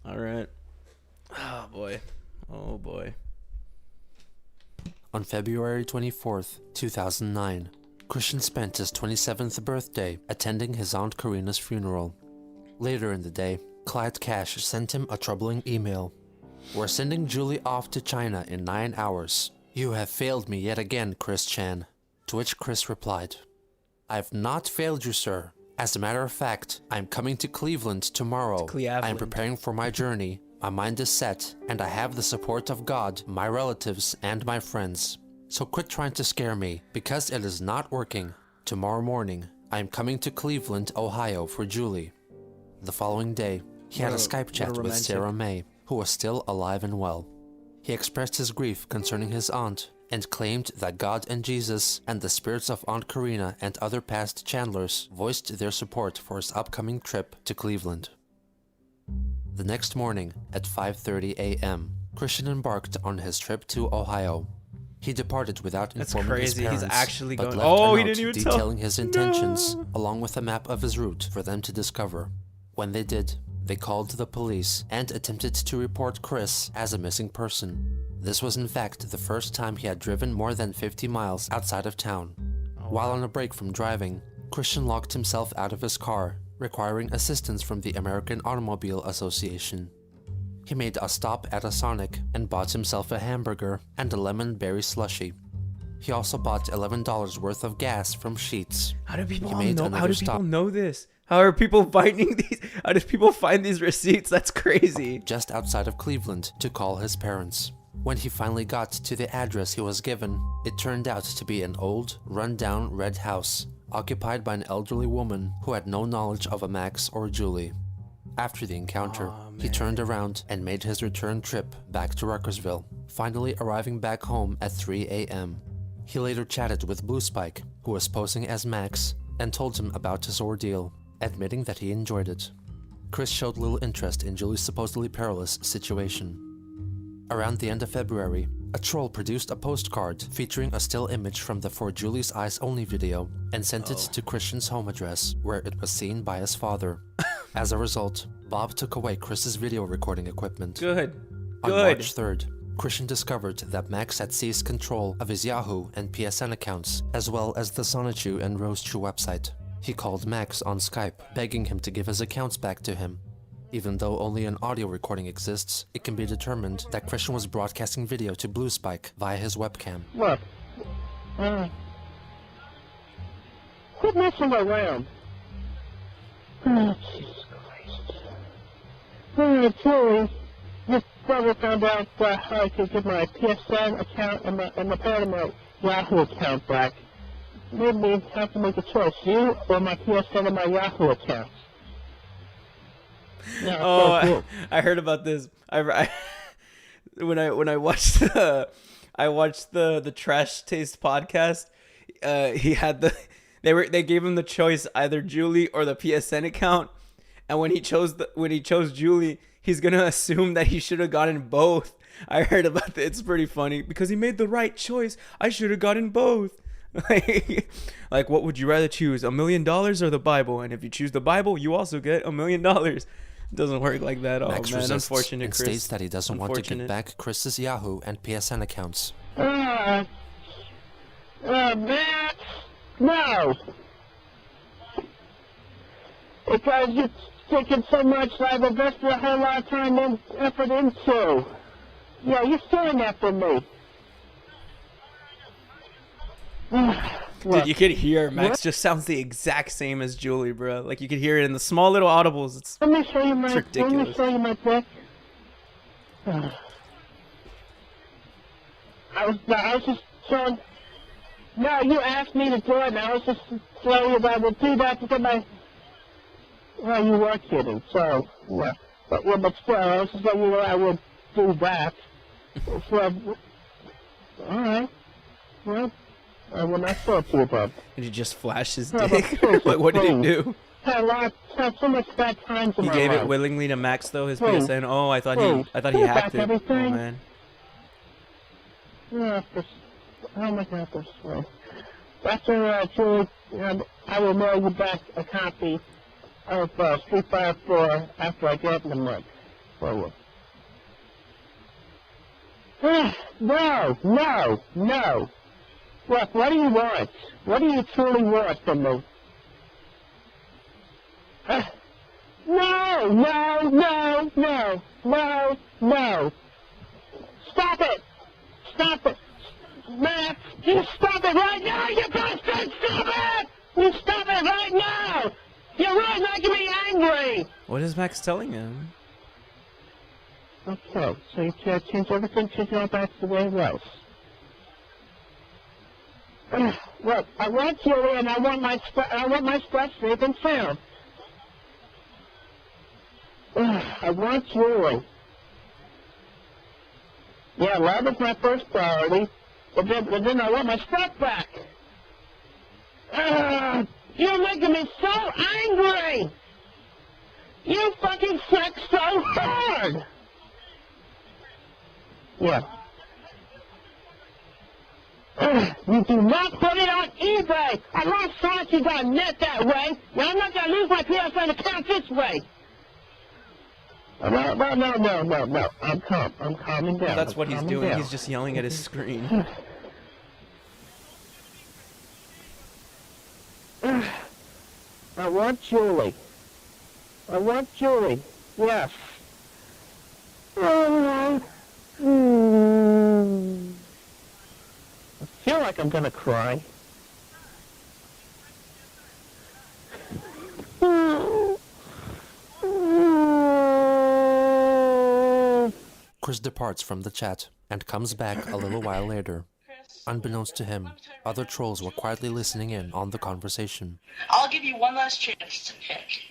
All right. Oh boy. On February 24th, 2009, Christian spent his 27th birthday attending his Aunt Karina's funeral. Later in the day, Clyde Cash sent him a troubling email. We're sending Julie off to China in 9 hours. You have failed me yet again, Chris Chan. To which Chris replied, I've not failed you, sir. As a matter of fact, I'm coming to Cleveland tomorrow. I'm preparing for my journey. My mind is set, and I have the support of God, my relatives, and my friends. So quit trying to scare me, because it is not working. Tomorrow morning, I am coming to Cleveland, Ohio for Julie. The following day, He had a Skype chat with romantic. Sarah May, who was still alive and well. He expressed his grief concerning his aunt and claimed that God and Jesus and the spirits of Aunt Karina and other past Chandlers voiced their support for his upcoming trip to Cleveland. The next morning at 5:30 a.m., Christian embarked on his trip to Ohio. He departed without informing his parents, He's actually but going. left Oh, a he note didn't even detailing tell. his intentions, along with a map of his route for them to discover. When they did, they called the police and attempted to report Chris as a missing person. This was in fact the first time he had driven more than 50 miles outside of town. While on a break from driving, Christian locked himself out of his car, requiring assistance from the American Automobile Association. He made a stop at a Sonic and bought himself a hamburger and a lemon berry slushie. He also bought $11 worth of gas from Sheetz. How do people He made know? another How do stop people know this? How are people finding these? How do people find these receipts? That's crazy. just outside of Cleveland to call his parents. When he finally got to the address he was given, it turned out to be an old, run-down red house, occupied by an elderly woman who had no knowledge of a Max or Julie. After the encounter, he turned around and made his return trip back to Ruckersville, finally arriving back home at 3 a.m. He later chatted with Blue Spike, who was posing as Max, and told him about his ordeal, admitting that he enjoyed it. Chris showed little interest in Julie's supposedly perilous situation. Around the end of February, a troll produced a postcard featuring a still image from the For Julie's Eyes Only video and sent it to Christian's home address, where it was seen by his father. As a result, Bob took away Chris's video recording equipment. Good. On March 3rd, Christian discovered that Max had seized control of his Yahoo and PSN accounts, as well as the Sonichu and Rosechu website. He called Max on Skype, begging him to give his accounts back to him. Even though only an audio recording exists, it can be determined that Christian was broadcasting video to Blue Spike via his webcam. Look, quit messing around. Oh, Jesus Christ. Julie, your brother found out how I could get my PSN account and my part of my Yahoo account back. Made me have to make a choice, you or my PSN and my Yahoo account. Yeah, Oh, I heard about this. When I watched the Trash Taste podcast, he had they gave him the choice, either Julie or the PSN account, and when he chose Julie, he's gonna assume that he should have gotten both. I heard about that. It's pretty funny because he made the right choice. I should have gotten both. Like, what would you rather choose, $1 million or the Bible? And if you choose the Bible, you also get $1 million. It doesn't work like that. Oh Max man, resists unfortunate. and Chris. states that he doesn't want to get back Chris's Yahoo and PSN accounts. Max, no! Because you're taking so much that I've invested a whole lot of time and effort into. Yeah, you're stealing that from me. Dude, you could hear Max just sounds the exact same as Julie, bro. Like, you could hear it in the small little audibles. It's Let me show you my. it's ridiculous. Let me show you my book. I was just showing. No, you asked me to do it, and I was just showing you that I would do that to get my. Well, you were kidding, so. Well, but still, I was just showing you that I would do that. So, all right. Well. I will not show it to you, Bob. Did he just flash his No, dick? but Like, what did he do? Had so much bad times in He my gave life. it willingly to Max, though, his Please. PSN. Oh, I thought Please. he Put it back, hacked it. Oh everything. man. Yeah, oh my God, this way. After Julie, I will mail you back a copy of Street Fighter 4 after I get it in the month. For you. No. Look, what do you want? What do you truly want from me? No. Stop it! Man, you stop it right now, you bastard! Stop it! You stop it right now! You're really making me angry! What is Max telling him? Okay, so you change everything to go back to the way it was. Look, I want Julie and I want my stuff safe and sound. I want Julie. Yeah, love is my first priority, but then I want my stuff back. You're making me so angry! You fucking suck so hard! Yeah. You do not put it on eBay! I lost Saucy.net that way! Now I'm not gonna lose my PSN account this way! No. I'm calming down. That's what he's doing. He's just yelling at his screen. I want Julie. Yes. I feel like I'm gonna cry. Chris departs from the chat and comes back a little while later. Unbeknownst to him, other trolls were quietly listening in on the conversation. I'll give you one last chance to pick.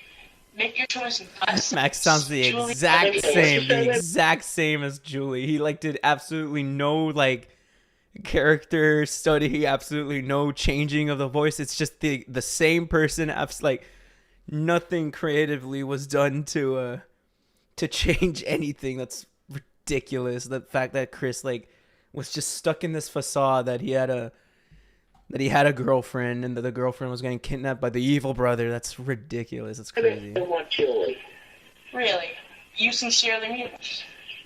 Make your choice. Max sounds the exact same as Julie. He like did absolutely no like character study, absolutely no changing of the voice. It's just the same person. Like nothing creatively was done to change anything. That's ridiculous. The fact that Chris like was just stuck in this facade that he had a girlfriend and that the girlfriend was getting kidnapped by the evil brother. That's ridiculous. It's crazy. I want Julie. Really? You sincerely mean it?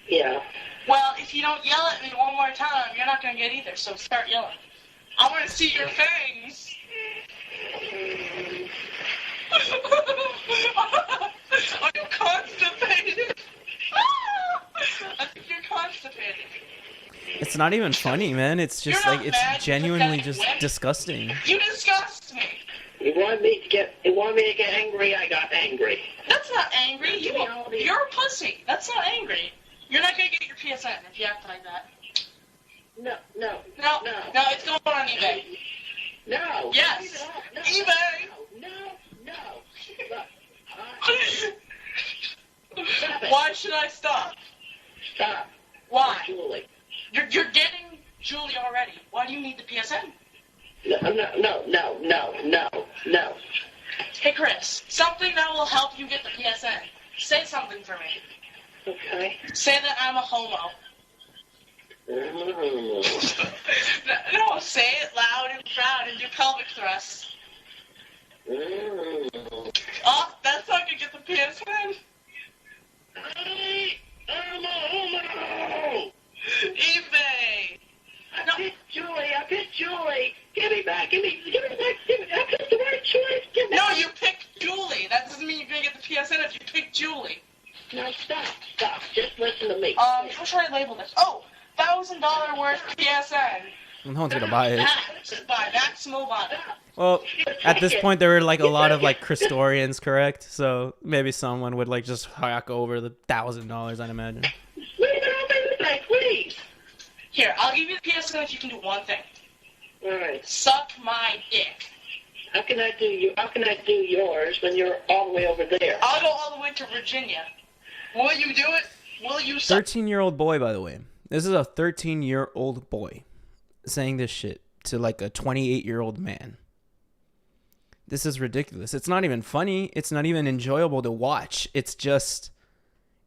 Yeah. Well, if you don't yell at me one more time, you're not going to get either, so start yelling. I want to see your fangs. Are you constipated? I think you're constipated. It's not even funny, man. It's just like it's genuinely just disgusting. You disgust me. You want me to get angry? I got angry. That's not angry. You're a pussy. That's not angry. You're not gonna get your PSN if you act like that. No, it's going on eBay. No. Yes. eBay. No. Why should I stop? Stop. Why? Julie. You're getting Julie already. Why do you need the PSN? No. Hey, Chris, something that will help you get the PSN. Say something for me. Okay. Say that I'm a homo. No, say it loud and proud and do pelvic thrusts. Oh, that's how you get the PSN. I'm a homo! eBay! I picked Julie! Give me back! I picked the right choice! No, you picked Julie! That doesn't mean you're gonna get the PSN if you pick Julie. No, stop. Just listen to me. How should I label this? Oh, $1,000 worth PSN. No one's gonna buy it. By Max Mobile. Well, at this point, there were like a lot of like Christorians, correct? So maybe someone would like just hack over the $1,000, I'd imagine. Please. Here, I'll give you the PSN if you can do one thing. All right. Suck my dick. How can I do yours when you're all the way over there? I'll go all the way to Virginia. Will you do it? Will you suck? 13-year-old boy, by the way. This is a 13-year-old boy saying this shit to like a 28-year-old man. This is ridiculous. It's not even funny. It's not even enjoyable to watch. It's just,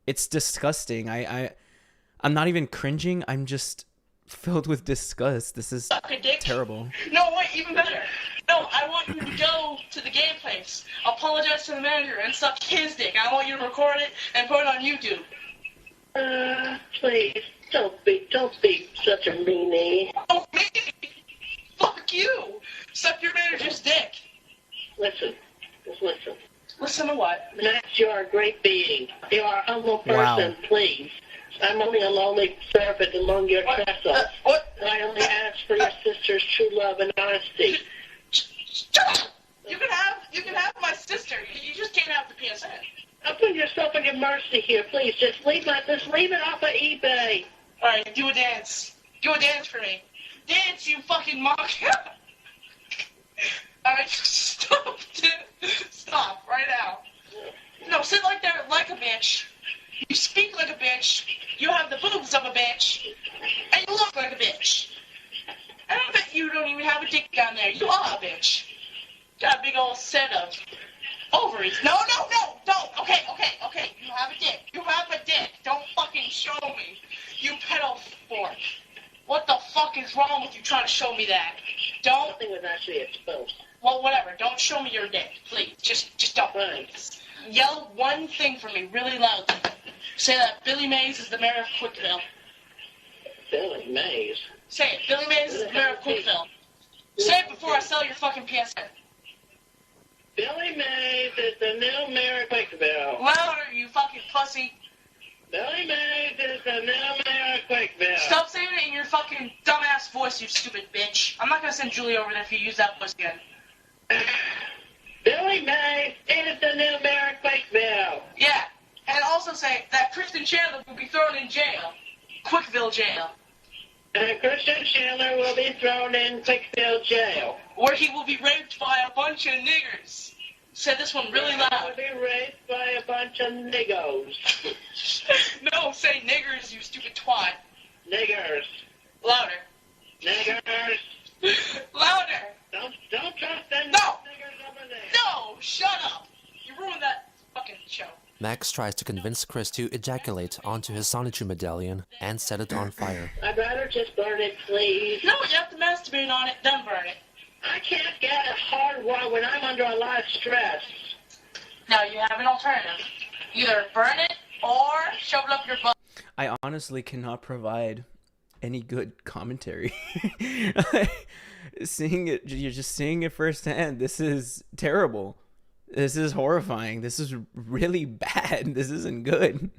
it's disgusting. I'm not even cringing. I'm just filled with disgust. This is terrible. No, wait, even better. No, I want you to go to the game place, apologize to the manager, and suck his dick. I want you to record it and put it on YouTube. Please, don't be such a meanie. Oh, me? Fuck you! Suck your manager's dick. Listen. Listen to what? Max, you are a great being. You are a humble person, please. I'm only a lonely servant among your trestle. I only ask for your sister's true love and honesty. Shut up! You can have my sister. You just can't have the PSN. Put yourself in your mercy here, please. Just leave it off of eBay. All right, do a dance. Do a dance for me. Dance, you fucking mock. All right, stop right now. No, sit like that like a bitch. You speak like a bitch. You have the boobs of a bitch. And you look like a bitch. And I bet you don't even have a dick down there. You are a bitch. Got a big old set of ovaries. No, don't. Okay. You have a dick. You have a dick. Don't fucking show me. You pedo fork. What the fuck is wrong with you trying to show me that? Don't. Nothing was actually exposed. Well, whatever. Don't show me your dick, please. Just don't. Fine. Yell one thing for me really loudly. Say that Billy Mays is the mayor of Quickville. Billy Mays? Say it. Billy Mays is the mayor of Quickville. Say it before I sell your fucking PSN. Billy Mays is the new mayor of Quickville. Louder, you fucking pussy. Billy Mays is the new mayor of Quickville. Stop saying it in your fucking dumbass voice, you stupid bitch. I'm not gonna send Julie over there if you use that voice again. Billy Mays is the new mayor of Quickville. Yeah, and also say that Christian Chandler will be thrown in jail. Quickville jail. And Christian Chandler will be thrown in Quickville jail. Where he will be raped by a bunch of niggers. Say this one really loud. He will be raped by a bunch of niggos. No, say niggers, you stupid twat. Niggers. Louder. Niggers. Louder. Don't trust them No. niggers over there. No, shut up. You ruined that fucking show. Max tries to convince Chris to ejaculate onto his Sonichu medallion and set it on fire. I'd rather just burn it, please. No, you have to masturbate on it, then burn it. I can't get a hard one when I'm under a lot of stress. Now you have an alternative. Either burn it or shove it up your butt. I honestly cannot provide any good commentary. Seeing it, you're just seeing it firsthand. This is terrible. This is horrifying. This is really bad. This isn't good.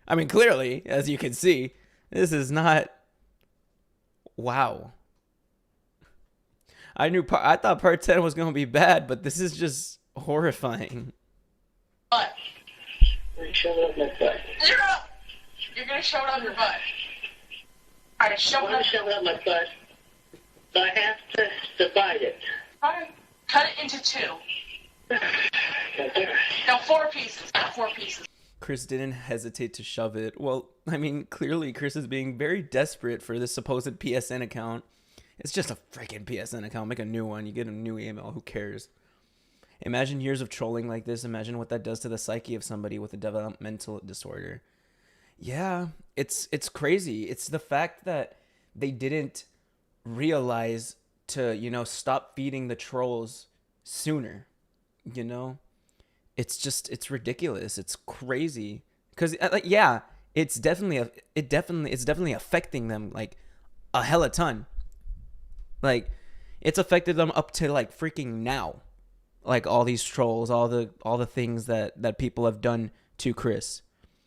I mean, clearly, as you can see, this is not. Wow. I thought part 10 was going to be bad, but this is just horrifying. Butt. Shove it up my butt. You're up. You're going to shove it up your butt. Alright, shove it up. Shove it up my butt. So I have to divide it. Alright. Cut it into two. No, 4 pieces. Not 4 pieces. Chris didn't hesitate to shove it. Well, I mean, clearly Chris is being very desperate for this supposed PSN account. It's just a freaking PSN account. Make a new one. You get a new email. Who cares? Imagine years of trolling like this. Imagine what that does to the psyche of somebody with a developmental disorder. Yeah, it's crazy. It's the fact that they didn't realize to, stop feeding the trolls sooner. It's ridiculous. It's crazy. Because yeah, it's definitely affecting them like a hella ton. Like, it's affected them up to like freaking now. Like all these trolls, all the things that people have done to Chris.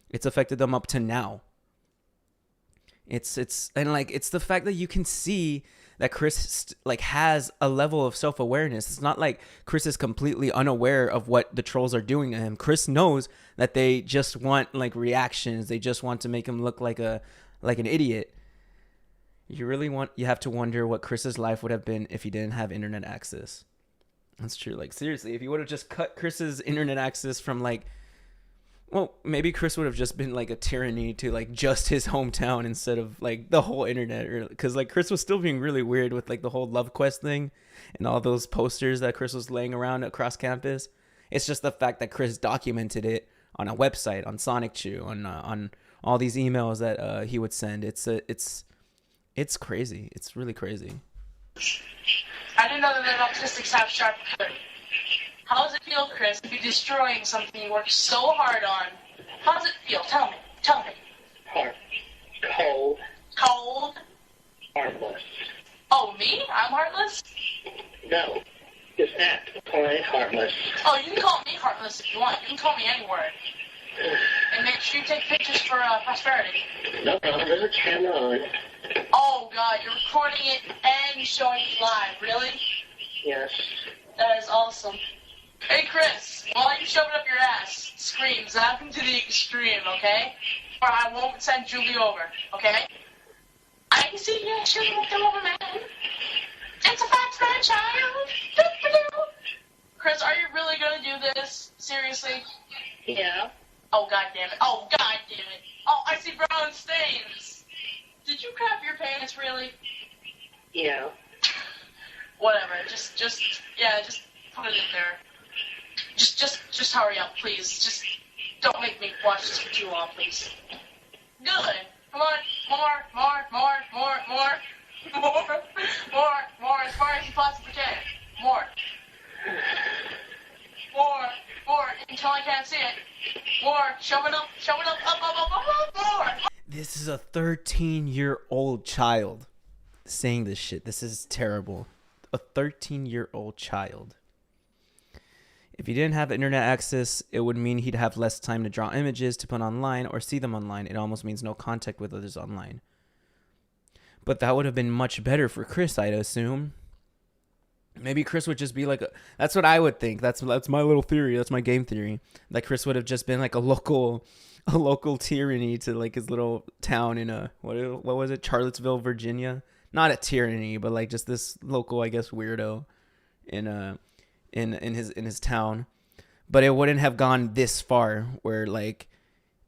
It's affected them up to now. It's the fact that you can see that Chris has a level of self-awareness. It's not like Chris is completely unaware of what the trolls are doing to him. Chris knows that they just want like reactions. They just want to make him look like an idiot. You have to wonder what Chris's life would have been if he didn't have internet access. That's true. Like, seriously, if you would have just cut Chris's internet access from maybe Chris would have just been like a tyranny to like just his hometown instead of like the whole internet. Because like Chris was still being really weird with like the whole Love Quest thing and all those posters that Chris was laying around across campus. It's just the fact that Chris documented it on a website, on SonicChew, on all these emails that he would send. It's crazy. It's really crazy. I didn't know that autistics have sharp hearing. How does it feel, Chris, to be destroying something you worked so hard on? How does it feel? Tell me. Hard. Cold. Cold? Heartless. Oh, me? I'm heartless? No. Just act plain heartless. Oh, you can call me heartless if you want. You can call me any word. And make sure you take pictures for prosperity. No, there's a camera on. Oh, God, you're recording it and showing it live, really? Yes. That is awesome. Hey, Chris, while you shove it up your ass, scream, zap him to the extreme, okay? Or I won't send Julie over, okay? I can see you shooting with the over, man. It's a fact, man, child. Chris, are you really gonna do this? Seriously? Yeah. Oh, God damn it. Oh, God damn it. Oh, I see brown stains. Did you crap your pants, really? Yeah. Whatever. Just put it in there. Just hurry up, please. Just don't make me watch this for too long, please. Good. Come on. More, as far as you possibly can. More, until I can't see it. More, shove it up, up, more. This is a 13-year-old child saying this shit. This is terrible. A 13-year-old child. If he didn't have internet access, it would mean he'd have less time to draw images to put online or see them online. It almost means no contact with others online. But that would have been much better for Chris, I'd assume. Maybe Chris would just be like that's what I would think. That's my little theory. That's my game theory. That Chris would have just been like a local tyranny to like his little town in what was it? Charlottesville, Virginia. Not a tyranny, but like just this local, I guess, weirdo in his town. But it wouldn't have gone this far where like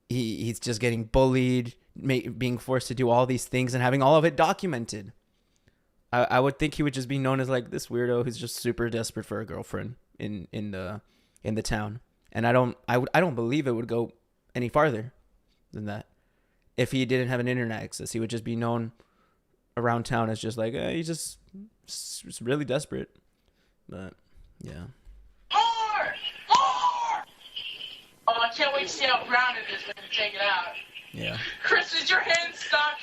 he's just getting bullied, being forced to do all these things and having all of it documented. I would think he would just be known as like this weirdo who's just super desperate for a girlfriend in the town. And I don't believe it would go any farther than that. If he didn't have an internet access, he would just be known around town as just like he's just really desperate. But yeah. More! Oh, I can't wait to see how brown it is when you take it out. Yeah. Chris, is your hand stuck?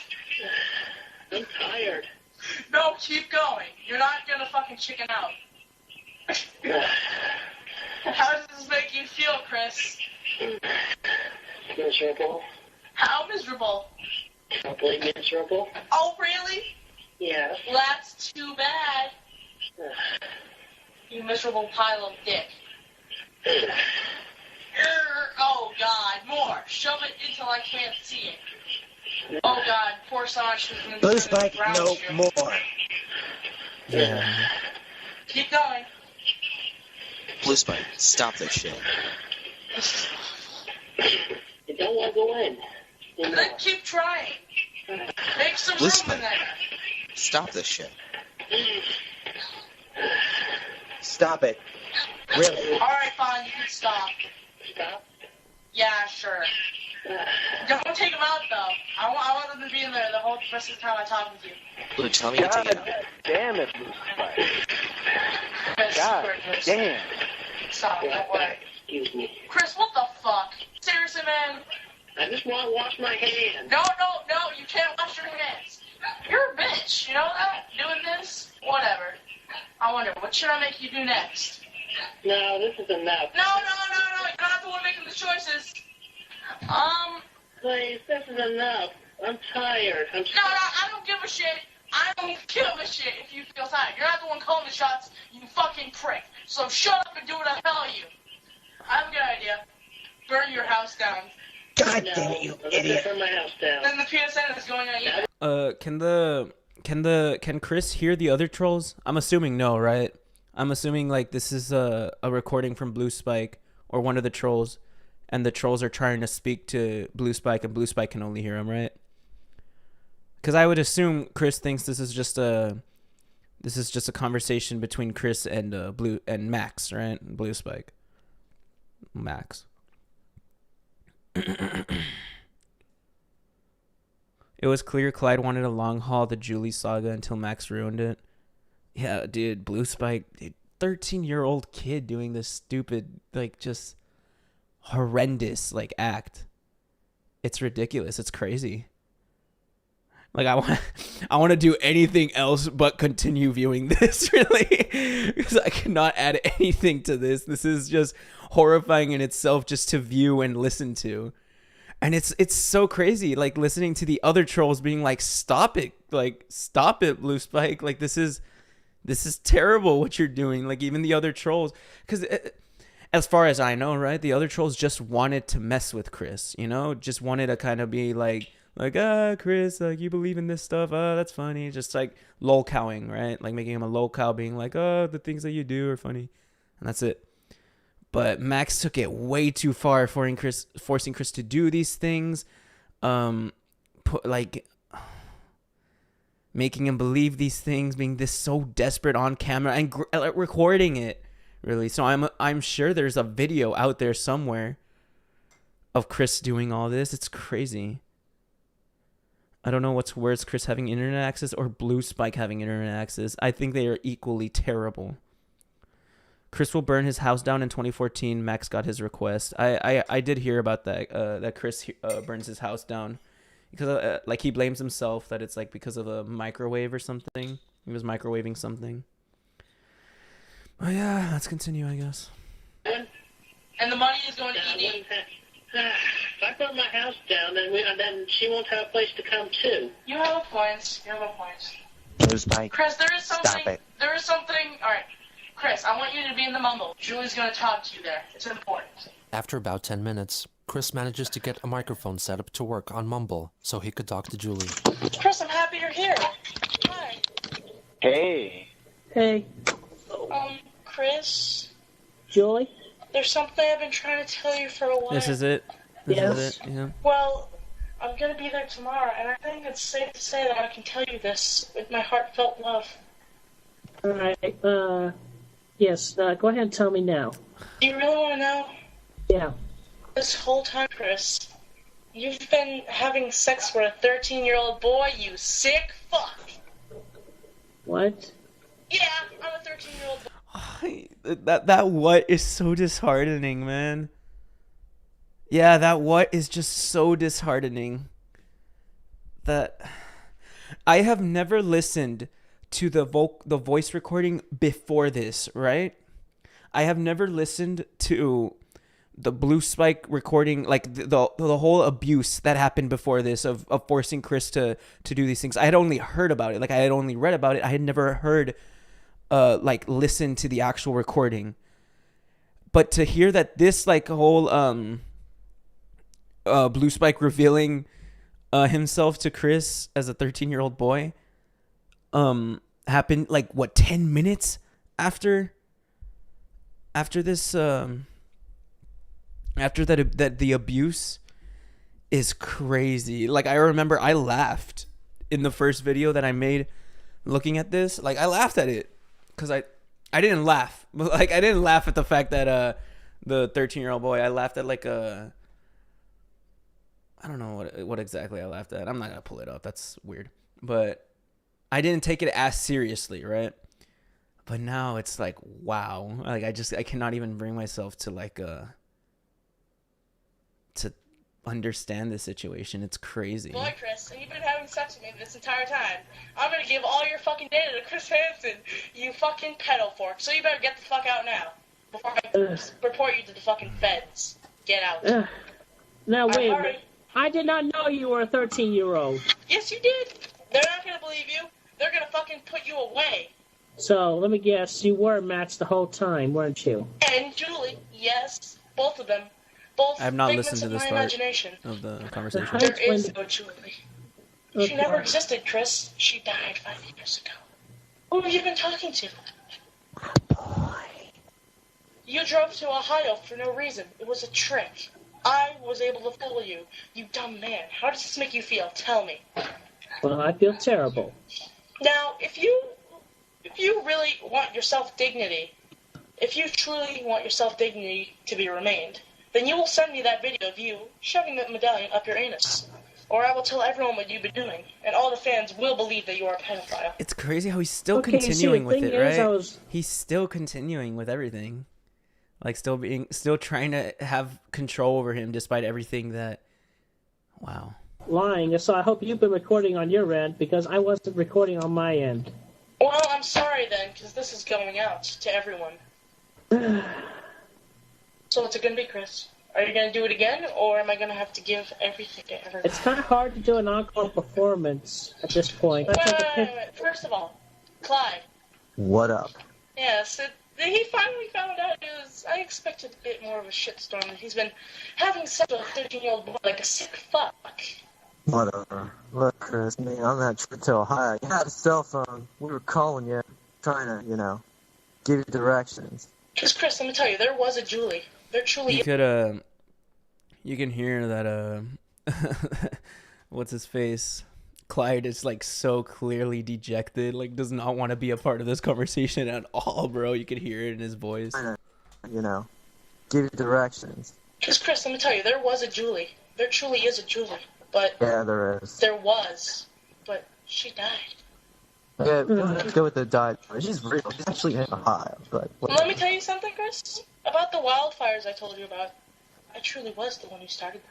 I'm tired. No, keep going. You're not gonna fucking chicken out. How does this make you feel, Chris? Miserable. How miserable? Simply miserable. Oh, really? Yeah. That's too bad. You miserable pile of dick. Oh, God, more. Shove it until I can't see it. Oh, God, poor Sanch. Blue Spike, no more. Yeah. Keep going. Blue Spike, stop this shit. You don't want to go in. Then keep trying. Make some Blue room Spike, in there. stop this shit. Stop it. Really? All right, fine, you can stop. Stop? Yeah, sure. Don't take him out, though. I want him to be in there the whole rest of the time I talk with you. Blue, tell me to take it out. Damn it, Blue Spike. Chris, God Chris. damn. Stop, don't worry. Excuse me. Chris, what the fuck? Seriously, man? I just want to wash my hands. No, you can't wash your hands. You're a bitch, you know that? Doing this? Whatever. I wonder, what should I make you do next? No, this is enough. No, you're not the one making the choices. Please, this is enough. I'm tired. No, I don't give a shit. I don't give a shit if you feel tired. You're not the one calling the shots, you fucking prick. So shut up and do what I tell you. I have a good idea. Burn your house down. God damn it, you idiot. Burn my house down. Then the PSN is going on you. Can Chris hear the other trolls? I'm assuming no, right? I'm assuming like this is a recording from Blue Spike or one of the trolls, and the trolls are trying to speak to Blue Spike, and Blue Spike can only hear him, right? Because I would assume Chris thinks this is just a conversation between Chris and Max, right? Blue Spike. Max. It was clear Clyde wanted to long haul the Julie saga until Max ruined it. Yeah, dude, Blue Spike, 13-year-old kid doing this stupid, like, just horrendous, like, act. It's ridiculous. It's crazy. Like, I want to do anything else but continue viewing this, really, because I cannot add anything to this. This is just horrifying in itself just to view and listen to. And it's so crazy, like, listening to the other trolls being like, stop it, Blue Spike. Like, this is terrible what you're doing. Like, even the other trolls, because as far as I know, right, the other trolls just wanted to mess with Chris, you know, just wanted to kind of be like, Chris, like, you believe in this stuff, that's funny, just like lol-cowing, right, like making him a lol-cow, being like, the things that you do are funny, and that's it. But Max took it way too far, forcing Chris to do these things, making him believe these things, being this so desperate on camera and recording it, really. So I'm sure there's a video out there somewhere of Chris doing all this. It's crazy. I don't know what's worse, Chris having internet access or Blue Spike having internet access. I think they are equally terrible. Chris will burn his house down in 2014. Max got his request. I did hear about that. That Chris burns his house down because like he blames himself that it's like because of a microwave or something. He was microwaving something. Oh yeah, let's continue, I guess. And the money is going to ED. If I burn my house down, then she won't have a place to come to. You have a point. Blue Spike. Chris, there is something. Stop it. There is something. All right. Chris, I want you to be in the mumble. Julie's going to talk to you there. It's important. After about 10 minutes, Chris manages to get a microphone set up to work on Mumble so he could talk to Julie. Chris, I'm happy you're here. Hi. Hey. Hey. Chris? Julie? There's something I've been trying to tell you for a while. This is it? This is it? Yeah. Well, I'm going to be there tomorrow, and I think it's safe to say that I can tell you this with my heartfelt love. Alright, yes, go ahead and tell me now. Do you really want to know? Yeah. This whole time, Chris, you've been having sex with a 13-year-old boy, you sick fuck. What? Yeah, I'm a 13-year-old boy. That what is so disheartening, man. Yeah, that what is just so disheartening. That I have never listened to the voice recording before this, right? I have never listened to the Blue Spike recording, like the whole abuse that happened before this of forcing Chris to do these things. I had only heard about it. Like I had only read about it. I had never heard listen to the actual recording. But to hear that this like whole Blue Spike revealing himself to Chris as a 13-year-old boy happened like what 10 minutes after this after that the abuse is crazy. Like I remember I laughed in the first video that I made looking at this. Like I laughed at it because I didn't laugh. Like I didn't laugh at the fact that the 13-year-old boy. I laughed at like I don't know what exactly I laughed at. I'm not gonna pull it up. That's weird. But I didn't take it as seriously, right? But now it's like, wow. Like I cannot even bring myself to like to understand this situation. It's crazy. Boy, Chris, and you've been having sex with me this entire time. I'm gonna give all your fucking data to Chris Hansen, you fucking pedo fork. So you better get the fuck out now before I report you to the fucking feds. Get out. Now wait a minute. I did not know you were a 13-year-old. Yes, you did. They're not gonna believe you. They're gonna fucking put you away. So, let me guess, you were Max the whole time, weren't you? And Julie, yes, both of them. Both I have not figments listened to of this my part imagination. of the conversation. There is no Julie. Okay. She never existed, Chris. She died 5 years ago. Who have you been talking to? You drove to Ohio for no reason. It was a trick. I was able to fool you. You dumb man. How does this make you feel? Tell me. Well, I feel terrible. Now, if you really want your self-dignity, if you truly want your self-dignity to be remained, then you will send me that video of you shoving that medallion up your anus. Or I will tell everyone what you've been doing, and all the fans will believe that you are a pedophile. It's crazy how he's still continuing with it, right? He's still continuing with everything. Like still trying to have control over him despite everything that, wow. Lying, so I hope you've been recording on your end, because I wasn't recording on my end. Well, I'm sorry then, because this is going out to everyone. So what's it going to be, Chris? Are you going to do it again, or am I going to have to give everything to everyone? It's kind of hard to do an encore performance at this point. Wait. First of all, Clyde. What up? Yes, he finally found out I expected a bit more of a shitstorm. He's been having sex with a 13-year-old boy like a sick fuck. Whatever. Look, Chris, man, on that trip to Ohio, you had a cell phone. We were calling you, trying to, give you directions. Because, Chris, let me tell you, there was a Julie. There truly You is. could you can hear that what's his face? Clyde is like so clearly dejected, like does not want to be a part of this conversation at all, bro. You could hear it in his voice. You know, give you directions. Because, Chris, let me tell you, there was a Julie. There truly is a Julie. But Yeah, there is. there was. But she died. Yeah, let's go with the died. She's real. She's actually in Ohio, but Let me tell you something, Chris. About the wildfires I told you about. I truly was the one who started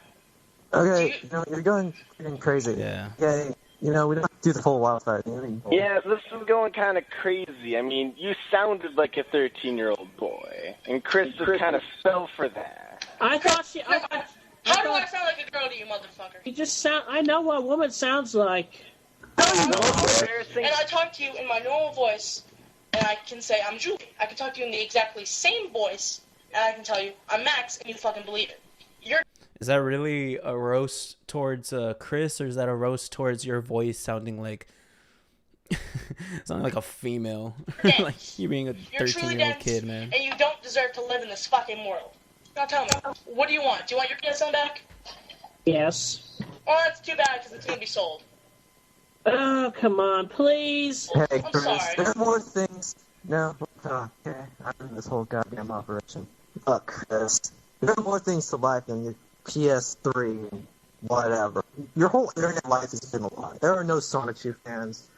them. okay, you know, you're going crazy. Yeah. Yeah, you know, we don't have to do the whole wildfire thing. Yeah, this is going kind of crazy. I mean, you sounded like a 13-year-old boy, and Chris just kind of fell for that. I thought she. How do I sound like a girl to you, motherfucker? You just sound. I know what a woman sounds like. And I talk to you in my normal voice, and I can say I'm Julie. I can talk to you in the exactly same voice, and I can tell you I'm Max, and you fucking believe it. Is that really a roast towards Chris, or is that a roast towards your voice sounding like a female? Like you being a 13-year-old kid, man. And you don't deserve to live in this fucking world. Now tell me, what do you want? Do you want your PSN back? Yes. Well, that's too bad because it's gonna be sold. Oh, come on, please. Hey, Chris, sorry. there are more things. No, okay, I'm in this whole goddamn operation. Look, Chris, there are more things to life than your PS3 and whatever. Your whole internet life is in a lie. There are no Sonic 2 fans.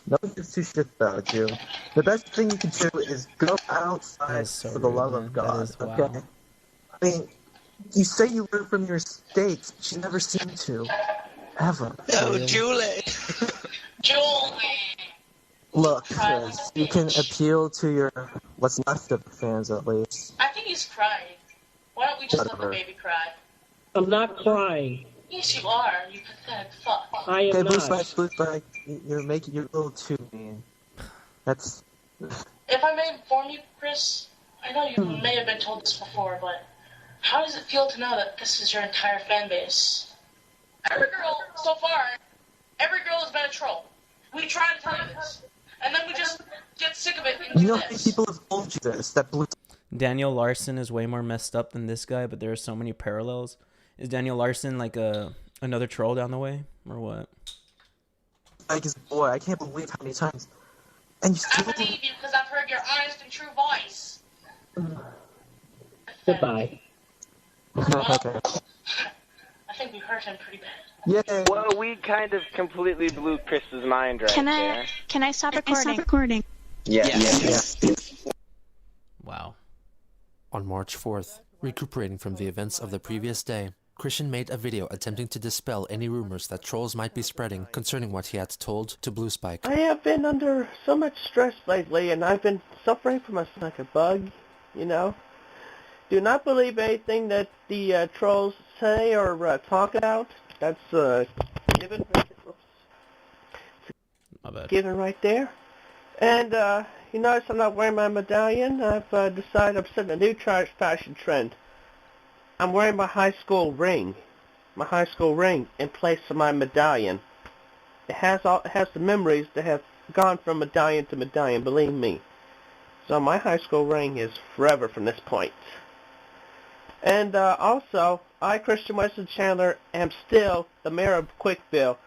No one gives two shits about you. The best thing you can do is go outside for the love of God. Okay? I mean, you say you learn from your mistakes, but you never seem to. Ever. No, Julie. Julie. Look, Chris, you can appeal to your what's left of the fans at least. I think he's crying. Why don't we just let the Whatever. baby cry? I'm not crying. Yes, you are. You pathetic fuck. I am Okay, not. Blue Spike, you're a little too mean. That's... If I may inform you, Chris, I know you may have been told this before, but how does it feel to know that this is your entire fan base? Every girl, so far, every girl has been a troll. We try to tell you this, and then we just get sick of it and You do know how many this. people have told you this, that Blue... Daniel Larson is way more messed up than this guy, but there are so many parallels. Is Daniel Larson like another troll down the way, or what? Like his boy, I can't believe how many times. And you I still... believe you because I've heard your honest and true voice. Goodbye. Okay. I think we hurt him pretty bad. Yeah. Well, we kind of completely blew Chris's mind right there. Can I stop recording? Yes. Wow. On March 4th, recuperating from the events of the previous day, Christian made a video attempting to dispel any rumors that trolls might be spreading concerning what he had told to Blue Spike. I have been under so much stress lately, and I've been suffering from like a bug, you know. Do not believe anything that the trolls say or talk about. That's given. My bad. Given right there. And you notice I'm not wearing my medallion. I've decided I'm setting a new fashion trend. I'm wearing my high school ring in place of my medallion. It has the memories that have gone from medallion to medallion, believe me. So my high school ring is forever from this point. And also, I, Christian Weston Chandler, am still the mayor of Quickville.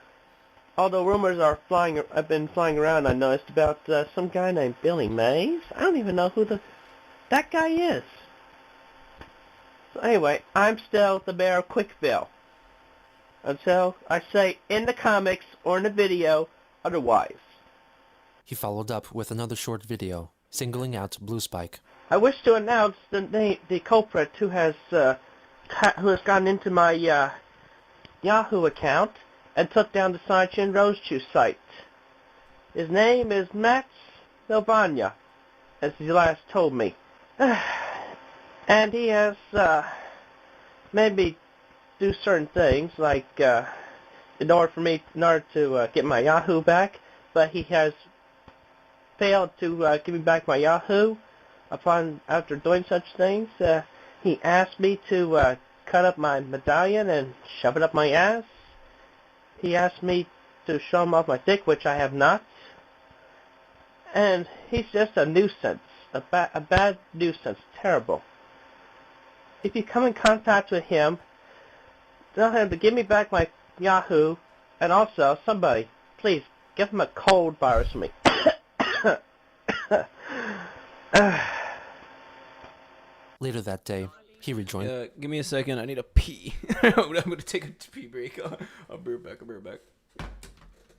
Although rumors have been flying around, I noticed about some guy named Billy Mays. I don't even know who that guy is. So anyway, I'm still the mayor of Quickville. Until I say in the comics or in the video otherwise. He followed up with another short video, singling out Blue Spike. I wish to announce the culprit who has gotten into my Yahoo account and took down the Sunshine Rose Juice site. His name is Max Silvania, as he last told me. And he has made me do certain things, like in order to get my Yahoo back, but he has failed to give me back my Yahoo. After doing such things, he asked me to cut up my medallion and shove it up my ass. He asked me to show him off my dick, which I have not. And he's just a nuisance. a bad nuisance, terrible. If you come in contact with him, tell him to give me back my Yahoo, and also, somebody, please, give him a cold virus for me. Later that day, he rejoined. Give me a second. I need a pee. I'm gonna take a pee break. I'll be right back.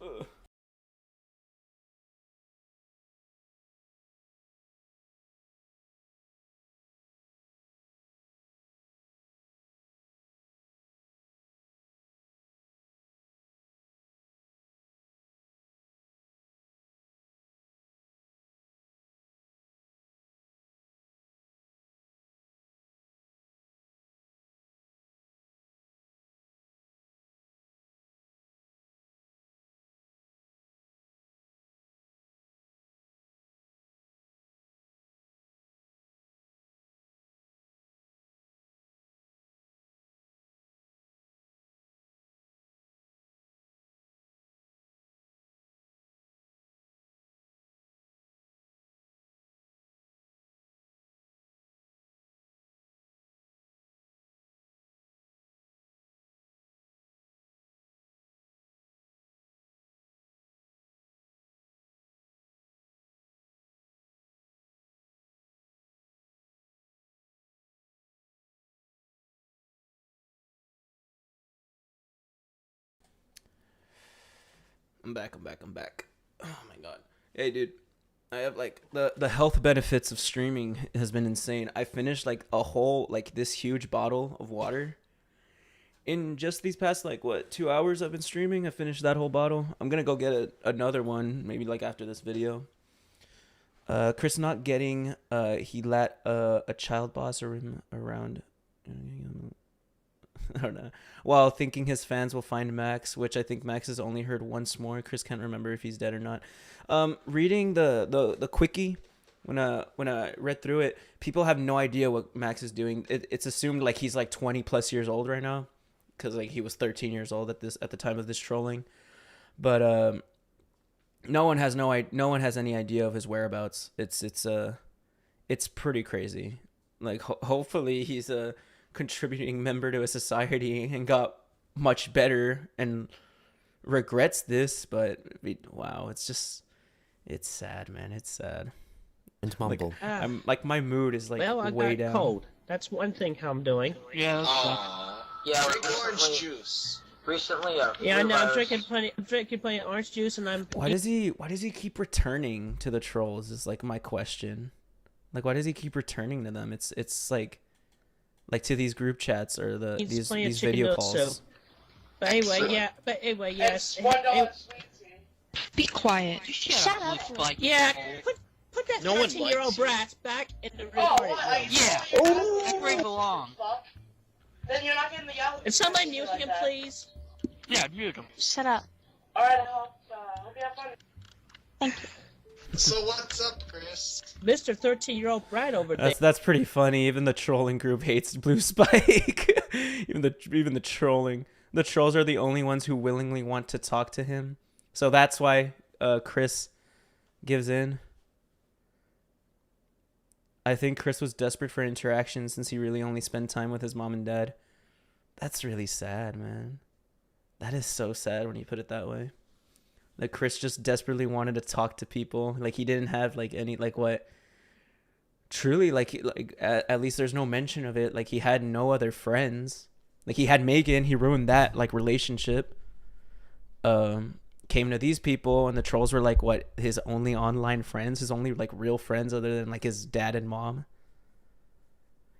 Ugh. I'm back. Oh my god. Hey dude, I have like the health benefits of streaming has been insane. I finished like a whole like this huge bottle of water in just these past like 2 hours I've been streaming. I finished that whole bottle. I'm gonna go get another one maybe like after this video. Chris not getting he let a child boss around I don't know. While thinking his fans will find Max, which I think Max has only heard once more. Chris can't remember if he's dead or not. Reading the quickie, when I read through it, people have no idea what Max is doing. It's assumed like he's like 20 plus years old right now, because like he was 13 years old at the time of this trolling. But no one has any idea of his whereabouts. It's pretty crazy. Like hopefully he's a contributing member to a society and got much better and regrets this, but wow, it's sad, man. It's sad. And mumble. Like, I'm like my mood is like well, I way got down. cold. That's one thing how I'm doing. Yeah. Yeah, Drink orange juice. Recently, yeah, I know. I'm drinking plenty of orange juice, and I'm. Why does he keep returning to the trolls? Is like my question. Like, why does he keep returning to them? It's like to these group chats or these video calls. Soup. But anyway, yes. Be quiet. Shut up. Yeah, put that 13-year-old brat back in the recording room. Yeah. That's where he belongs. Then you're not getting the Yahoo. Can somebody mute him, please? Yeah, mute him. Shut up. Alright, hope you have fun. Thank you. So what's up, Chris? Mr. 13-year-old brat over there. That's pretty funny. Even the trolling group hates Blue Spike. even the trolling. The trolls are the only ones who willingly want to talk to him. So that's why Chris gives in. I think Chris was desperate for interaction since he really only spent time with his mom and dad. That's really sad, man. That is so sad when you put it that way. Like Chris just desperately wanted to talk to people. Like he didn't have like any like what. Truly, like at least there's no mention of it. Like he had no other friends. Like he had Megan, he ruined that like relationship. Came to these people and the trolls were like what, his only online friends, his only like real friends other than like his dad and mom.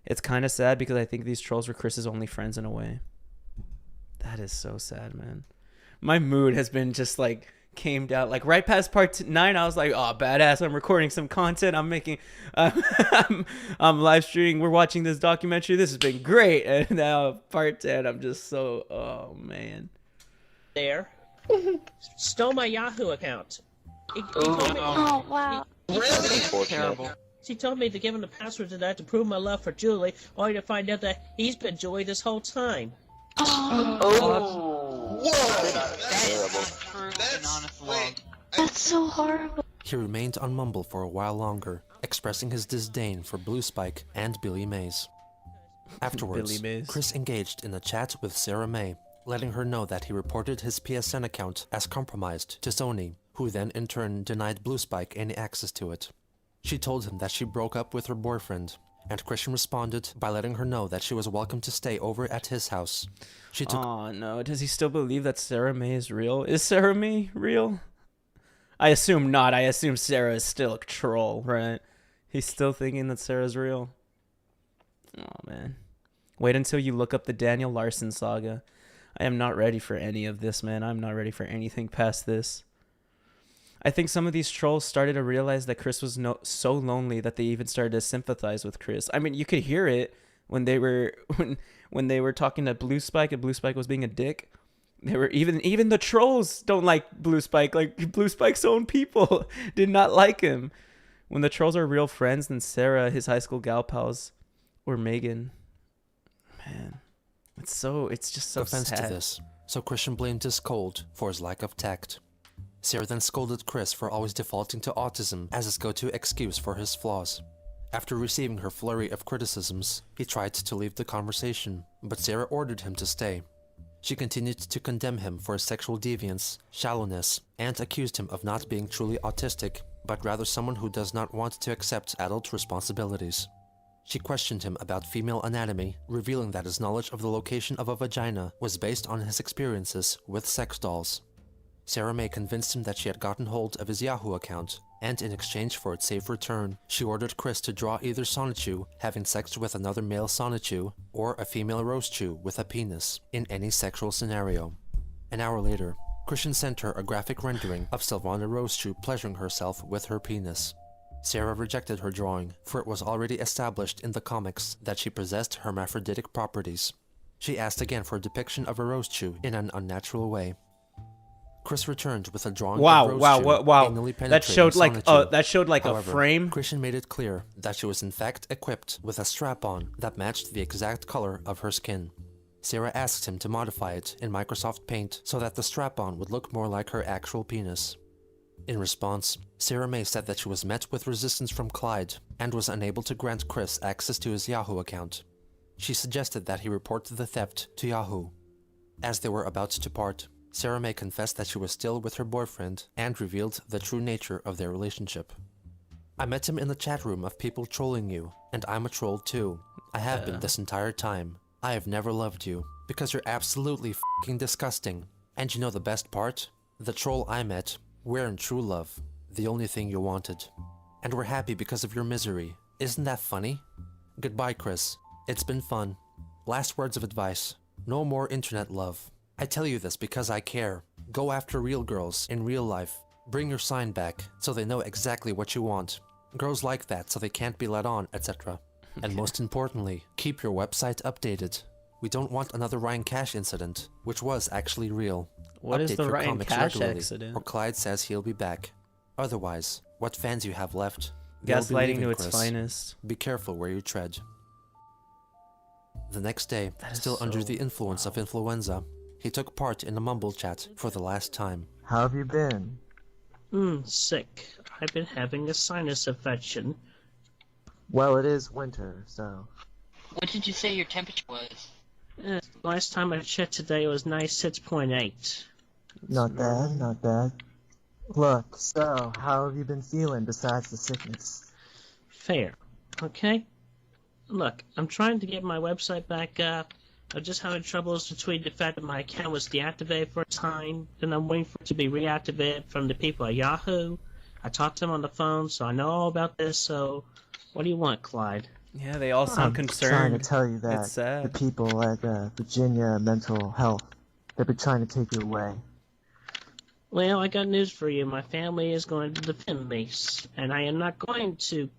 It's kind of sad because I think these trolls were Chris's only friends in a way. That is so sad, man. My mood has been just like came down like right past part 9. I was like, oh, badass, I'm recording some content, I'm making I'm live streaming, we're watching this documentary, this has been great. And now part 10, I'm just so, oh man. There. Stole my Yahoo account. He told me, Oh, wow. Terrible. He told me to give him the password to that to prove my love for Julie, only to find out that he's been Julie this whole time. Oh. That's so horrible. He remained on Mumble for a while longer, expressing his disdain for Blue Spike and Billy Mays. Afterwards, Billy Mays. Chris engaged in a chat with Sarah May, letting her know that he reported his PSN account as compromised to Sony, who then in turn denied Blue Spike any access to it. She told him that she broke up with her boyfriend, and Christian responded by letting her know that she was welcome to stay over at his house. She took— Oh no, does he still believe that Sarah May is real? Is Sarah May real? I assume not. I assume Sarah is still a troll, right? He's still thinking that Sarah's real. Oh man. Wait until you look up the Daniel Larson saga. I am not ready for any of this, man. I'm not ready for anything past this. I think some of these trolls started to realize that Chris was so lonely that they even started to sympathize with Chris. I mean, you could hear it when they were when they were talking to Blue Spike and Blue Spike was being a dick. They were even the trolls don't like Blue Spike. Like Blue Spike's own people did not like him. When the trolls are real friends, then Sarah, his high school gal pals, or Megan. Man, it's just so offense sad. to this, so Christian blamed his cold for his lack of tact. Sarah then scolded Chris for always defaulting to autism as his go-to excuse for his flaws. After receiving her flurry of criticisms, he tried to leave the conversation, but Sarah ordered him to stay. She continued to condemn him for his sexual deviance, shallowness, and accused him of not being truly autistic, but rather someone who does not want to accept adult responsibilities. She questioned him about female anatomy, revealing that his knowledge of the location of a vagina was based on his experiences with sex dolls. Sarah May convinced him that she had gotten hold of his Yahoo account, and in exchange for its safe return, she ordered Chris to draw either Sonichu having sex with another male Sonichu, or a female Rosechu with a penis, in any sexual scenario. An hour later, Christian sent her a graphic rendering of Sylvana Rosechu pleasuring herself with her penis. Sarah rejected her drawing, for it was already established in the comics that she possessed hermaphroditic properties. She asked again for a depiction of a Rosechu in an unnatural way. Chris returned with a drawing of Rosechu anally penetrating Sonichu. That showed like However, a frame. Christian made it clear that she was in fact equipped with a strap-on that matched the exact color of her skin. Sarah asked him to modify it in Microsoft Paint so that the strap-on would look more like her actual penis. In response, Sarah May said that she was met with resistance from Clyde and was unable to grant Chris access to his Yahoo account. She suggested that he report the theft to Yahoo. As they were about to part, Sarah May confessed that she was still with her boyfriend and revealed the true nature of their relationship. I met him in the chat room of people trolling you, and I'm a troll too. I have been this entire time. I have never loved you, because you're absolutely f***ing disgusting. And you know the best part? The troll I met, we're in true love, the only thing you wanted. And we're happy because of your misery. Isn't that funny? Goodbye, Chris. It's been fun. Last words of advice. No more internet love. I tell you this because I care. Go after real girls in real life. Bring your sign back so they know exactly what you want. Girls like that so they can't be led on, etc. And most importantly, keep your website updated. We don't want another Ryan Cash incident, which was actually real. What is Update the your Ryan comics Cash regularly, accident? or Clyde says he'll be back. Otherwise, what fans you have left? They'll be Gaslighting leaving, to its Chris. finest. Be careful where you tread. The next day, still under the influence of influenza, he took part in a mumble chat for the last time. How have you been? Sick. I've been having a sinus infection. Well, it is winter, so... What did you say your temperature was? Last time I checked today, it was 96.8. Not bad, not bad. Look, so, how have you been feeling besides the sickness? Fair. Okay? Look, I'm trying to get my website back up. I'm just having troubles between the fact that my account was deactivated for a time, then I'm waiting for it to be reactivated from the people at Yahoo. I talked to them on the phone, so I know all about this, so what do you want, Clyde? Yeah, they all sound concerned. I'm trying to tell you that It's sad. the people at Virginia Mental Health, they've been trying to take you away. Well, I got news for you. My family is going to defend me, and I am not going to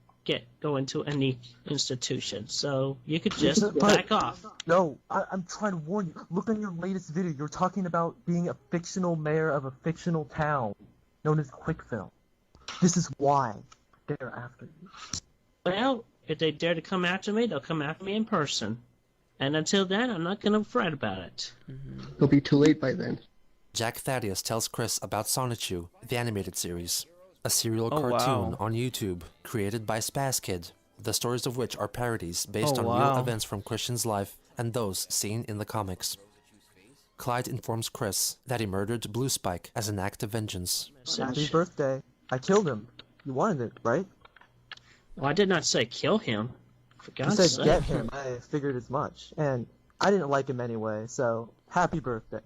go into any institution, so you could just back off. No, I'm trying to warn you. Look on your latest video. You're talking about being a fictional mayor of a fictional town known as Quickville. This is why they're after you. Well, if they dare to come after me, they'll come after me in person. And until then, I'm not going to fret about it. It'll be too late by then. Jack Thaddeus tells Chris about Sonichu, the animated series. a serial cartoon on YouTube created by Spaz Kid, the stories of which are parodies based on real events from Christian's life and those seen in the comics. Clyde informs Chris that he murdered Blue Spike as an act of vengeance. Happy birthday. I killed him. You wanted it, right? Well, I did not say kill him. For God's You said sake. get him. I figured as much. And I didn't like him anyway, so happy birthday.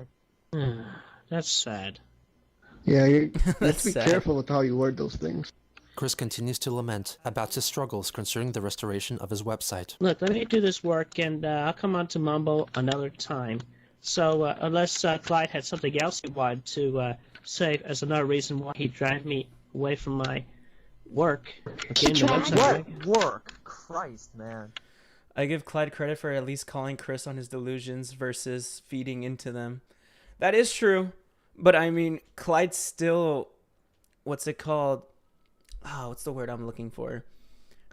That's sad. Yeah, you have That's to be sad. careful with how you word those things. Chris continues to lament about his struggles concerning the restoration of his website. Look, let me do this work, and I'll come on to Mumble another time. So, unless Clyde had something else he wanted to say as another reason why he dragged me away from my work. Again, the website. What work? Christ, man. I give Clyde credit for at least calling Chris on his delusions versus feeding into them. That is true. But I mean, Clyde still, what's it called? Oh, what's the word I'm looking for?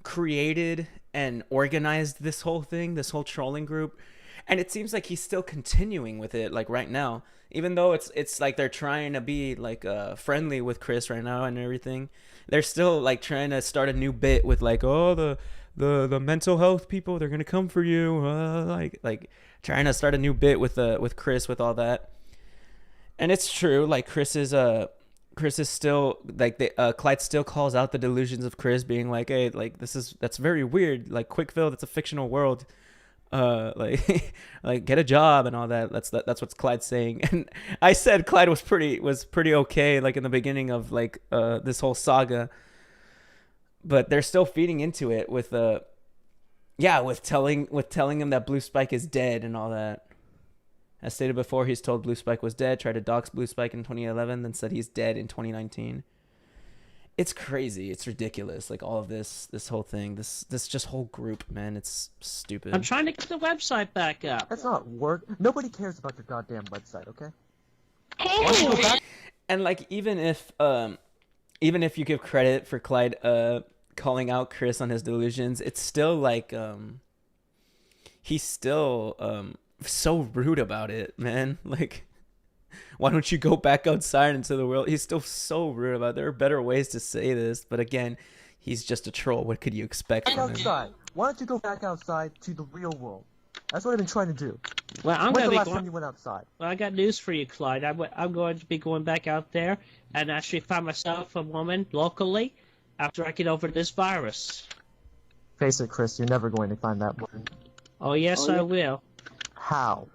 Created and organized this whole thing, this whole trolling group. And it seems like he's still continuing with it, like right now. Even though it's like they're trying to be like friendly with Chris right now and everything. They're still like trying to start a new bit with like, oh, the mental health people, they're gonna come for you. Like trying to start a new bit with Chris with all that. And it's true, like Chris is still like Clyde still calls out the delusions of Chris, being like, hey, like that's very weird. Like Quickville, that's a fictional world. Like like get a job and all that. That's what Clyde's saying. And I said Clyde was pretty okay, like in the beginning of like this whole saga. But they're still feeding into it with telling him that Blue Spike is dead and all that. As stated before, he's told Blue Spike was dead, tried to dox Blue Spike in 2011, then said he's dead in 2019. It's crazy. It's ridiculous. Like all of this whole thing, this just whole group, man, it's stupid. I'm trying to get the website back up. That's not work. Nobody cares about your goddamn website, okay? And like even if you give credit for Clyde calling out Chris on his delusions, it's still like he's still so rude about it, man. Like, why don't you go back outside into the world? He's still so rude about it. There are better ways to say this, but again, he's just a troll. What could you expect from him? Outside. Why don't you go back outside to the real world? That's what I've been trying to do. Well, I'm When's going the to be last going. time you went outside? Well, I got news for you, Clyde. I'm going to be going back out there and actually find myself a woman locally after I get over this virus. Face it, Chris, you're never going to find that woman. Oh, yes, I will. How?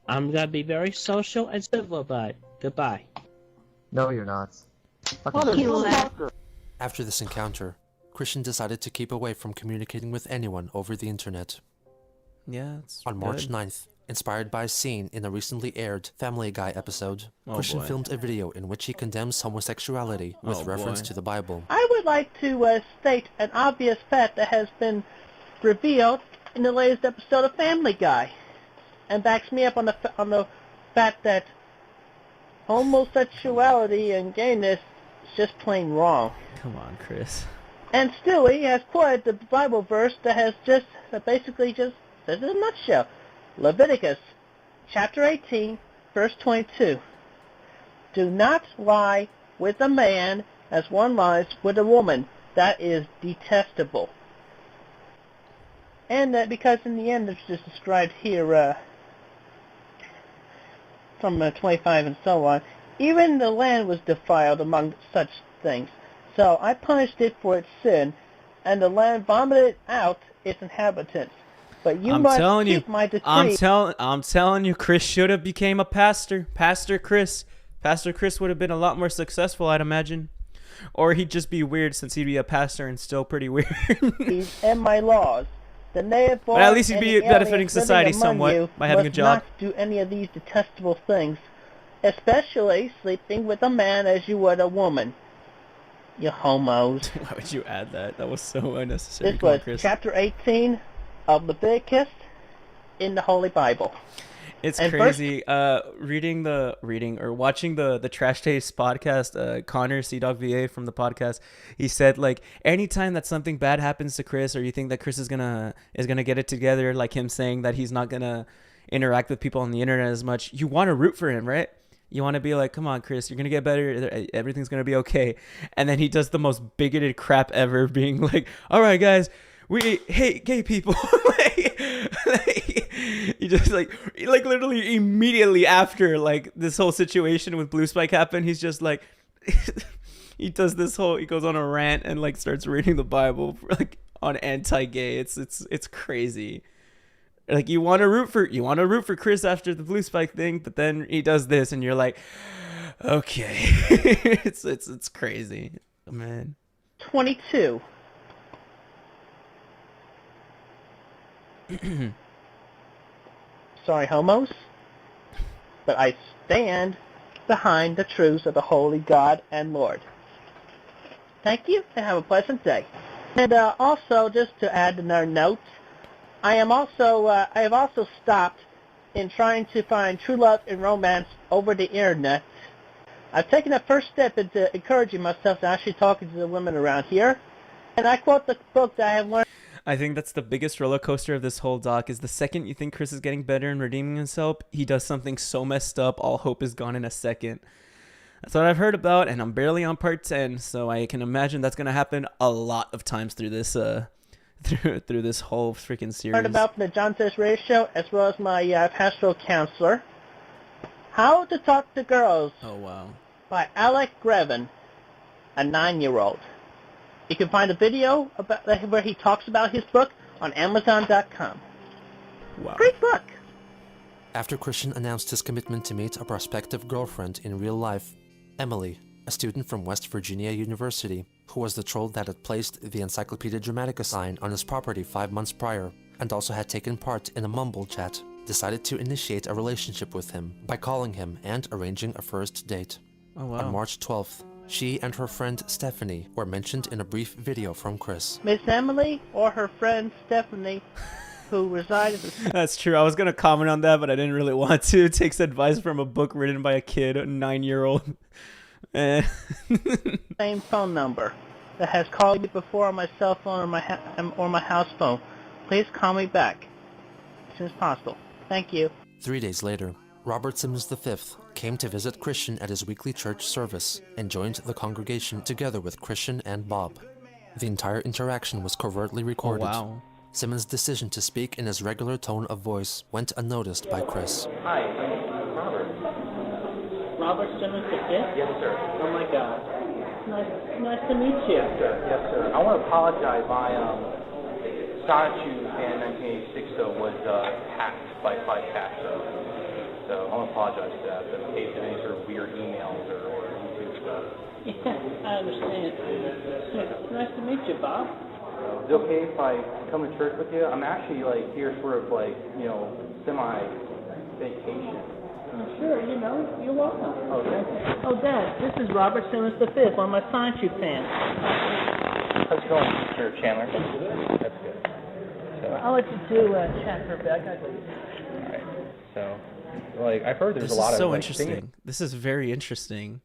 I'm going to be very social and civil about it. Goodbye. No, you're not. After this encounter, Christian decided to keep away from communicating with anyone over the internet. Yeah, it's On March good. 9th, inspired by a scene in a recently aired Family Guy episode, Christian boy. filmed a video in which he condemns homosexuality with reference to the Bible. I would like to state an obvious fact that has been revealed in the latest episode of Family Guy, and backs me up on the fact that homosexuality and gayness is just plain wrong. Come on, Chris. And Stewie has quoted the Bible verse that has basically says it in a nutshell. Leviticus chapter 18, verse 22. Do not lie with a man as one lies with a woman. That is detestable. And because in the end it's just described here from 25 and so on, even the land was defiled among such things. So I punished it for its sin, and the land vomited out its inhabitants. But you must keep my decree. I'm telling you, Chris should have became a pastor. Pastor Chris would have been a lot more successful, I'd imagine. Or he'd just be weird since he'd be a pastor and still pretty weird. And my laws. The native born But at least he'd and be the benefiting aliens living society among somewhat you by having a must job. not do any of these detestable things, especially sleeping with a man as you would a woman. You homos. Why would you add that? That was so unnecessary. This Come on, was Chris. chapter 18 of Leviticus in the Holy Bible. It's And crazy. Watching the Trash Taste podcast, Connor C-Dog VA from the podcast, he said like anytime that something bad happens to Chris, or you think that Chris is gonna get it together, like him saying that he's not gonna interact with people on the internet as much, you want to root for him, right? You want to be like, come on, Chris, you're going to get better. Everything's going to be okay. And then he does the most bigoted crap ever, being like, all right, guys, we hate gay people. He just like literally immediately after like this whole situation with Blue Spike happened, he's just like, he does this whole, he goes on a rant and like starts reading the Bible like on anti-gay. It's crazy. Like you want to root for Chris after the Blue Spike thing, but then he does this and you're like, okay. it's crazy, man. 22. Sorry, homos, but I stand behind the truths of the Holy God and Lord. Thank you, and have a pleasant day. And also, just to add another note, I have also stopped in trying to find true love and romance over the internet. I've taken the first step into encouraging myself to actually talking to the women around here, and I quote the book that I have learned. I think that's the biggest roller coaster of this whole doc, is the second you think Chris is getting better and redeeming himself, he does something so messed up, all hope is gone in a second. That's what I've heard about, and I'm barely on part 10, so I can imagine that's going to happen a lot of times through this through this whole freaking series. Heard about from the John Says Radio Show, as well as my pastoral counselor. How to Talk to Girls. Oh, wow. By Alec Grevin, a 9-year-old. You can find a video about where he talks about his book on Amazon.com. Wow. Great book. After Christian announced his commitment to meet a prospective girlfriend in real life, Emily, a student from West Virginia University, who was the troll that had placed the Encyclopedia Dramatica sign on his property 5 months prior, and also had taken part in a mumble chat, decided to initiate a relationship with him by calling him and arranging a first date. Oh, wow. On March 12th, she and her friend Stephanie were mentioned in a brief video from Chris. Miss Emily or her friend Stephanie, who resides... That's true. I was going to comment on that, but I didn't really want to. It takes advice from a book written by a kid, a 9-year-old. Same phone number that has called you before on my cell phone or my house phone. Please call me back as soon as possible. Thank you. 3 days later, Robert Simmons V came to visit Christian at his weekly church service and joined the congregation together with Christian and Bob. The entire interaction was covertly recorded. Oh, wow. Simmons' decision to speak in his regular tone of voice went unnoticed by Chris. Hi, I'm Robert. Robert Simmons V? Yes, sir. Oh my God. Nice to meet you. Yes, sir. Yes, sir. I want to apologize. My statue in 1986 was hacked by Cats. So I want to apologize for that. But in case of any sort of weird emails or YouTube stuff. Yeah, I understand. Nice to meet you, Bob. Is it okay if I come to church with you? I'm actually here sort of semi-vacation. Sure, you're welcome. Oh, thank you. Oh, Dad, this is Robert Simmons V, one of my science shoot fans. How's it going, Mr. Chandler? That's good. So, I'll let you two chat for a bit. I gotta leave. All right. So, I've heard there's a lot of... This is so interesting. This is very interesting.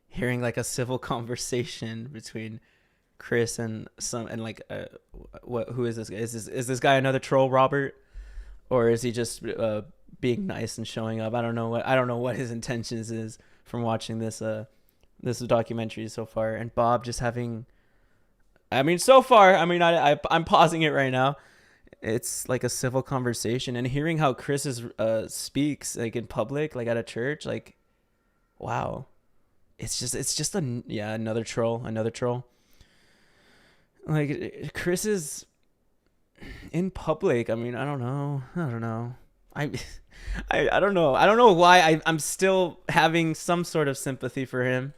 Hearing like a civil conversation between Chris and who is this guy? Is this guy another troll, Robert, or is he just being nice and showing up? I don't know what his intentions is from watching this documentary so far. And Bob just having, so far, I'm pausing it right now. It's like a civil conversation, and hearing how Chris speaks like in public, like at a church, like, wow, it's just another troll. Like Chris is in public. I don't know. I don't know why I'm still having some sort of sympathy for him.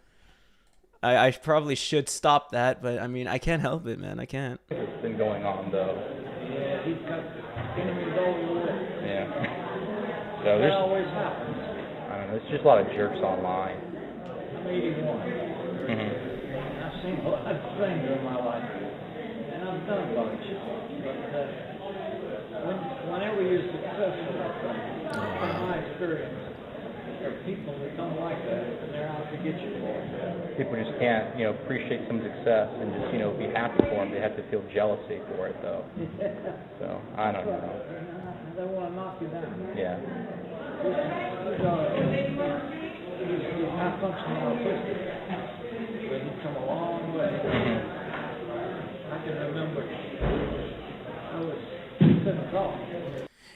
I probably should stop that, but I can't help it, man. I can't. It's been going on though. Yeah, he's got enemies all over the way. Yeah. So that always happens. I don't know. There's just a lot of jerks online. I'm 81. I've seen a lot of things in my life, and I've done a bunch. But whenever you're successful, from my experience, there are people that don't like that, and they're out to get you for it. People just can't, appreciate some success and just, be happy for them. They have to feel jealousy for it, though. So, I don't know. They want to knock you down. Yeah. He's not functionally autistic, but he's come a long way. I can remember couldn't talk.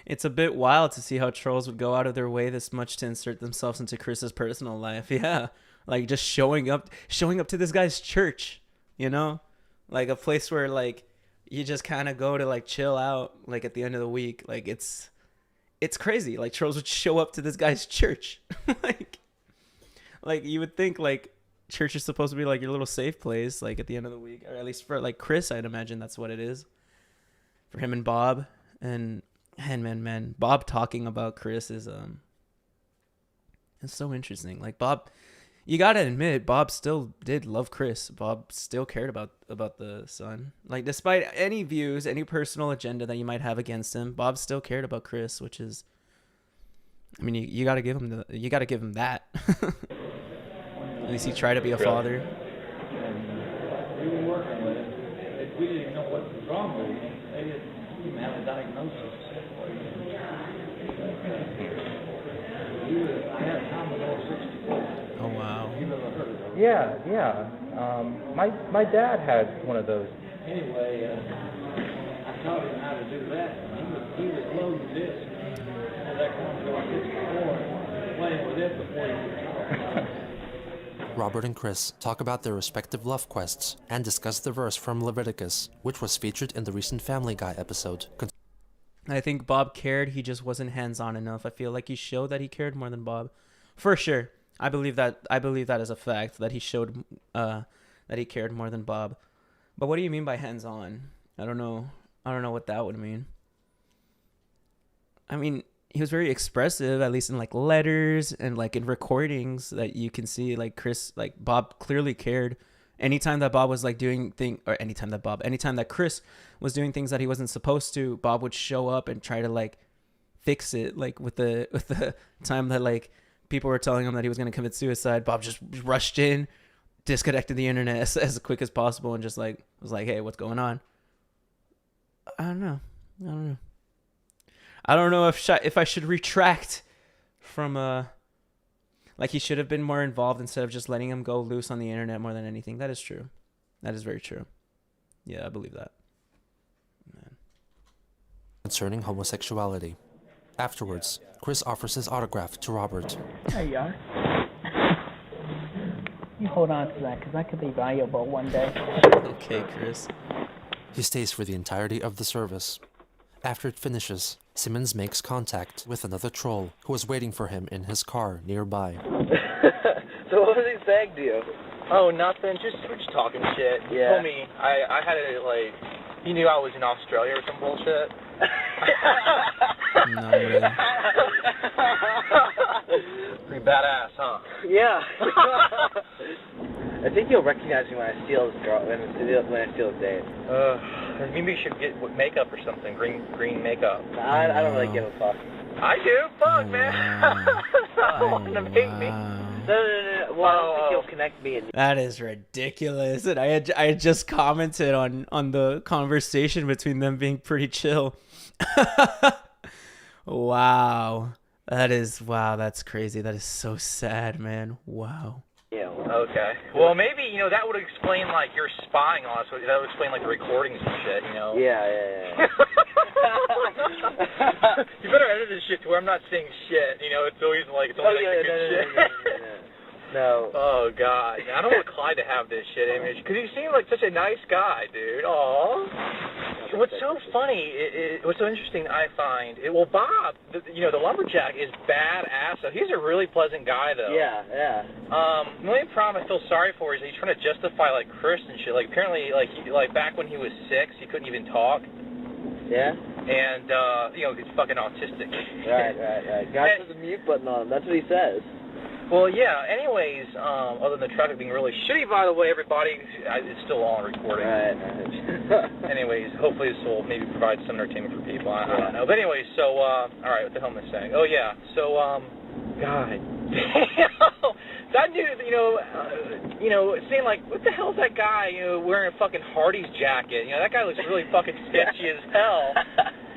It's a bit wild to see how trolls would go out of their way this much to insert themselves into Chris's personal life. Yeah, like just showing up to this guy's church, you know, like a place where like you just kind of go to like chill out, like at the end of the week. Like it's crazy. Like trolls would show up to this guy's church. like you would think like church is supposed to be like your little safe place, like at the end of the week, or at least for like Chris, I'd imagine that's what it is for him and Bob. And man, Bob talking about Chris is it's so interesting. Like Bob, you gotta admit, Bob still did love Chris. Bob still cared about the son. Like despite any views, any personal agenda that you might have against him, Bob still cared about Chris, which is, I mean, you gotta give him that. At least he tried to be a father. And we were working with him. We didn't know what was wrong with him. They didn't even have a diagnosis. I had a Commodore 64. Oh wow. You ever heard of those? Yeah. My dad had one of those. Anyway, I taught him how to do that. He was loading this. That Commodore 64, playing with it before he could talk. Robert and Chris talk about their respective love quests and discuss the verse from Leviticus, which was featured in the recent Family Guy episode. I think Bob cared, he just wasn't hands-on enough. I feel like he showed that he cared more than Bob. For sure. I believe that as a fact, that he showed that he cared more than Bob. But what do you mean by hands-on? I don't know what that would mean. I mean, he was very expressive, at least in like letters and like in recordings that you can see like Chris, like Bob clearly cared. Anytime that Chris was doing things that he wasn't supposed to, Bob would show up and try to like fix it. Like with the time that like people were telling him that he was going to commit suicide, Bob just rushed in, disconnected the internet as quick as possible, and just like was like, "Hey, what's going on?" I don't know if I should retract from like he should have been more involved instead of just letting him go loose on the internet more than anything. That is true. That is very true. Yeah, I believe that. Man. Concerning homosexuality. Afterwards, Chris offers his autograph to Robert. There you are. You hold on to that, because that could be valuable one day. Okay, Chris. He stays for the entirety of the service. After it finishes, Simmons makes contact with another troll who was waiting for him in his car nearby. So what was he saying to you? Oh, nothing. We're just talking shit. He told me I had to, like, he knew I was in Australia or some bullshit. No, really. Pretty badass, huh? Yeah. I think you'll recognize me when I steal his girl, when I steal his date. Maybe you should get makeup or something, green makeup. I don't really give a fuck. I do. Fuck, man. Want to make me? No. Well, I don't think you'll connect me. That is ridiculous. And I had just commented on the conversation between them being pretty chill. Wow. That's crazy. That is so sad, man. Wow. Yeah. Okay. Well, maybe, that would explain, like, your spying on us. That would explain, like, the recordings and shit, Yeah. You better edit this shit to where I'm not saying shit, It's always, like, it's only good shit. No. Oh, God. I don't want Clyde to have this shit image, because he seemed like such a nice guy, dude. Aww. What's so funny, what's so interesting, I find, Bob, the lumberjack is badass, so he's a really pleasant guy, though. Yeah. The only problem I feel sorry for is he's trying to justify, like, Chris and shit. Like, apparently, like back when he was 6, he couldn't even talk. Yeah? And, he's fucking autistic. Right. Guy has a mute button on him. That's what he says. Well, yeah, anyways, other than the traffic being really shitty, by the way, everybody, it's still all on recording. Right. Anyways, hopefully this will maybe provide some entertainment for people. I don't know. But anyways, so, all right, what the hell am I saying? Oh, yeah, so, God damn. That dude, saying like, what the hell is that guy, wearing a fucking Hardy's jacket? That guy looks really fucking sketchy as hell.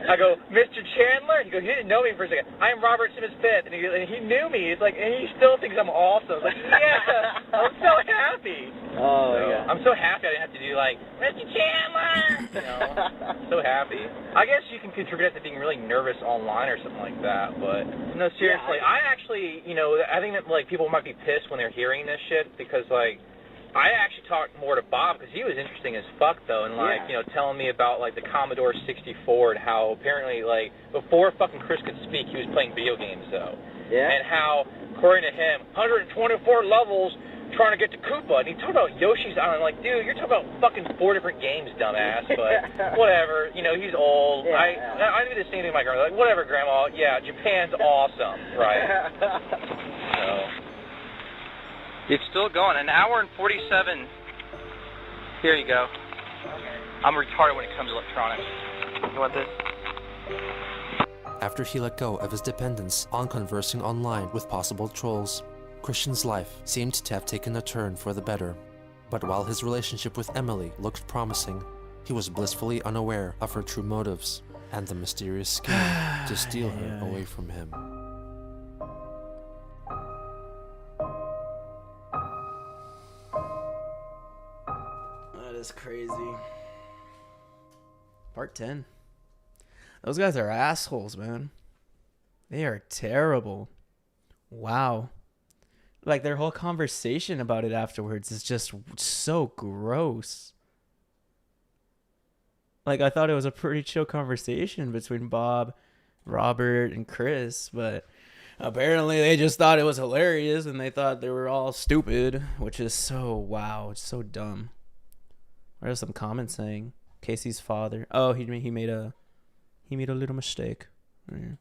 I go, Mr. Chandler? He goes, you didn't know me for a second. I'm Robert Simmons Fifth. And he knew me. It's like, and he still thinks I'm awesome. Like, yeah, I'm so happy. Oh, yeah. I'm so happy I didn't have to do like, Mr. Chandler! You know, so happy. I guess you can contribute that to being really nervous online or something like that, but no, seriously, I actually, you know, I think that like people might be pissed when they're hearing this shit because like, I actually talked more to Bob because he was interesting as fuck though, and like, you know, telling me about like the Commodore 64 and how apparently like before fucking Chris could speak, he was playing video games though. Yeah. And how, according to him, 124 levels trying to get to Koopa, and he talked about Yoshi's Island. Like, dude, you're talking about fucking 4 different games, dumbass. But whatever, you know, he's old. I do the same thing with my grandma. Like, whatever, Grandma. Yeah, Japan's awesome, right? So. It's still going. An hour and 47. Here you go. I'm retarded when it comes to electronics. You want this? After he let go of his dependence on conversing online with possible trolls, Christian's life seemed to have taken a turn for the better. But while his relationship with Emily looked promising, he was blissfully unaware of her true motives and the mysterious scheme to steal her away from him. That is crazy. Part 10. Those guys are assholes, man. They are terrible. Wow. Like, their whole conversation about it afterwards is just so gross. Like, I thought it was a pretty chill conversation between Bob, Robert, and Chris, but apparently they just thought it was hilarious and they thought they were all stupid, which is so, wow, it's so dumb. There's some comments saying Casey's father. Oh, he made a little mistake. Yeah.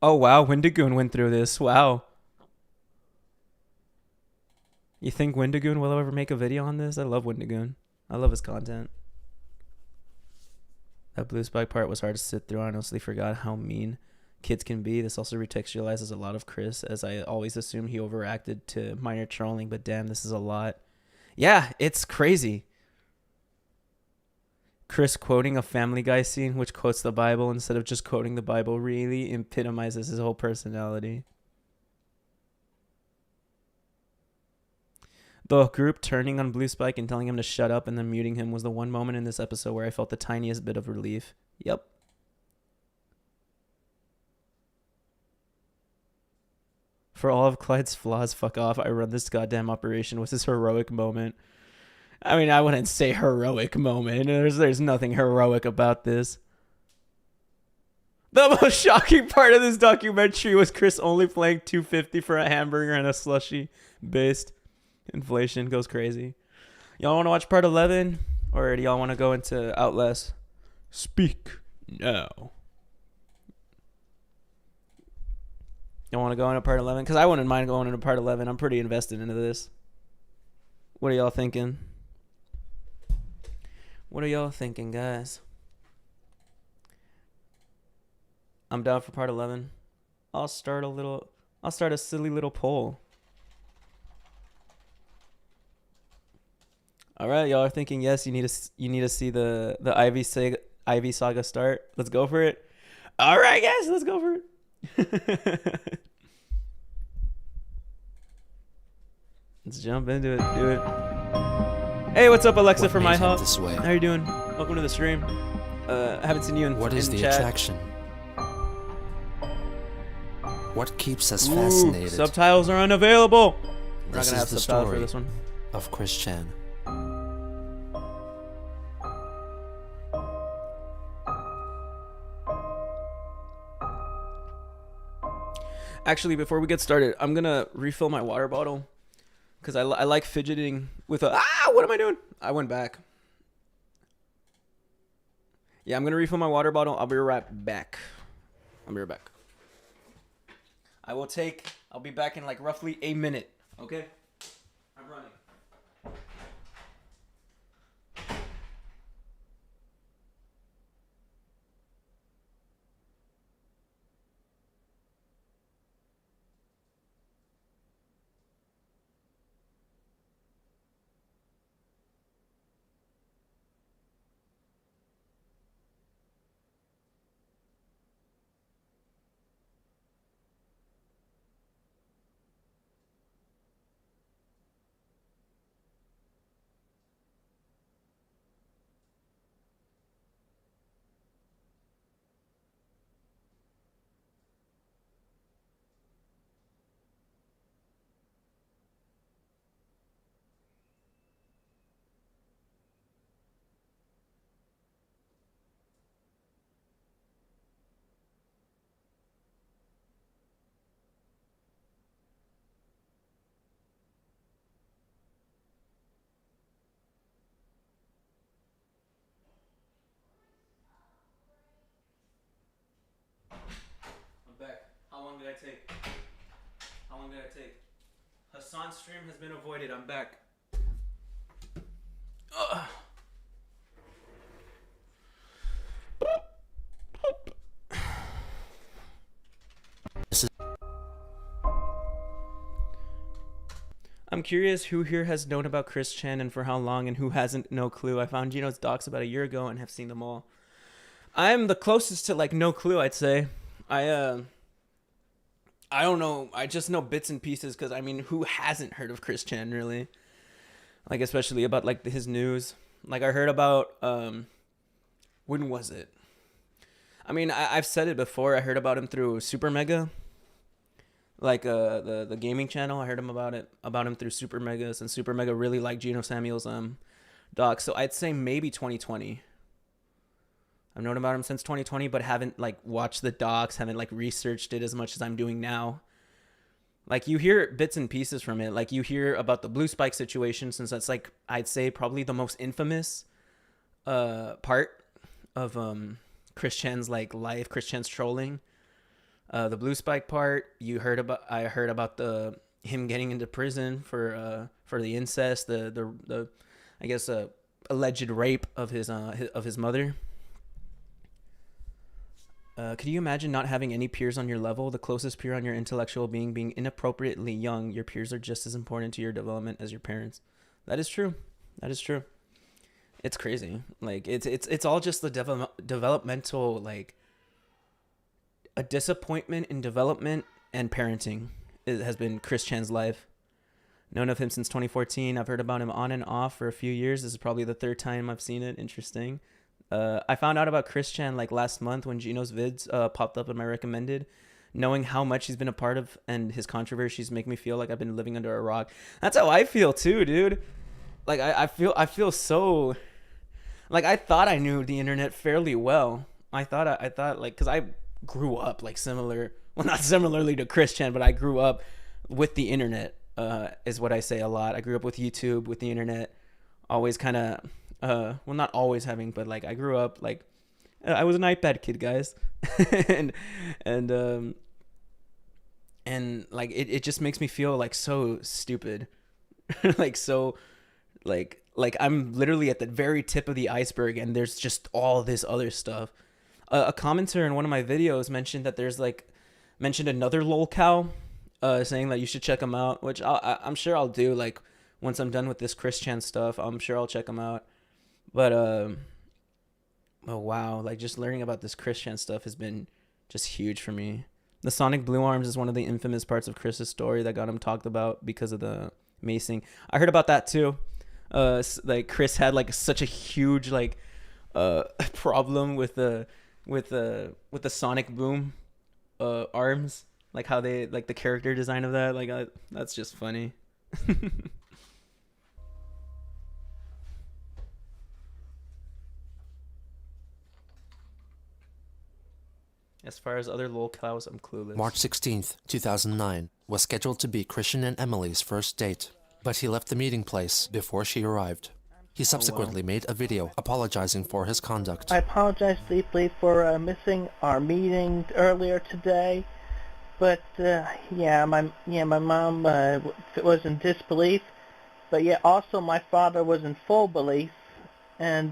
Oh wow, Wendigoon went through this. Wow. You think Wendigoon will ever make a video on this? I love Wendigoon. I love his content. That blue spike part was hard to sit through. I honestly forgot how mean kids can be. This also retextualizes a lot of Chris, as I always assumed he overacted to minor trolling, but damn, this is a lot. Yeah, it's crazy. Chris quoting a Family Guy scene which quotes the Bible instead of just quoting the Bible really epitomizes his whole personality. The group turning on Blue Spike and telling him to shut up and then muting him was the one moment in this episode where I felt the tiniest bit of relief. Yep. For all of Clyde's flaws, fuck off, I run this goddamn operation was his heroic moment. I mean, I wouldn't say heroic moment. There's nothing heroic about this. The most shocking part of this documentary was Chris only playing $2.50 for a hamburger and a slushie based. Inflation goes crazy. Y'all want to watch part 11? Or do y'all want to go into Outlast? Speak now. Y'all want to go into part 11? Because I wouldn't mind going into part 11. I'm pretty invested into this. What are y'all thinking? What are y'all thinking, guys? I'm down for part 11. I'll start a silly little poll. All right, y'all are thinking yes. You need to see the Ivy saga start. Let's go for it. All right, guys, let's go for it. Let's jump into it. Do it. Hey, what's up, Alexa from iHop? How you doing? Welcome to the stream. I haven't seen you in What is in the chat. attraction? What keeps us fascinated? Subtitles are unavailable. We're not This gonna have is the subtitles for story this one. of Chris Chan. Actually, before we get started, I'm gonna refill my water bottle because I like fidgeting with a. What am I doing? I went back. Yeah, I'm gonna refill my water bottle. I'll be right back. I'll be right back. I'll be back in like roughly a minute. Okay? I'm running. did I take? How long did I take? Hassan's stream has been avoided. I'm back. Ugh. I'm curious who here has known about Chris Chan and for how long, and who hasn't. No clue. I found Geno's docs about a year ago and have seen them all. I'm the closest to like no clue, I'd say. I don't know. I just know bits and pieces because I mean, who hasn't heard of Chris Chan really? Like especially about like his news. Like I heard about when was it? I mean, I've said it before. I heard about him through Super Mega. Like the gaming channel. I heard about him through Super Megas, and Super Mega really liked GENOSAMUEL'S doc. So I'd say maybe 2020. I've known about him since 2020, but haven't like watched the docs, haven't like researched it as much as I'm doing now. Like you hear bits and pieces from it. Like you hear about the Blue Spike situation, since that's like I'd say probably the most infamous part of Chris Chan's like life, Chris Chan's trolling. The Blue Spike part, I heard about him getting into prison for the incest, the I guess alleged rape of his mother. Could you imagine not having any peers on your level? The closest peer on your intellectual being inappropriately young. Your peers are just as important to your development as your parents. That is true. That is true. It's crazy. Like it's all just the developmental, like a disappointment in development and parenting. It has been Chris Chan's life. Known of him since 2014. I've heard about him on and off for a few years. This is probably the third time I've seen it. Interesting. I found out about Chris Chan like last month when Geno's vids popped up in my recommended. Knowing how much he's been a part of and his controversies make me feel like I've been living under a rock. That's how I feel too, dude. Like I feel so like I thought I knew the internet fairly well. I thought like, because I grew up like not similarly to Chris Chan, but I grew up with the internet, is what I say a lot. I grew up with YouTube, with the internet, always kind of well, not always having, but like I grew up like I was an iPad kid, guys. and like it just makes me feel like so stupid. Like so like I'm literally at the very tip of the iceberg, and there's just all this other stuff. A commenter in one of my videos mentioned that mentioned another lolcow, saying that you should check him out, which I'm sure I'll do. Like once I'm done with this Chris Chan stuff, I'm sure I'll check him out. But oh wow, like just learning about this Chris Chan stuff has been just huge for me. The Sonic Blue Arms is one of the infamous parts of Chris's story that got him talked about because of the macing. I heard about that too. Like Chris had like such a huge like problem with the Sonic Boom arms, like how they like the character design of that. Like that's just funny. As far as other lolcows, I'm clueless. March 16th, 2009 was scheduled to be Christian and Emily's first date, but he left the meeting place before she arrived. He subsequently made a video apologizing for his conduct. I apologize deeply for missing our meeting earlier today, but my mom was in disbelief, but also my father was in full belief, and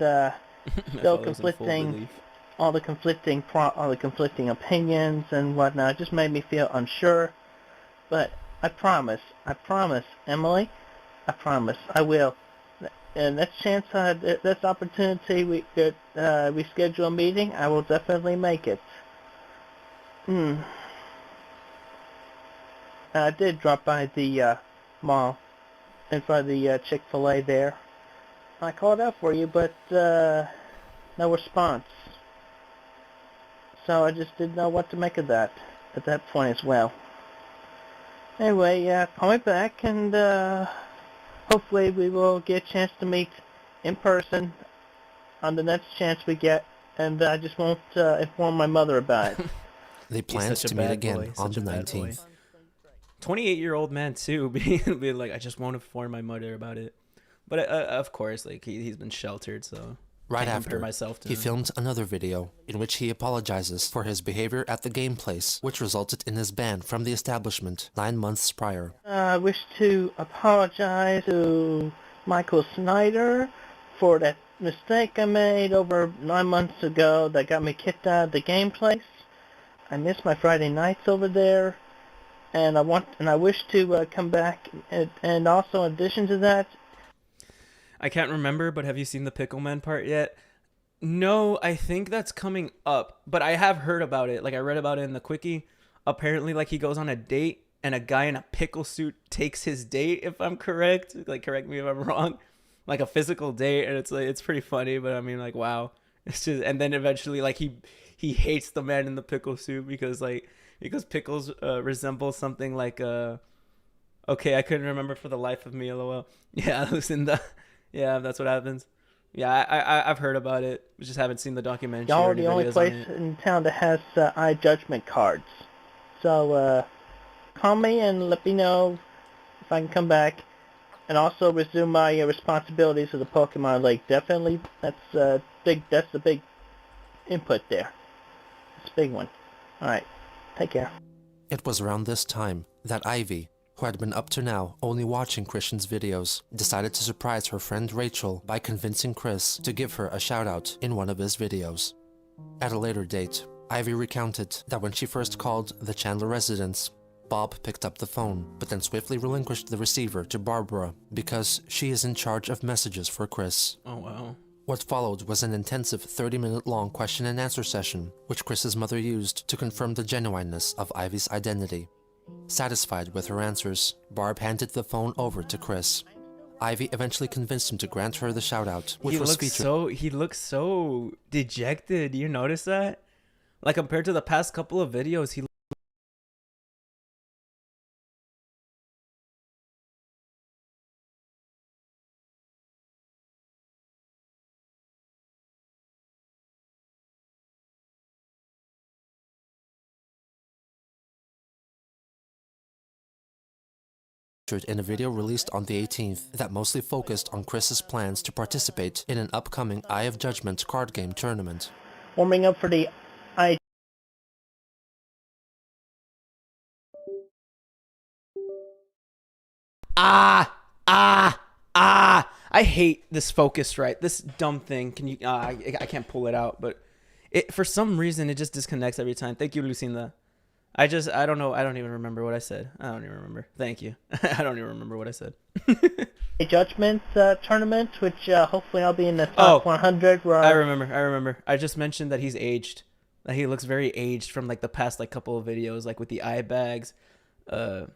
still conflicting. All the conflicting opinions and whatnot. It just made me feel unsure. But I promise, Emily, I promise, I will. And next chance, this opportunity, we schedule a meeting, I will definitely make it. I did drop by the mall in front of the Chick-fil-A there. I called out for you, but no response. So I just didn't know what to make of that at that point as well. Anyway, call me back, and hopefully we will get a chance to meet in person on the next chance we get, and I just won't inform my mother about it. They plan to meet again on the 19th. 28-year-old man too, being like, I just won't inform my mother about it. But of course, like he's been sheltered, so Right Can't compare after, myself to he him. filmed another video in which he apologizes for his behavior at the game place, which resulted in his ban from the establishment 9 months prior. I wish to apologize to Michael Snyder for that mistake I made over 9 months ago that got me kicked out of the game place. I miss my Friday nights over there, and I wish to come back. And also, in addition to that, I can't remember, but have you seen the Pickleman part yet? No, I think that's coming up, but I have heard about it. Like, I read about it in the quickie. Apparently, like, he goes on a date, and a guy in a pickle suit takes his date, if I'm correct. Like, correct me if I'm wrong. Like, a physical date, and it's like, it's pretty funny, but I mean, like, wow. It's just, and then eventually, like, he hates the man in the pickle suit because pickles resemble something like, okay, I couldn't remember for the life of me, lol. Yeah, Lucinda. Yeah, that's what happens. Yeah, I've heard about it. We just haven't seen the documentary. y'all are the only place in town that has eye judgment cards. So, call me and let me know if I can come back. And also resume my responsibilities of the Pokemon League. Definitely, that's a big input there. It's a big one. Alright, take care. It was around this time that Ivy, who had been up to now only watching Christian's videos, decided to surprise her friend Rachel by convincing Chris to give her a shout-out in one of his videos. At a later date, Ivy recounted that when she first called the Chandler residence, Bob picked up the phone, but then swiftly relinquished the receiver to Barbara because she is in charge of messages for Chris. Oh, wow. What followed was an intensive 30-minute-long question and answer session, which Chris's mother used to confirm the genuineness of Ivy's identity. Satisfied with her answers, Barb handed the phone over to Chris. Ivy eventually convinced him to grant her the shout-out, which was featured. He looks so dejected. You notice that? Like, compared to the past couple of videos, he in a video released on the 18th that mostly focused on Chris's plans to participate in an upcoming Eye of Judgment card game tournament. Warming up for the Eye. I hate this focus right. This dumb thing. Can you? I can't pull it out, but it for some reason it just disconnects every time. Thank you, Lucinda. I don't know. I don't even remember what I said. I don't even remember. Thank you. I don't even remember what I said. A judgment tournament, which hopefully I'll be in the top 100. Where I remember. I just mentioned that he's aged. That he looks very aged from like the past like couple of videos, like with the eye bags, the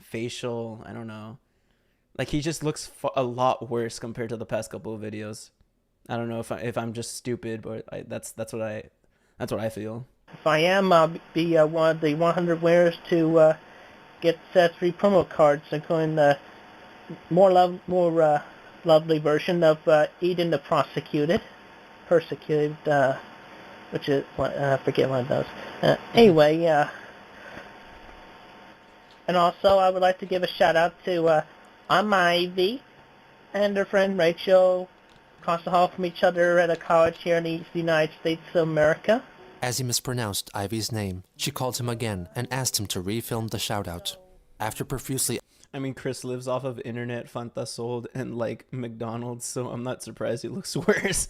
facial. I don't know. Like he just looks a lot worse compared to the past couple of videos. I don't know if I'm just stupid, but that's what I feel. If I am, I'll be one of the 100 winners to get 3 promo cards, including the more lovely version of Eden the Persecuted, which is I forget one of those. Anyway, and also I would like to give a shout out to Ivy and her friend Rachel, across the hall from each other at a college here in the United States of America. As he mispronounced Ivy's name, she called him again and asked him to refilm the shoutout. After profusely... I mean, Chris lives off of internet, Fanta sold, and like McDonald's, so I'm not surprised he looks worse.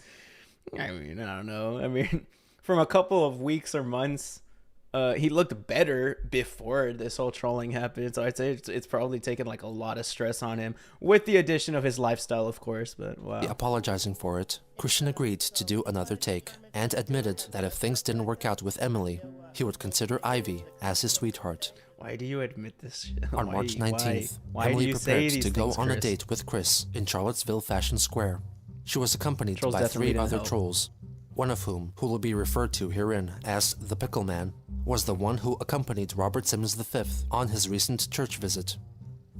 I mean, I don't know. I mean, from a couple of weeks or months, he looked better before this whole trolling happened. So I'd say it's probably taken like a lot of stress on him, with the addition of his lifestyle, of course. But wow. Apologizing for it, Christian agreed to do another take and admitted that if things didn't work out with Emily, he would consider Ivy as his sweetheart. Why do you admit this shit? On March 19th, Emily prepared to go on a date with Chris in Charlottesville Fashion Square. She was accompanied by 3 other trolls, one of whom will be referred to herein as the Pickle Man, was the one who accompanied Robert Simmons V on his recent church visit.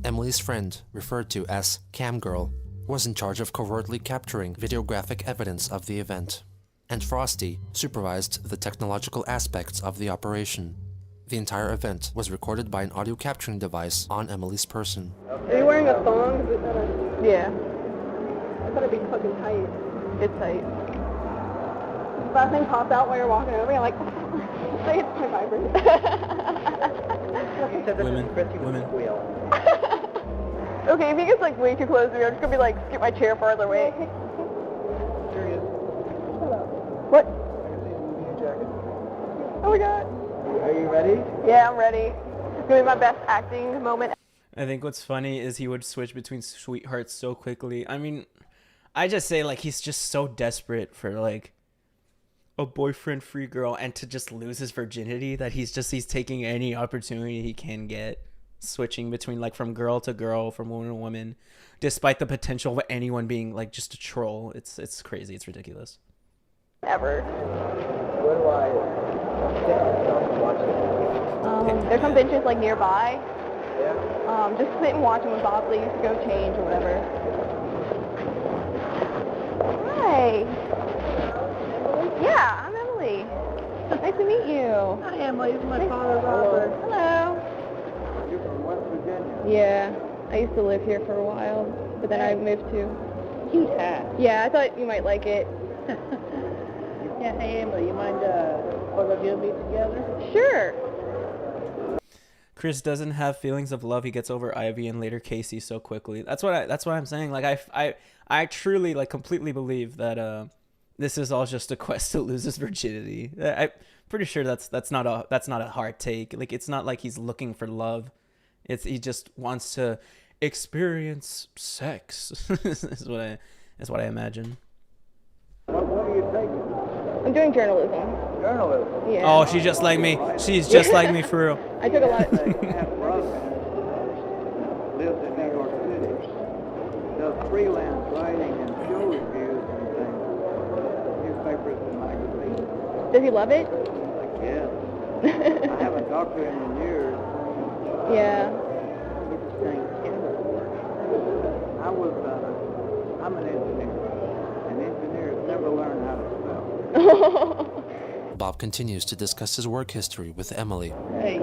Emily's friend, referred to as Cam Girl, was in charge of covertly capturing videographic evidence of the event, and Frosty supervised the technological aspects of the operation. The entire event was recorded by an audio capturing device on Emily's person. Are you wearing a thong? Yeah. It better be fucking tight. It's tight. If that thing pops out while you're walking over, you're like, say it's my vibrator. Women. Okay, if he gets like way too close to me, I'm just gonna be like, get my chair farther away. What? Oh my god. Are you ready? Yeah, I'm ready. It's gonna be my best acting moment. I think what's funny is he would switch between sweethearts so quickly. I mean, I just say like he's just so desperate for like a boyfriend-free girl and to just lose his virginity that he's taking any opportunity he can get, switching between like from girl to girl, from woman to woman, despite the potential of anyone being like just a troll. It's crazy. It's ridiculous. Ever. Where do I get myself to watch it? There's some benches like nearby. Yeah. Just sit and watch them when Bob leaves to go change or whatever. Hi. Yeah, I'm Emily. Nice to meet you. Hi, Emily. This is my father, Robert. Hello. You're from West Virginia. Yeah, I used to live here for a while, but then I moved to. Cute hat. Yeah, I thought you might like it. Yeah, hey, Emily, you mind photographing me together? Sure. Chris doesn't have feelings of love. He gets over Ivy and later Casey so quickly. That's what I'm saying. Like I truly like completely believe that this is all just a quest to lose his virginity. I'm pretty sure that's not a hard take. Like it's not like he's looking for love. He just wants to experience sex. is what I imagine. What are you taking? I'm doing journalism. Journalism? Yeah. Oh, she's just like me. She's just like me for real. I took a lot. Lives in New York City. Does freelance writing and show reviews and things. Newspapers and magazines. Does he love it? Yes. I haven't talked to him in years. Yeah. He just ain't cared for it. I'm an engineer. And engineers never learn how to spell. Bob continues to discuss his work history with Emily. Hey, you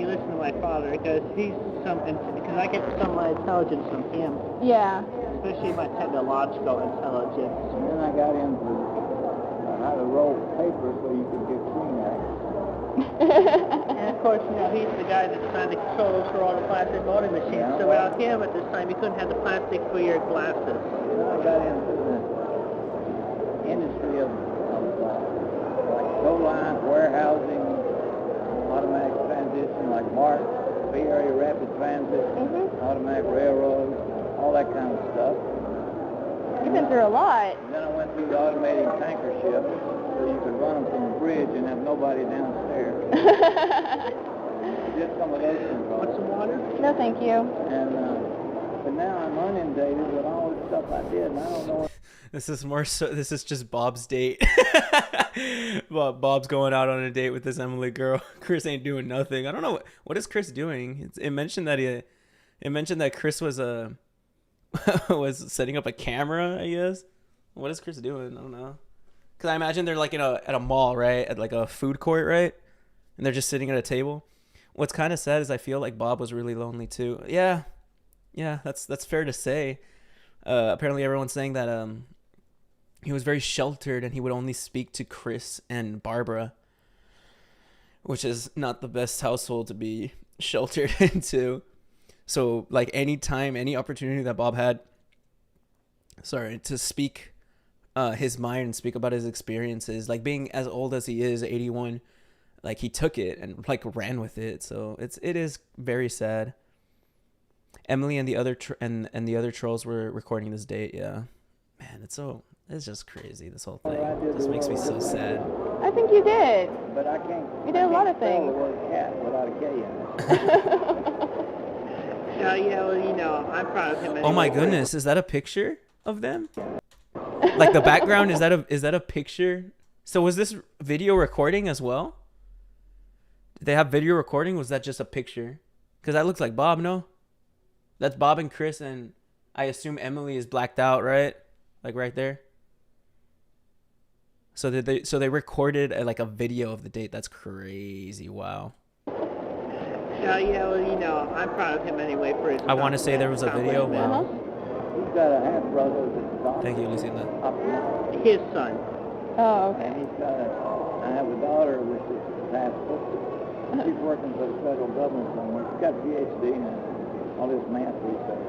listen to my father because because I get some of my intelligence from him. Yeah. Especially my technological intelligence. And then I got into how to roll paper so you could get Kleenex. And of course, he's the guy that's trying to control us for all the plastic molding machines. Yeah. So without him at this time, you couldn't have the plastic for your glasses. Then I got into the industry of like tow line, warehousing, automatic transmission like Marc, Bay Area Rapid Transit, automatic railroads, all that kind of stuff. You've been through a lot. And then I went through the automated tanker ship so you could run them from the bridge and have nobody downstairs. Did some of those things. Want some water? No, thank you. And but now I'm inundated with all the stuff I did, and I don't know. This is just Bob's date. Well, Bob's going out on a date with this Emily girl. Chris ain't doing nothing. I don't know what is Chris doing. It mentioned that Chris was was setting up a camera, I guess. What is Chris doing? I don't know. Cause I imagine they're like at a mall, right? At like a food court, right? And they're just sitting at a table. What's kind of sad is I feel like Bob was really lonely too. Yeah, that's fair to say. Apparently everyone's saying that he was very sheltered and he would only speak to Chris and Barbara, which is not the best household to be sheltered into. So like any opportunity that Bob had, to speak his mind and speak about his experiences, like being as old as he is, 81, like he took it and like ran with it. So it is very sad. Emily and the other the other trolls were recording this date. Yeah, man, it's just crazy. This whole thing just makes me so sad. I think you did. But I can't. You did a lot of things. The word cat without a K in it. I'm proud of him. Anyway. Oh my goodness, is that a picture of them? Like the background, is that a picture? So was this video recording as well? Did they have video recording? Was that just a picture? Because that looks like Bob, no? That's Bob and Chris, and I assume Emily is blacked out, right? Like right there. So they recorded like a video of the date. That's crazy. Wow. I'm proud of him anyway for his. I want to say there was a video. Wow. got a half brother that's a doctor. Thank you, Lucinda. His son. Oh, okay. And I have a daughter which is a pastor. She's working for the federal government somewhere. She's got a PhD in all this math research.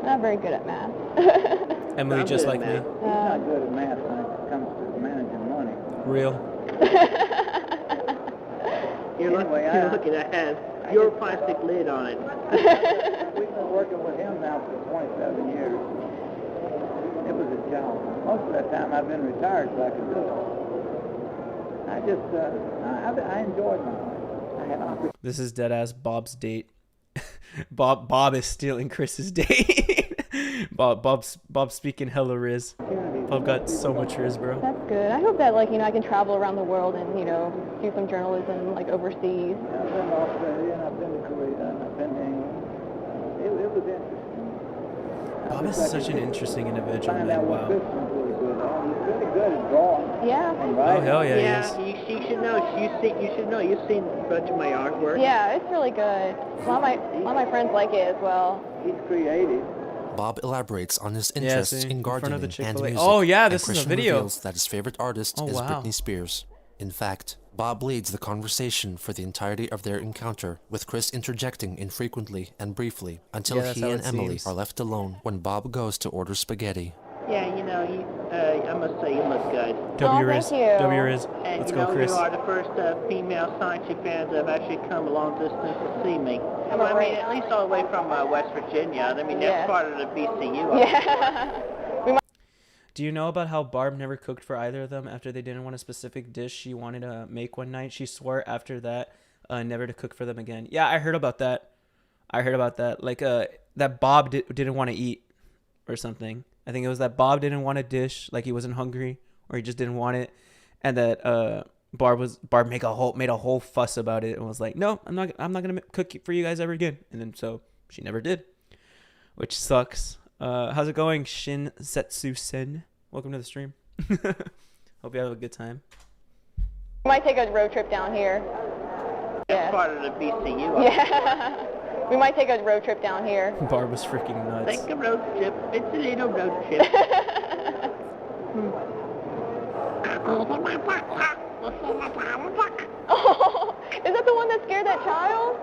Not very good at math. Emily, just like me. He's not good at math when it comes to managing money. Real. You're looking ahead. Your plastic lid on it. We've been working with him now for 27 years. It was a job. Most of that time I've been retired so I could do it. I enjoyed my life. I had opportunity. This is deadass Bob's date. Bob is stealing Chris's date. Bob's speaking hella riz. Bob got so much riz, bro. That's good. I hope that, like, you know, I can travel around the world and, you know, do some journalism, like, overseas. Yeah, I've been to Australia and I've been to Korea and I've been to England. It was interesting. Bob is such an interesting individual, Find man. out what Wow. Christian's really good at. He's really good at drawing. Yeah. And Oh, writing. hell yeah, Yeah, you should know. You should know. You've seen a bunch of my artwork. Yeah, it's really good. A lot of my friends like it as well. He's creative. Bob elaborates on his interests see, in in front of gardening the and Chick-fil-A. music. Oh, yeah, and this is a Christian video. reveals that his favorite artist Oh, is wow. Britney Spears. In fact, Bob leads the conversation for the entirety of their encounter, with Chris interjecting infrequently and briefly until Yeah, that's he how and it Emily seems. are left alone when Bob goes to order spaghetti. Yeah, you know, I must say you look good. W Riz. thank you. W Riz. And Let's you go, know, Chris. you are the first female science fans that have actually come a long distance to see me. I'm Well, I great. mean, at least all the way from West Virginia. I mean, that's Yeah. part of the BCU. Yeah. Do you know about how Barb never cooked for either of them after they didn't want a specific dish she wanted to make one night? She swore after that never to cook for them again. Yeah, I heard about that. Like, that Bob didn't want to eat or something. I think it was that Bob didn't want a dish, like he wasn't hungry or he just didn't want it, and that Barb made a whole fuss about it and was like, no, I'm not gonna cook for you guys ever again. And then so she never did, which sucks. How's it going, Shin-setsu-sen? Welcome to the stream. Hope you have a good time. We might take a road trip down here. That's part of the BCU. Yeah. We might take a road trip down here. Barb was freaking nuts. Take a road trip. It's a little road trip. Oh, is that the one that scared that child?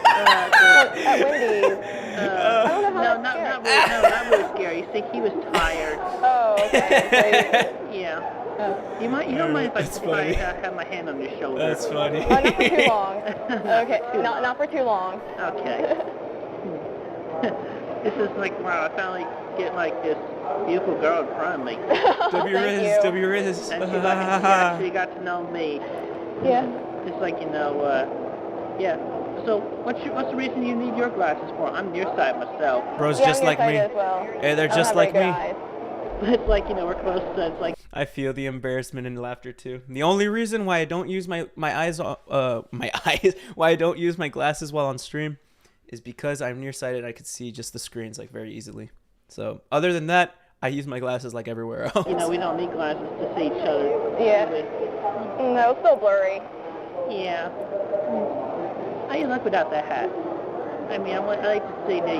At Wendy's. I don't know how Not really scary. You think he was tired. Oh, okay. Yeah. You don't mind if I have my hand on your shoulder. That's funny. Oh, not for too long. Okay, not for too long. Okay. This is like, wow, I finally get like this beautiful girl in front of me. W Riz. And she actually got to know me. Yeah. It's like, you know, yeah. So what's the reason you need your glasses for? I'm nearsighted myself. Bro's Yeah, just I'm like me. nearsighted as well. Hey, they're I don't just have like me. very good eyes. It's like, you know, we're close, so it's like... I feel the embarrassment and laughter too. The only reason why I don't use my eyes, why I don't use my glasses while on stream, is because I'm nearsighted. I could see just the screens like very easily. So other than that, I use my glasses like everywhere else. You know, we don't need glasses to see each other. Yeah. No, it's still blurry. Yeah. How you look without that hat? I mean, I like to see the,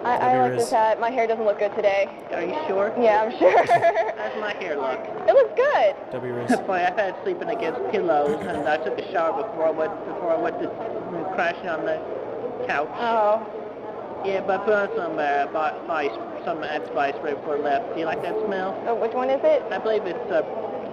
I like this hat. My hair doesn't look good today. Are you sure? Yeah, I'm sure. How's my hair look? It looks good. W Riz. I've had sleeping against pillows, and I took a shower before I went to crashing on the couch. Oh. Yeah, but I put on some anti-spice right before I left. Do you like that smell? Oh, which one is it? I believe it's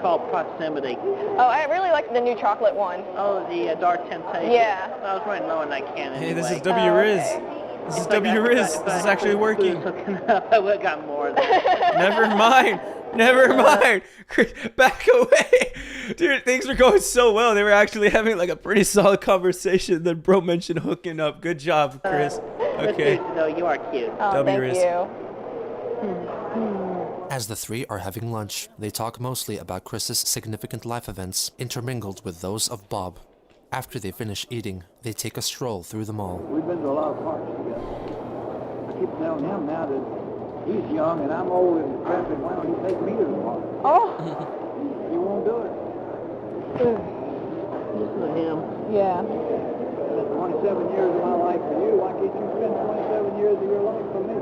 called Proximity. Oh, I really like the new chocolate one. Oh, the Dark Temptation. Yeah. I was running low on that can anyway. Hey, this is W Riz. Okay. This is W Riz. This is actually working. I would have got more of that. Never mind. Never mind. Chris, back away. Dude, things were going so well. They were actually having like a pretty solid conversation. Then bro mentioned hooking up. Good job, Chris. Okay. No, you are cute. Oh, W thank Riz. you. As the three are having lunch, they talk mostly about Chris's significant life events, intermingled with those of Bob. After they finish eating, they take a stroll through the mall. We've been to a lot of parks together. I keep telling him now that he's young and I'm old and traffic around. He takes me to the park. Oh. He won't do it. Listen to him. Yeah. That's 27 years of my life for you. Why can't you spend 27 years of your life for me?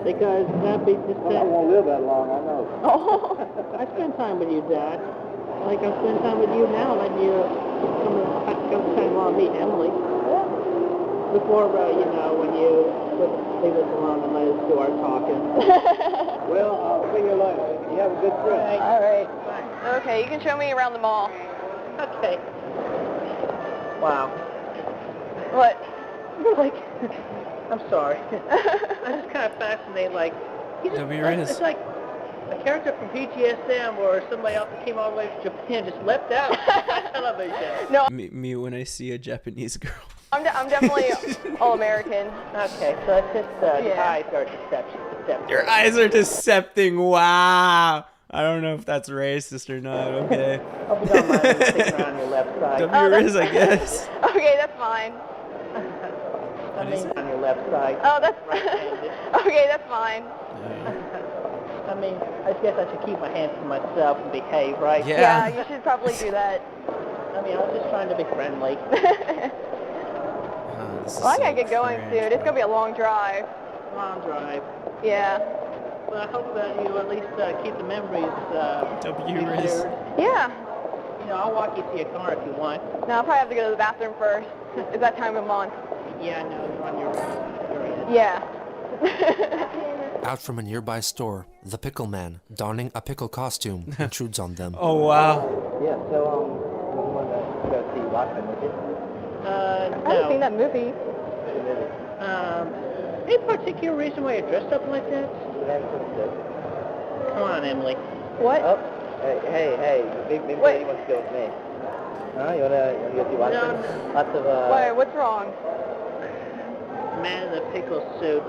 Because that'd be just... Well, I won't live that long, I know. Oh, I spend time with you, Dad. Like I spend time with you now, letting you come time on meet Emily. Before, you know, when you would leave us alone and let us do our talking. Well, I'll see you later. You have a good trip. All right. Okay, you can show me around the mall. Okay. Wow. What? Like... I'm sorry. I'm just kind of fascinated, like... It's like a character from PGSM or somebody else that came all the way from Japan just leapt out on television. No. Me when I see a Japanese girl. I'm definitely all-American. Okay, so it's just the eyes are deception. Your eyes are decepting. Wow. I don't know if that's racist or not. Okay. Hope you don't mind me sticking around your left side. W I guess. Okay, that's fine. I mean, on your left side. Oh, that's... right-handed. Okay, that's fine. I mean, I guess I should keep my hands to myself and behave, right? Yeah, you should probably do that. I mean, I was just trying to be friendly. Well, I gotta get going soon. It's gonna be a long drive. Long drive. Yeah. Well, I hope that you at least keep the memories W-Riz. Yeah. You know, I'll walk you to your car if you want. No, I'll probably have to go to the bathroom first. It's that time of month. Yeah, I know. You're on your end. Yeah. Out from a nearby store, the pickle man, donning a pickle costume, intrudes on them. Oh, wow. Yeah, so, you want to go see Watchmen with you? I haven't seen that movie. Any particular reason why you're dressed up like that? Come on, Emily. What? Oh, hey, big lady wants to go with me. You wanna go see Watchmen? No. Lots of, Wait, what's wrong? Man in the pickle suit.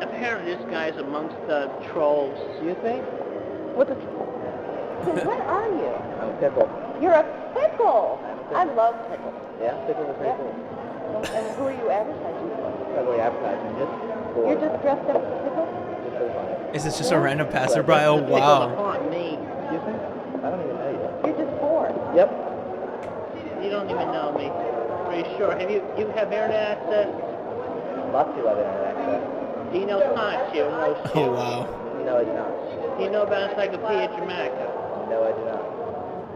Apparently this guy's amongst the trolls. You think? What the... What are you? I'm a pickle. You're a pickle! I love pickles. Yeah, pickles are pretty cool. And who are you advertising for? Not really advertising, just for... You're just dressed up as pickles? Just for fun. Is this just a random passerby? Oh, wow. On me. You think? I don't even know you. You're just bored. Yep. You don't even know me. Are you sure? You have internet access? Lots of people have internet access. Do you know Conchu? Oh, wow. No, I do not. Do you know about Encyclopedia Dramatica? No, I do not.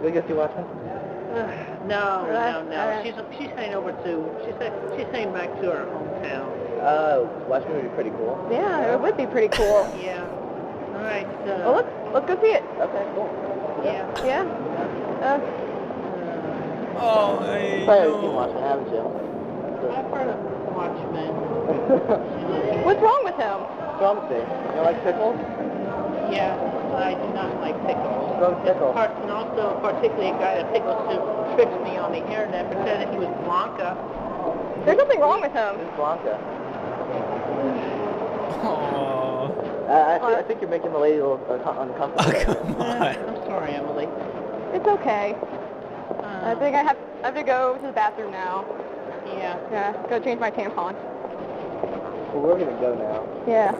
Will you go see Watchmen? No. She's heading over to... She's heading back to her hometown. Watchmen would be pretty cool. Yeah, it would be pretty cool. Yeah. All right. Well, let's go see it. Okay, cool. Yeah. Yeah. Oh, I Probably seen Watchmen, haven't you? I've heard of Watchmen. What's wrong with him? Something. You like pickles? Yeah, I do not like pickles. Don't pickle. And also, particularly a guy that pickles who tricked me on the internet, pretending he was Blanca. There's nothing wrong with him. Who's Blanca? Aww. I think you're making the lady a little uncomfortable. Oh, come on. I'm sorry, Emily. It's okay. I think I have to go to the bathroom now. Yeah. Yeah, go change my tampon. Well, we're gonna go now. Yeah.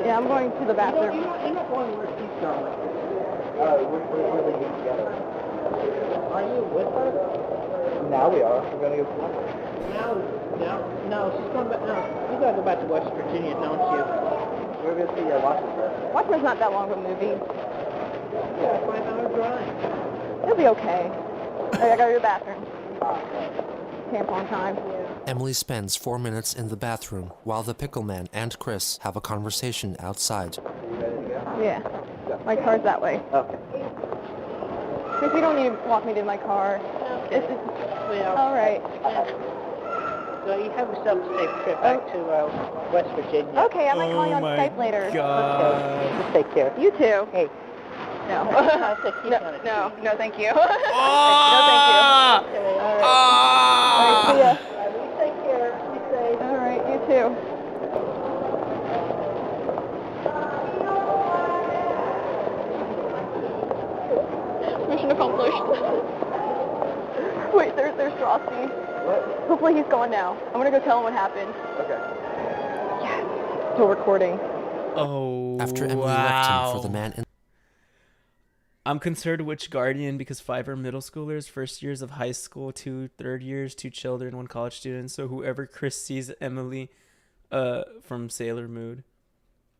Yeah, I'm going to the bathroom. You're not going where she's going. We're leaving together. Are you with her? Now we are. We're gonna go see Watchmen. No, she's going back. No, you gotta go back to West Virginia, don't you? We're gonna see Watchmen first. Watchmen's not that long of a movie. Yeah, 5-hour drive. It'll be okay. I gotta go to the bathroom. Tampon time. Emily spends 4 minutes in the bathroom while the pickle man and Chris have a conversation outside. Are you ready to go? Yeah. My car's that way. Okay. Chris, you don't need to walk me to my car. Okay. All right. So you have yourself a safe trip back to West Virginia. Okay, I might call you on Skype later. God. Okay. Just take care. You too. Hey. No. No, thank you. Oh! No, thank you. Okay, all right. All right, see ya. You take care. Be safe. All right, you too. Mission accomplished. Wait, there's Frosty. What? Hopefully he's gone now. I'm gonna go tell him what happened. Okay. Yes. Still recording. Oh, After Emily left him for the man in... I'm concerned which guardian, because 5 are middle schoolers, first years of high school, 2 third years, 2 children, 1 college student. So whoever Chris sees Emily from Sailor Moon.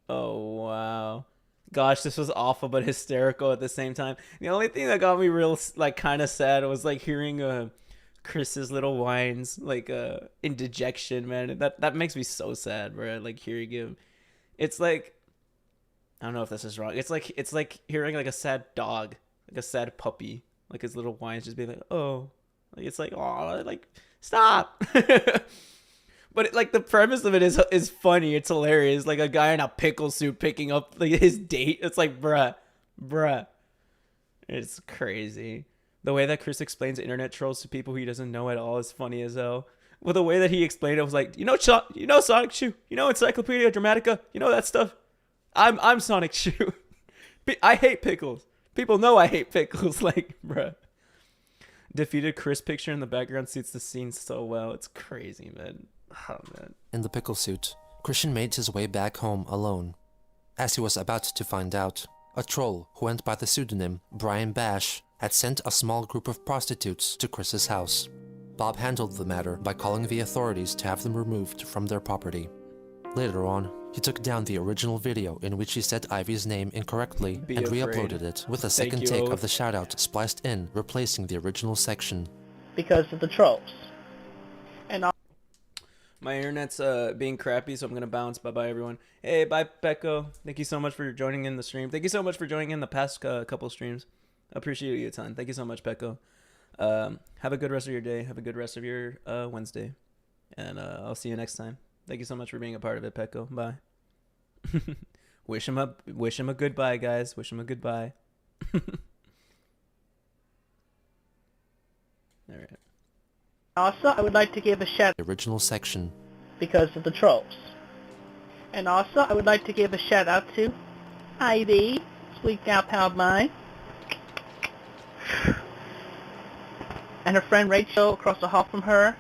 Oh wow. Gosh, this was awful but hysterical at the same time. The only thing that got me real like kind of sad was like hearing Chris's little whines like in dejection, man. That makes me so sad, bro. Like hearing him. It's like, I don't know if this is wrong. It's like hearing like a sad dog, like a sad puppy, like his little whines just being like, "Oh." Like it's like, "Oh, like stop." But like the premise of it is funny. It's hilarious. Like a guy in a pickle suit picking up like his date. It's like, bruh. It's crazy. The way that Chris explains internet trolls to people he doesn't know at all is funny as hell. Well, the way that he explained it was like, you know Sonic Shoe, you know Encyclopedia Dramatica, you know that stuff. I'm Sonic Shoe. I hate pickles. People know I hate pickles. Like, bruh. Defeated Chris picture in the background suits the scene so well. It's crazy, man. Oh, man. In the pickle suit, Christian made his way back home alone. As he was about to find out, a troll who went by the pseudonym Brian Bash had sent a small group of prostitutes to Chris's house. Bob handled the matter by calling the authorities to have them removed from their property. Later on, he took down the original video in which he said Ivy's name incorrectly and re-uploaded it with a second take of the shoutout spliced in, replacing the original section. Because of the trolls. And my internet's being crappy, so I'm gonna bounce. Bye everyone. Hey, bye Pecco. Thank you so much for joining in the stream. Thank you so much for joining in the past couple streams. I appreciate you a ton. Thank you so much, Pecco. Have a good rest of your day. Have a good rest of your Wednesday, and I'll see you next time. Thank you so much for being a part of it, Pecco. Bye. Wish him a goodbye, guys. Wish him a goodbye. All right. Also, I would like to give a shout The original section. Because of the trolls. And also, I would like to give a shout out to Ivy, sweet gal pal of mine, and her friend Rachel across the hall from her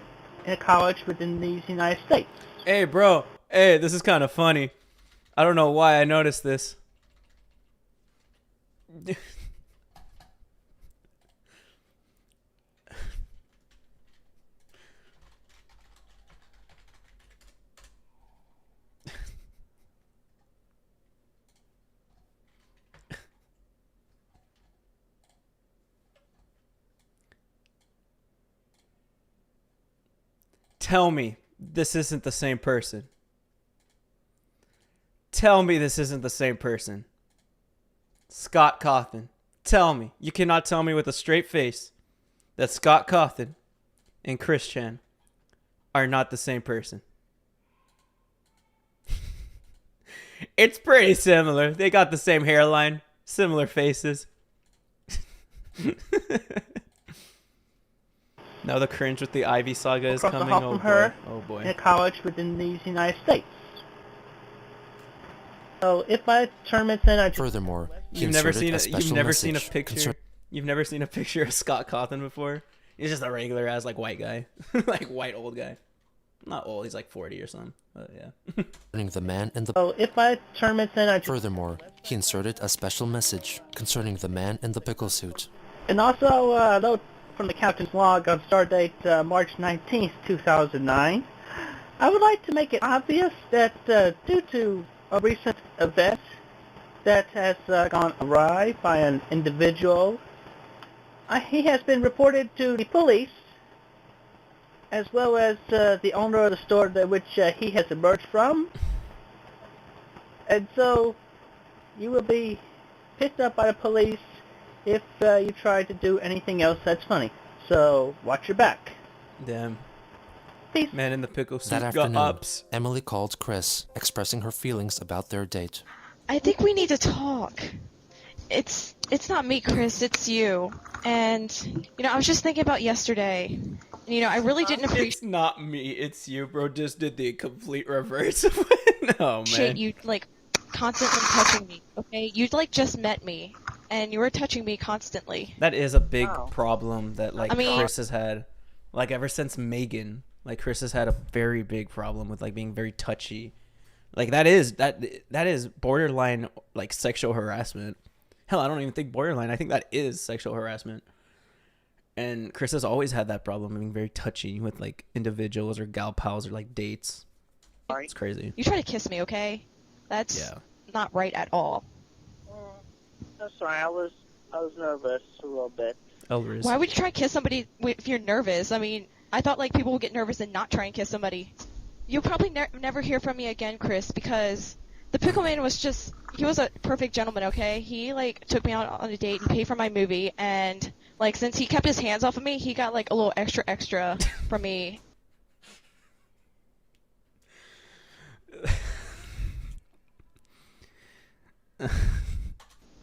in a college within the United States. Hey, bro. Hey, this is kind of funny. I don't know why I noticed this. Tell me this isn't the same person. Tell me this isn't the same person. Scott Cawthon. Tell me. You cannot tell me with a straight face that Scott Cawthon and Chris Chan are not the same person. It's pretty similar. They got the same hairline, similar faces. Now the cringe with the Ivy saga is coming. Oh boy. Oh boy. In a college within the United States. So if my tournament's in, Furthermore, you've never seen a picture. You've never seen a picture of Scott Cawthon before. He's just a regular ass like white guy, like white old guy. Not old. He's like 40 or something. But yeah. The man in the. So if my tournament's in, Furthermore, he inserted a special message concerning the man in the pickle suit. And also, note from the captain's log on stardate March 19th, 2009. I would like to make it obvious that due to a recent event that has gone awry by an individual, he has been reported to the police, as well as the owner of the store which he has emerged from. And so, you will be picked up by the police if you try to do anything else that's funny. So, watch your back. Damn. Peace. Man in the pickle suit That got afternoon, ups. Emily called Chris, expressing her feelings about their date. I think we need to talk. It's not me, Chris, it's you. And, I was just thinking about yesterday. And, I really didn't appreciate... It's not me, it's you, bro. Just did the complete reverse. No, man. You, constantly touching me, okay? You, just met me. And you were touching me constantly. That is a big problem that, Chris has had. Like, ever since Megan, Chris has had a very big problem with, being very touchy. Like, that is borderline, sexual harassment. Hell, I don't even think borderline. I think that is sexual harassment. And Chris has always had that problem of being very touchy with, individuals or gal pals or, dates. It's crazy. You try to kiss me, okay? That's not right at all. I'm sorry, I was nervous a little bit. Elvis. Why would you try to kiss somebody if you're nervous? I mean, I thought like people would get nervous and not try and kiss somebody. You'll probably never hear from me again, Chris, because the Pickle Man he was a perfect gentleman, okay? He like took me out on a date and paid for my movie, and like since he kept his hands off of me, he got like a little extra from me.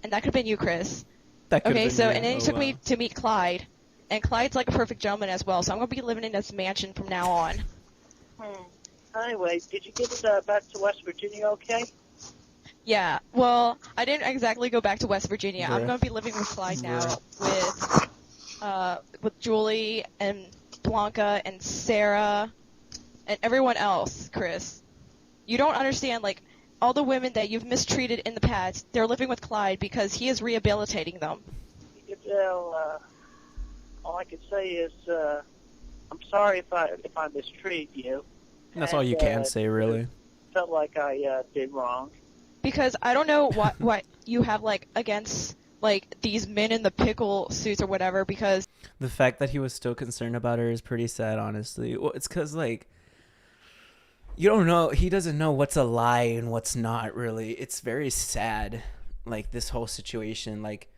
And that could have been you, Chris. Okay, so and then he took me to meet Clyde, and Clyde's like a perfect gentleman as well. So I'm gonna be living in this mansion from now on. Anyway, did you get back to West Virginia okay? Yeah. Well, I didn't exactly go back to West Virginia. I'm gonna be living with Clyde now, with Julie and Blanca and Sarah, and everyone else. Chris, you don't understand. Like all the women that you've mistreated in the past, they're living with Clyde because he is rehabilitating them. Well, all I can say is I'm sorry if I mistreated you. That's all you can say, really. Felt like I did wrong. Because I don't know what you have like against like these men in the pickle suits or whatever. Because the fact that he was still concerned about her is pretty sad, honestly. Well, it's because like you don't know. He doesn't know what's a lie and what's not. Really, it's very sad. Like this whole situation, like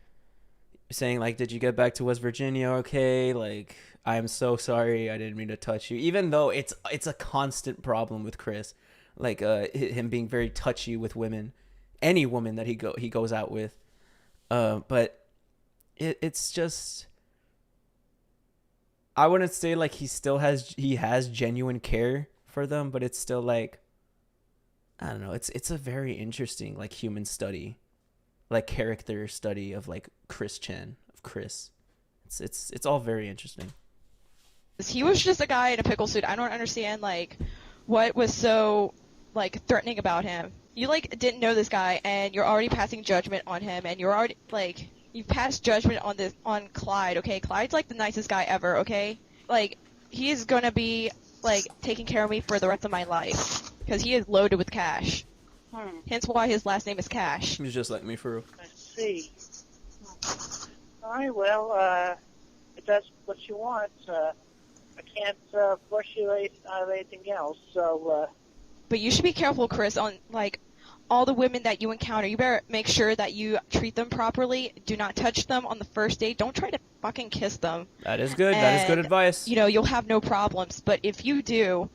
saying like, "Did you get back to West Virginia? Okay, like." I'm so sorry. I didn't mean to touch you. Even though it's a constant problem with Chris, like him being very touchy with women, any woman that he goes out with. But it's just, I wouldn't say like he has genuine care for them, but it's still like, I don't know. It's a very interesting like human study, like character study of like Chris. It's all very interesting. He was just a guy in a pickle suit. I don't understand, like, what was so, like, threatening about him. You, like, didn't know this guy, and you're already passing judgment on him, and you're already, like, you've passed judgment on Clyde, okay? Clyde's, like, the nicest guy ever, okay? Like, he is gonna be, like, taking care of me for the rest of my life, because he is loaded with cash. Hence why his last name is Cash. He's just like me, for real. I see. All right, well, if that's what you want, I can't force you out of anything else, so, But you should be careful, Chris, on, like, all the women that you encounter. You better make sure that you treat them properly. Do not touch them on the first date. Don't try to fucking kiss them. That is good. That is good advice. You know, you'll have no problems. But if you do,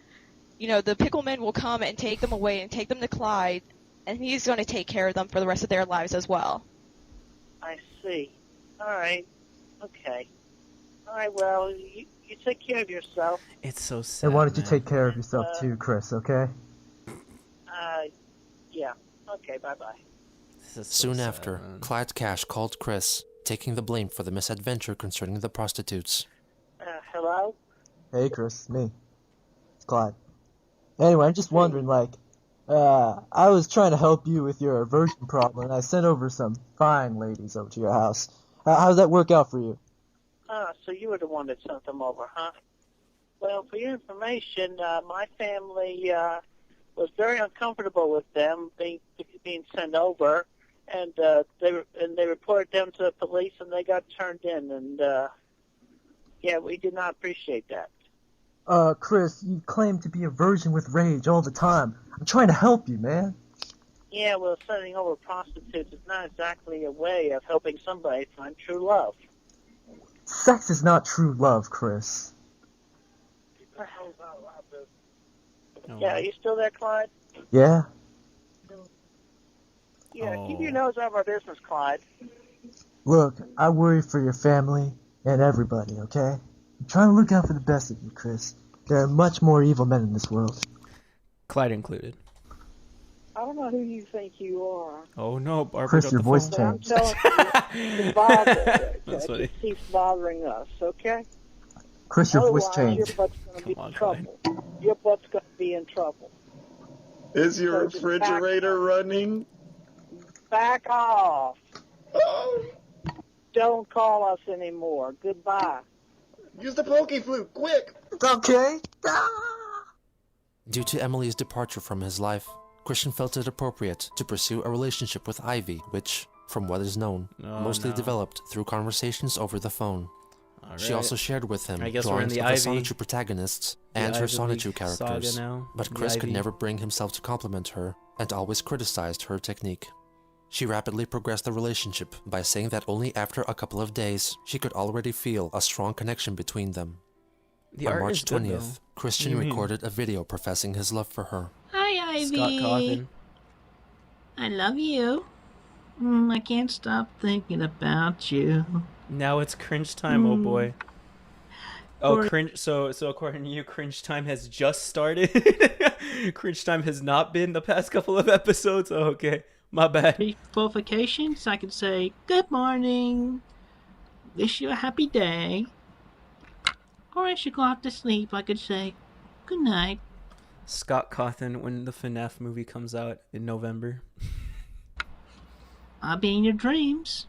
you know, the pickleman will come and take them away and take them to Clyde, and he's going to take care of them for the rest of their lives as well. I see. All right. Okay. All right, well, you take care of yourself. It's so sad. And why don't you take care of yourself too, Chris, okay? Yeah. Okay, bye-bye. Soon after, Clyde Cash called Chris, taking the blame for the misadventure concerning the prostitutes. Hello? Hey, Chris, me. It's Clyde. Anyway, I'm just wondering, like, I was trying to help you with your aversion problem, and I sent over some fine ladies over to your house. How does that work out for you? So you were the one that sent them over, huh? Well, for your information, my family was very uncomfortable with them being sent over, and they reported them to the police, and they got turned in, and yeah, we did not appreciate that. Chris, you claim to be a virgin with rage all the time. I'm trying to help you, man. Yeah, well, sending over prostitutes is not exactly a way of helping somebody find true love. Sex is not true love, Chris. Yeah, are you still there, Clyde? Yeah? Yeah, keep your nose out of our business, Clyde. Look, I worry for your family and everybody, okay? I'm trying to look out for the best of you, Chris. There are much more evil men in this world. Clyde included. I don't know who you think you are. Oh no, Barbara. Chris, your voice changed. I'm telling you, the bother, That's funny. it keeps bothering us, okay? Chris, your voice Otherwise, changed. your butt's going to be in trouble. Your butt's going to be in trouble. Is your So just refrigerator running? Back off. Don't call us anymore. Goodbye. Use the pokey flute, quick! It's okay. Due to Emily's departure from his life, Christian felt it appropriate to pursue a relationship with Ivy, which, from what is known, mostly developed through conversations over the phone. She also shared with him drawings of the Sonichu protagonists and her Sonichu characters, but Chris could never bring himself to compliment her and always criticized her technique. She rapidly progressed the relationship by saying that only after a couple of days she could already feel a strong connection between them. On March 20th, Christian recorded a video professing his love for her. Hi, Ivy. Scott Cawthon. I love you. I can't stop thinking about you. Now it's cringe time, oh boy. Oh, cringe. So according to you, cringe time has just started. Cringe time has not been the past couple of episodes. Oh, okay, my bad. Before vacations, I could say good morning, wish you a happy day, or I should go off to sleep. I could say good night. Scott Cawthon when the FNAF movie comes out in November. I'll be in your dreams.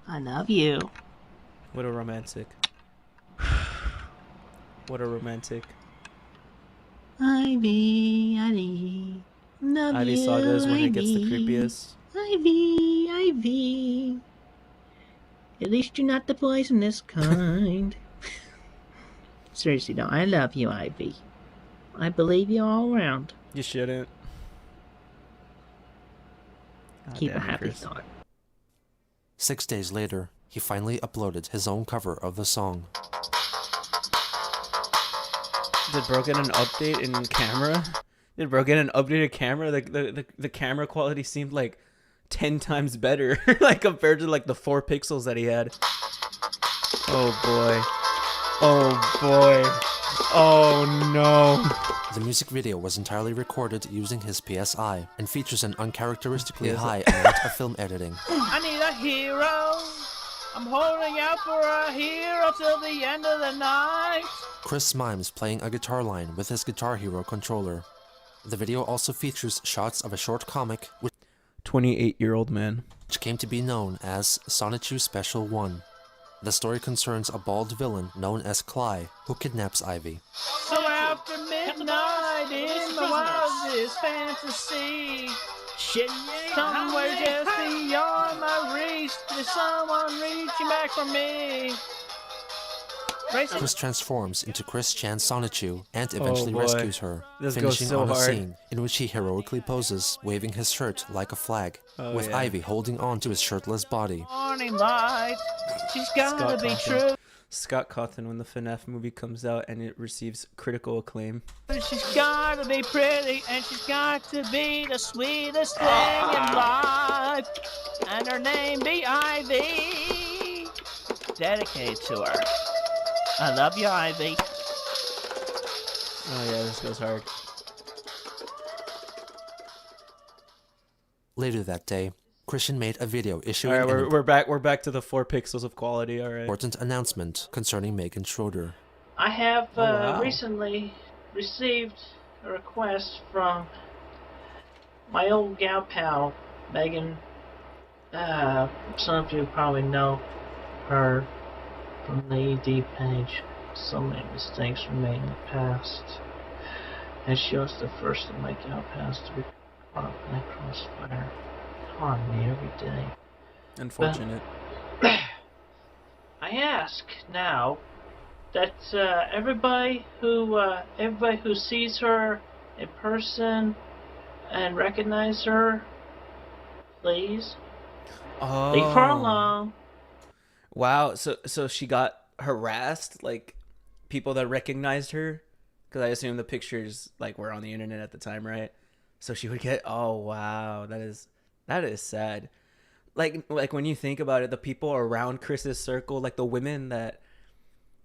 I love you. What a romantic. What a romantic. Ivy, Ivy, love Ivy you, Saga is when Ivy, it gets the creepiest. Ivy, Ivy. At least you're not the poisonous kind. Seriously, though, I love you, Ivy. I believe you all around. You shouldn't. Keep a happy thought. 6 days later, he finally uploaded his own cover of the song. Did Bro get an update in camera? Did Bro get an updated camera? The camera quality seemed like 10 times better, like compared to like the 4 pixels that he had. Oh boy. Oh boy. Oh no. The music video was entirely recorded using his PSI and features an uncharacteristically high amount of film editing. I need a hero. I'm holding out for a hero till the end of the night. Chris mimes playing a guitar line with his Guitar Hero controller. The video also features shots of a short comic, which 28-year-old man, which came to be known as Sonichu Special 1. The story concerns a bald villain known as Cly, who kidnaps Ivy. So after midnight in the wildest fantasy, somewhere just beyond my reach, there's someone reaching back for me. Chris transforms into Chris Chan Sonichu and eventually rescues her, this finishing goes so on a hard. scene in which he heroically poses, waving his shirt like a flag, with Ivy holding on to his shirtless body. Morning light, she's gotta be true. Scott Cawthon when the FNAF movie comes out and it receives critical acclaim. She's gotta be pretty and she's got to be the sweetest thing in life. And her name be Ivy. Dedicated to her. I love you, Ivy. Oh yeah, this goes hard. Later that day, Christian made a video issuing Alright, we're back to the 4 pixels of quality, alright. Important announcement concerning Megan Schroeder. I have recently received a request from my old gal pal, Megan. Some of you probably know her from the ED page. So many mistakes were made in the past, and she was the first of my gal pals to be caught up in that crossfire. On me every day. Unfortunate. I ask now that everybody who sees her in person and recognize her, please leave her alone. Wow, so she got harassed, like people that recognized her, because I assume the pictures like were on the internet at the time, right? So she would get. Oh wow, that is sad. Like when you think about it, the people around Chris's circle, like the women that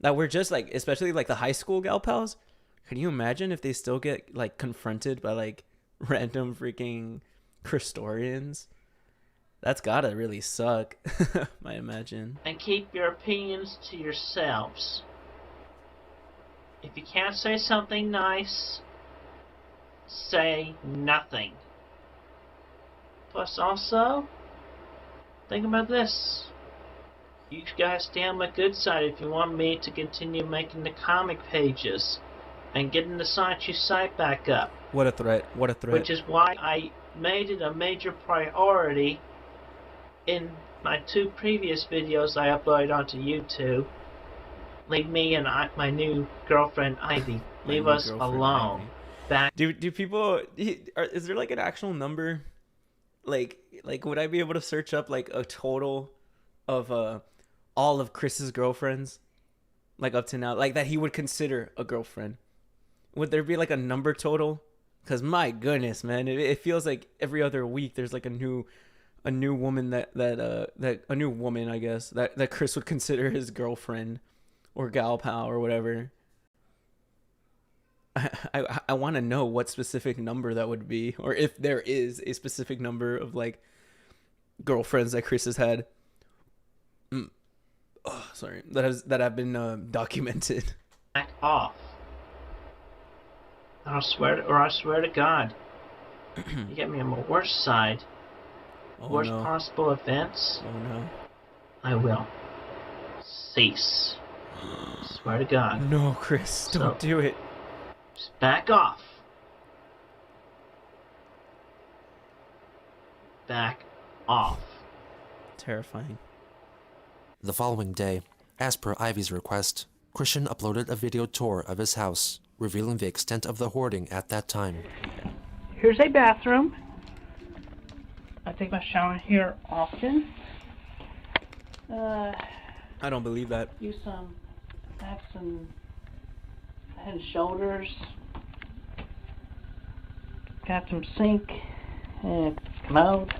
were just like, especially like the high school gal pals. Can you imagine if they still get like confronted by like random freaking Christorians? That's gotta really suck. I imagine. And keep your opinions to yourselves. If you can't say something nice, say nothing. Plus also, think about this. You guys stay on my good side if you want me to continue making the comic pages and getting the Sunsets site back up. What a threat. What a threat. Which is why I made it a major priority in my 2 previous videos I uploaded onto YouTube. Leave me and my new girlfriend Ivy. Leave us alone. Ivy. Do people, is there like an actual number? Like would I be able to search up like a total of all of Chris's girlfriends, like up to now, like that he would consider a girlfriend? Would there be like a number total? Because my goodness, man, it feels like every other week there's like a new woman that a new woman, I guess, that Chris would consider his girlfriend or gal pal or whatever. I want to know what specific number that would be, or if there is a specific number of like girlfriends that Chris has had. Oh, sorry, that have been documented. Back off. I swear to God, you get me on the worst side, worst possible events. Oh no! I will cease. Swear to God. No, Chris, don't do it. Just back off. Back off. Terrifying. The following day, as per Ivy's request, Christian uploaded a video tour of his house, revealing the extent of the hoarding at that time. Here's a bathroom. I take my shower here often. I don't believe that. Use some Head and Shoulders. Got some sink and commode.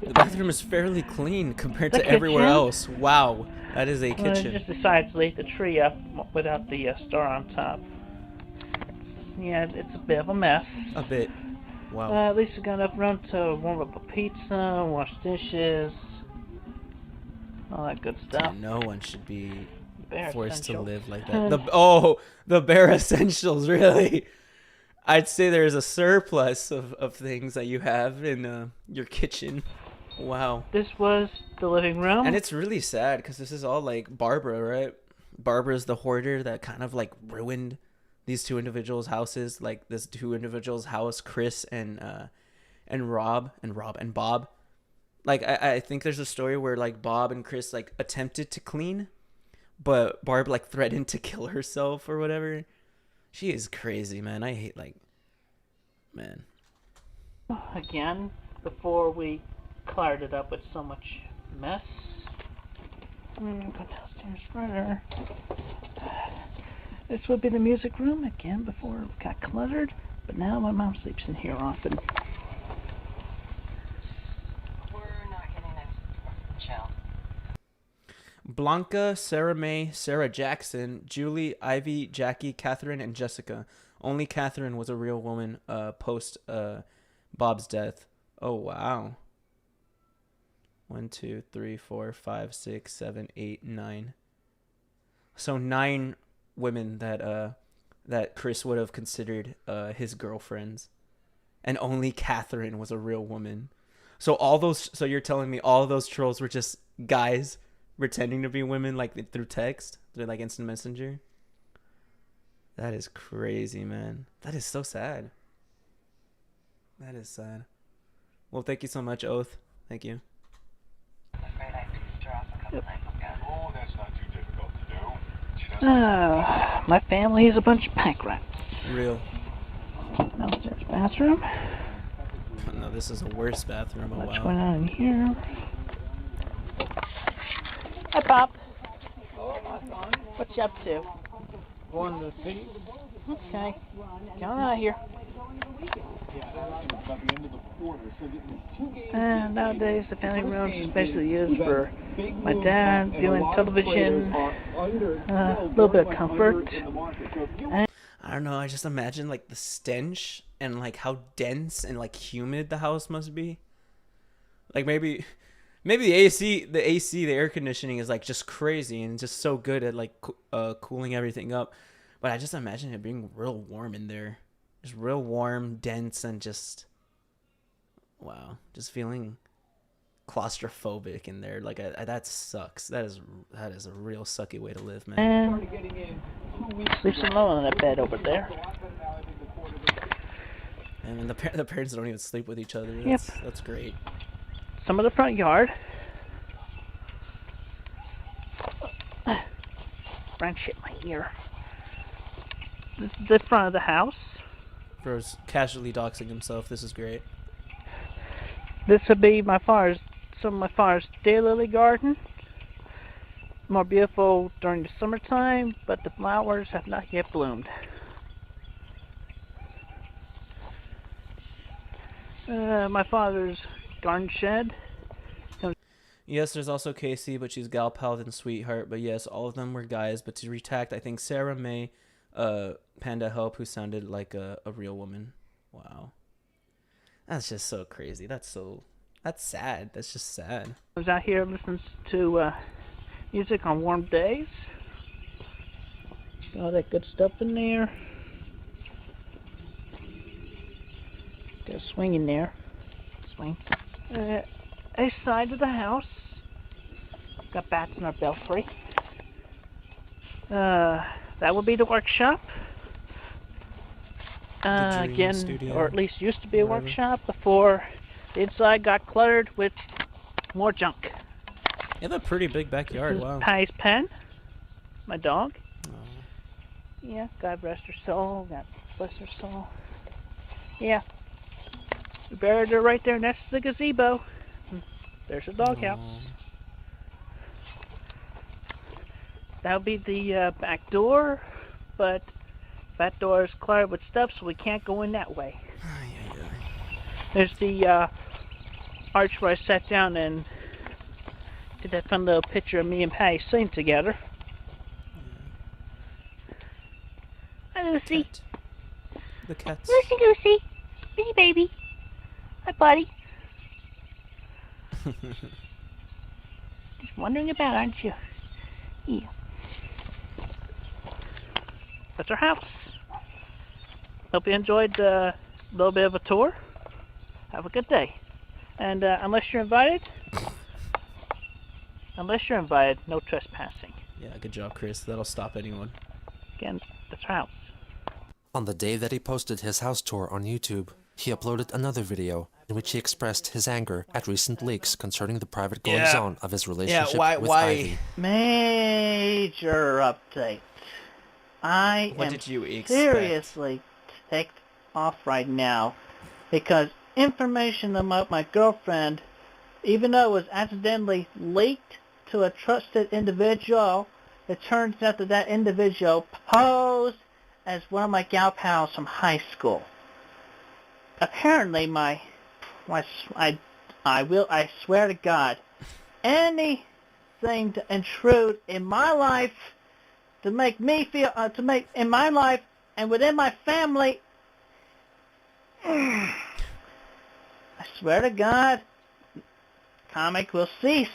The bathroom is fairly clean compared to everywhere else. Wow, that is a kitchen. I just decided to leave the tree up without the star on top. Yeah, it's a bit of a mess. A bit. Wow. At least we got enough room to warm up a pizza, wash dishes, all that good stuff. No one should be bare forced to essentials. live like that. The bare essentials, really. I'd say there's a surplus of things that you have in your kitchen. Wow. This was the living room. And it's really sad because this is all like Barbara, right? Barbara's the hoarder that kind of like ruined these 2 individuals' houses, like this 2 individuals' house, Chris and Bob. Like I think there's a story where like Bob and Chris like attempted to clean, but Barb like threatened to kill herself or whatever. She is crazy, man. I hate man. Again, before we cleared it up with so much mess. Go downstairs further. This would be the music room again before it got cluttered, but now my mom sleeps in here often. We're not getting this. Chill. Blanca, Sarah May, Sarah Jackson, Julie, Ivy, Jackie, Catherine, and Jessica. Only Catherine was a real woman post Bob's death. Oh, wow. 1, 2, 3, 4, 5, 6, 7, 8, 9. So 9 women that Chris would have considered his girlfriends. And only Catherine was a real woman. So you're telling me all those trolls were just guys pretending to be women, like through text, through like instant messenger? That is crazy, man. That is so sad. That is sad. Well, thank you so much, Oath. Thank you. My family is a bunch of pack rats. Real. Downstairs bathroom. Oh, no, this is a worse bathroom. Oh, What's wow. going on in here? Hi, Pop. What you up to? Going to see. Okay. Going out here. And nowadays the family room is basically used for my dad viewing television, a little bit of comfort. I don't know, I just imagine like the stench and like how dense and like humid the house must be. Like maybe the AC, the air conditioning is like just crazy and just so good at like cooling everything up. But I just imagine it being real warm in there. Just real warm, dense, and just, wow, just feeling claustrophobic in there. Like that sucks. That is a real sucky way to live, man. Sleeps alone on that bed over there. And then the parents don't even sleep with each other. That's great. Some of the front yard. Branch hit my ear. This is the front of the house. Bro's casually doxing himself. This is great. This would be some of my father's daylily garden. More beautiful during the summertime, but the flowers have not yet bloomed. My father's garden shed. Yes, there's also Casey, but she's gal pal and sweetheart. But yes, all of them were guys. But to retact, I think Sarah May, Panda Help, who sounded like a real woman. Wow, that's just so crazy. That's sad. That's just sad. I was out here listening to music on warm days. All that good stuff in there. Got a swing in there. Swing. A side of the house. Got bats in our belfry. That would be the workshop. Again, studio, or at least used to be a workshop before the inside got cluttered with more junk. You have a pretty big backyard. Wow. Pai's pen. My dog. Oh. Yeah, God rest her soul. God bless her soul. Yeah. We buried her right there next to the gazebo. There's a doghouse. That'll be the back door, but back door is cluttered with stuff, so we can't go in that way. There's the arch where I sat down and did that fun little picture of me and Patty singing together. Hi, Lucy. The cats. Lucy. Hey, baby. Hi, buddy. Just wondering about, aren't you? Yeah. That's our house. Hope you enjoyed a little bit of a tour. Have a good day. And unless you're invited, no trespassing. Yeah, good job, Chris. That'll stop anyone. Again, that's our house. On the day that he posted his house tour on YouTube, he uploaded another video in which he expressed his anger at recent leaks concerning the private goings-on of his relationship with Ivy. Major update. I am seriously ticked off right now because information about my girlfriend, even though it was accidentally leaked to a trusted individual, it turns out that that individual posed as one of my gal pals from high school. Apparently, I swear to God, anything to intrude in my life, to make me feel, in my life and within my family, I swear to God, comic will cease.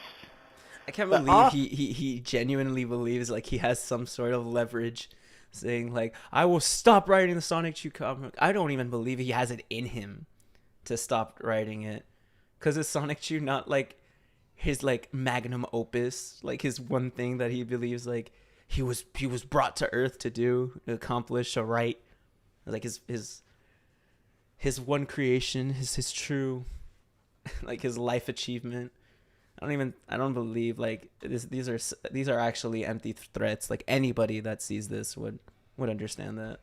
I can't believe he genuinely believes like he has some sort of leverage, saying like, I will stop writing the Sonic Chew comic. I don't even believe he has it in him to stop writing it, because is Sonic Chew not like his like magnum opus, like his one thing that he believes like he was brought to Earth to do, to accomplish, to write, like his one creation, his true like his life achievement. I don't believe like these are actually empty threats. Like anybody that sees this would understand that.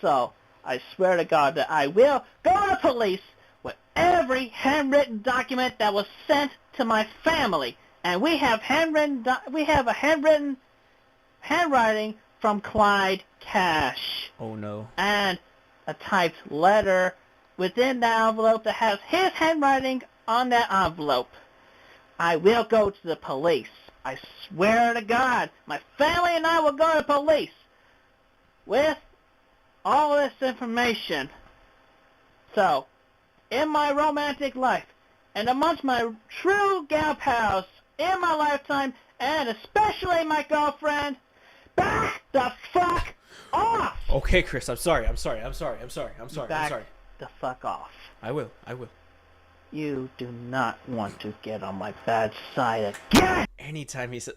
So I swear to God that I will go to the police with every handwritten document that was sent to my family, and we have a handwriting from Clyde Cash. Oh no. And a typed letter within the envelope that has his handwriting on that envelope. I will go to the police. I swear to God, my family and I will go to the police with all this information. So, in my romantic life, and amongst my true gal pals in my lifetime, and especially my girlfriend, back the fuck off! Okay, Chris, I'm sorry. Back the fuck off. I will. You do not want to get on my bad side again! Anytime he says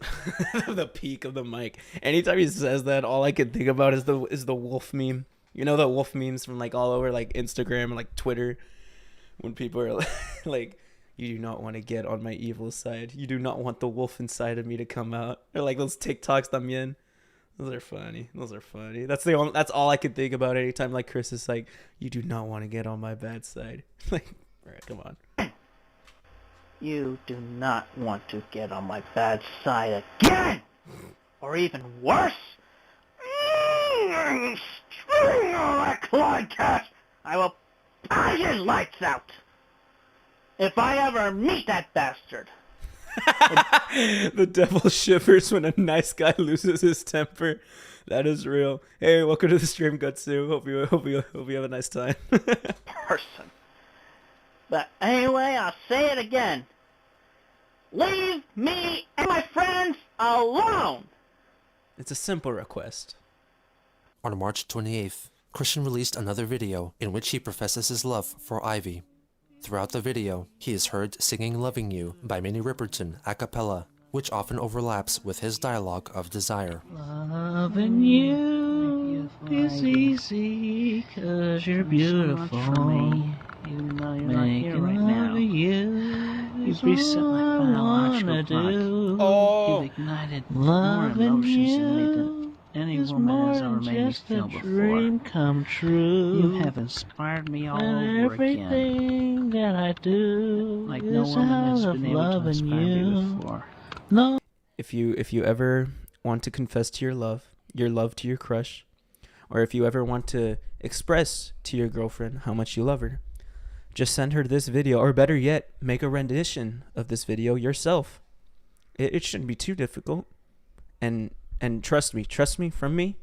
the peak of the mic, anytime he says that, all I can think about is the wolf meme. You know the wolf memes from like all over like Instagram and like Twitter, when people are like, "You do not want to get on my evil side. You do not want the wolf inside of me to come out." Or like those TikToks también. Those are funny. That's all I could think about anytime like Chris is like, "You do not want to get on my bad side." Like, all right, come on. You do not want to get on my bad side again! Or even worse! String all that Clydecast! I will put his lights out! If I ever meet that bastard! The devil shivers when a nice guy loses his temper. That is real. Hey, welcome to the stream, Gutsu. Hope you have a nice time. Person. But anyway, I'll say it again. Leave me and my friends alone! It's a simple request. On March 28th, Christian released another video in which he professes his love for Ivy. Throughout the video, he is heard singing Loving You by Minnie Riperton a cappella, which often overlaps with his dialogue of desire. Loving you is easy, 'cause you're beautiful. Even though you're not Making here right now. Oh. You've reset my biological clock. You've ignited more emotions in me than any woman has ever made me feel before. Come true. You have inspired me all and over again. Everything that I do like no woman has been able to inspire me before. No. If you ever want to confess to your love to your crush, or if you ever want to express to your girlfriend how much you love her, just send her this video, or better yet, make a rendition of this video yourself. It shouldn't be too difficult. And trust me, from me,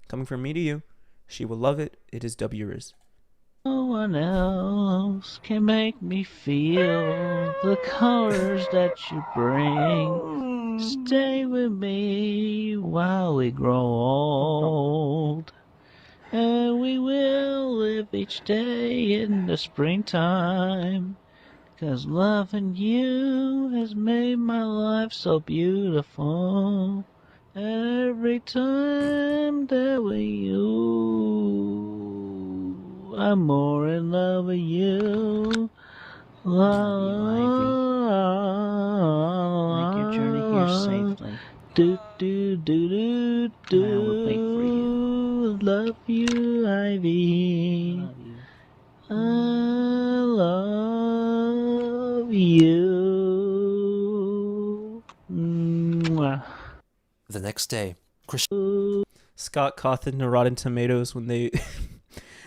coming from me to you, she will love it. It is W-Riz. No one else can make me feel the colors that you bring. Stay with me while we grow old. And we will live each day in the springtime. 'Cause loving you has made my life so beautiful. And every time that I'm more in love with you. Make your journey here safely. Do. And I will wait for you. Love you, Ivy. I love you. Mwah. The next day, Christian Scott Cawthon to Rotten Tomatoes when they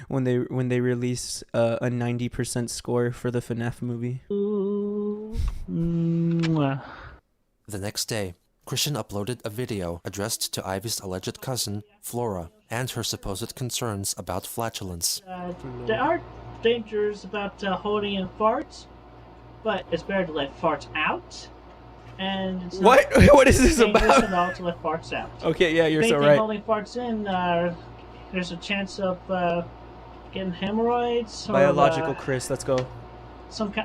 when they release a 90% score for the FNAF movie. Mwah. The next day, Christian uploaded a video addressed to Ivy's alleged cousin, Flora, and her supposed concerns about flatulence. There are dangers about holding in farts, but it's better to let farts out. And it's What? What is this dangerous about? at all to let farts out. Okay, yeah, you're Main so thing right. Holding farts in, there's a chance of getting hemorrhoids. Biological, or, Chris, let's go.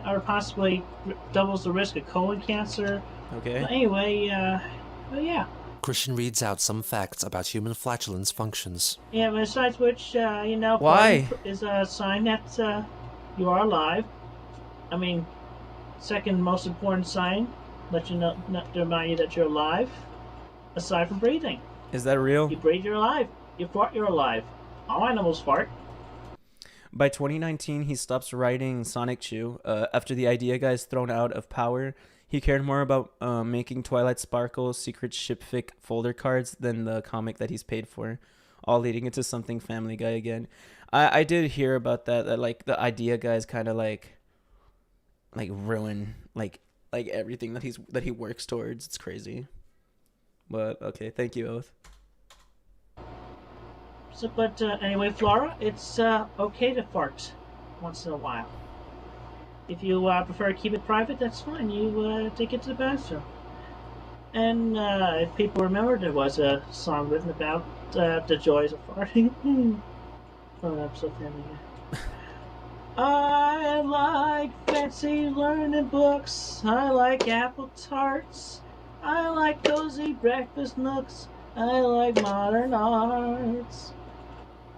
or possibly doubles the risk of colon cancer. Okay. But anyway, but yeah. Christian reads out some facts about human flatulence functions. Yeah, besides which, Why? farting is a sign that you are alive. I mean, second most important sign, let you know, not to remind you that you're alive, aside from breathing. Is that real? You breathe, you're alive. You fart, you're alive. All animals fart. By 2019, he stops writing Sonic Chew. After the idea guy's thrown out of power, he cared more about making Twilight Sparkle secret shipfic folder cards than the comic that he's paid for, all leading into something Family Guy again. I did hear about that like the idea guys kind of like ruin like everything that he works towards. It's crazy. But okay, thank you, Oath. So, but anyway, Flora, it's okay to fart once in a while. If you prefer to keep it private, that's fine. You take it to the bathroom. And if people remember, there was a song written about the joys of farting. From an episode of Family Guy. I like fancy learning books. I like apple tarts. I like cozy breakfast nooks. I like modern arts.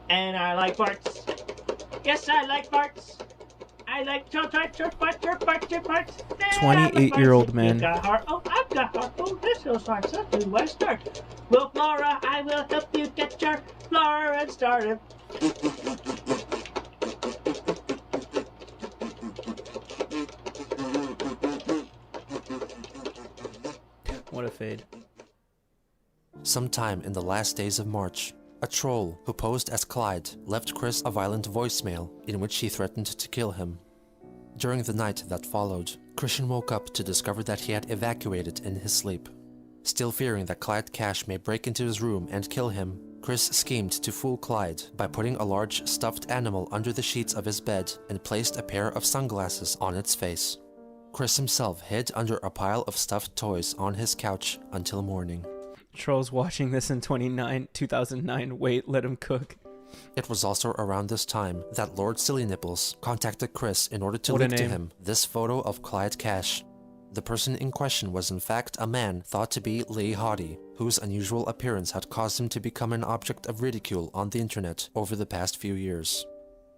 And I like farts. Yes, I like farts. I like chirp 28-year-old man. Oh, I've got heart. Oh, this feels like such a way start. Well, Flora, I will help you get your Flora started. What a fade. Sometime in the last days of March, a troll who posed as Clyde left Chris a violent voicemail in which he threatened to kill him. During the night that followed, Christian woke up to discover that he had evacuated in his sleep. Still fearing that Clyde Cash may break into his room and kill him, Chris schemed to fool Clyde by putting a large stuffed animal under the sheets of his bed and placed a pair of sunglasses on its face. Chris himself hid under a pile of stuffed toys on his couch until morning. Trolls watching this in 2009. Wait, let him cook. It was also around this time that Lord Silly Nipples contacted Chris in order to What a leak to name. him this photo of Clyde Cash. The person in question was in fact a man thought to be Lee Hottie, whose unusual appearance had caused him to become an object of ridicule on the internet over the past few years.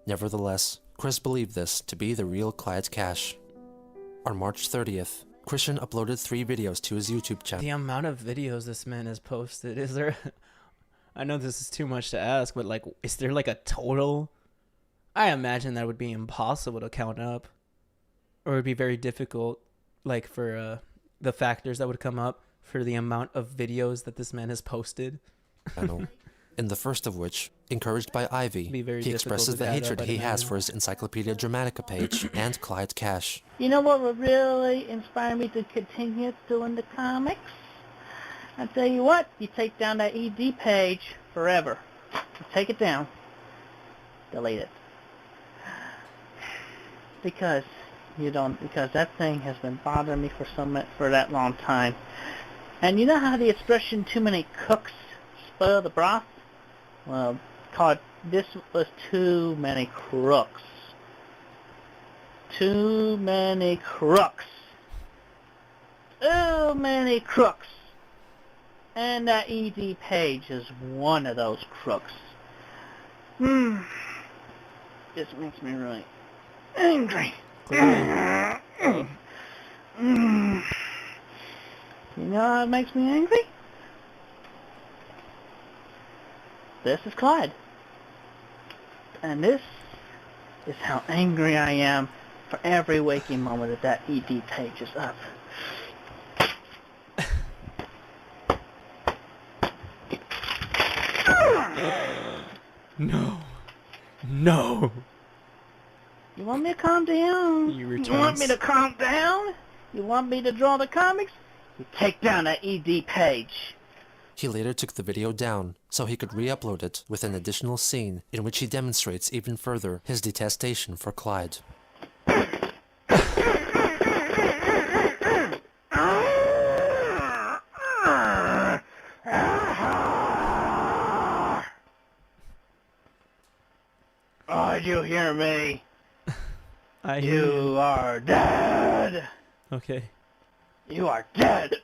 Nevertheless, Chris believed this to be the real Clyde Cash. On March 30th, Christian uploaded 3 videos to his YouTube channel. The amount of videos this man has posted, is there... I know this is too much to ask, but like, is there like a total? I imagine that would be impossible to count up. Or it would be very difficult, like for the factors that would come up for the amount of videos that this man has posted. In the first of which, encouraged by Ivy, he expresses the hatred he has for his Encyclopedia Dramatica page and Clyde Cash. You know what would really inspire me to continue doing the comics? I tell you what, you take down that ED page forever. You take it down, delete it, because that thing has been bothering me for that long time. And you know how the expression "too many cooks spoil the broth"? Well, this was too many crooks. Too many crooks. Too many crooks. And that ED page is one of those crooks. This makes me really angry. You know how it makes me angry? This is Clyde. And this is how angry I am for every waking moment that ED page is up. No. No. You want me to calm down? You want me to calm down? You want me to draw the comics? You take down that ED page. He later took the video down so he could re-upload it with an additional scene in which he demonstrates even further his detestation for Clyde. Oh, you hear me? I hear you. You are dead. Okay. You are dead.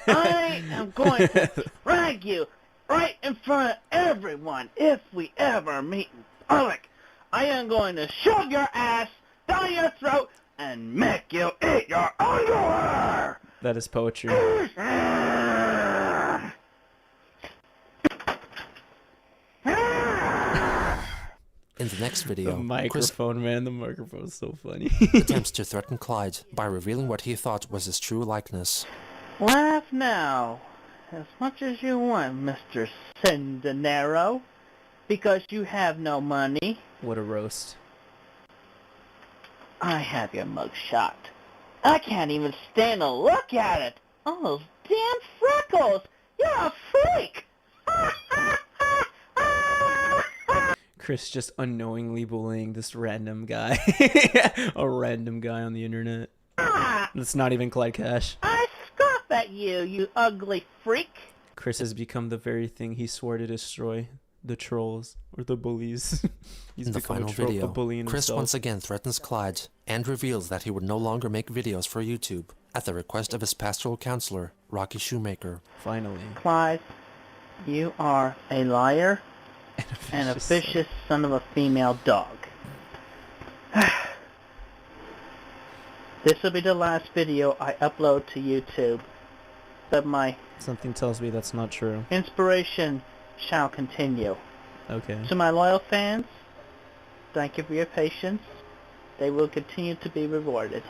I am going to drag you right in front of everyone if we ever meet in public. I am going to shove your ass down your throat and make you eat your underwear. That is poetry. In the next video, the microphone, man, the microphone's so funny. attempts to threaten Clyde by revealing what he thought was his true likeness. Laugh now, as much as you want, Mr. Centenaro, because you have no money. What a roast. I have your mugshot. I can't even stand to look at it. All those damn freckles. You're a freak. Chris just unknowingly bullying this random guy. A random guy on the internet. That's not even Clyde Cash. I scoff at you, you ugly freak. Chris has become the very thing he swore to destroy. The trolls. or the bullies. He's In the become a final trope video, of bullying Chris himself. once again threatens Clyde and reveals that he would no longer make videos for YouTube at the request of his pastoral counselor, Rocky Shoemaker. Finally. Clyde, you are a liar and a vicious son of a female dog. This will be the last video I upload to YouTube, but my Something tells me that's not true. inspiration shall continue. Okay. To my loyal fans, thank you for your patience. They will continue to be rewarded.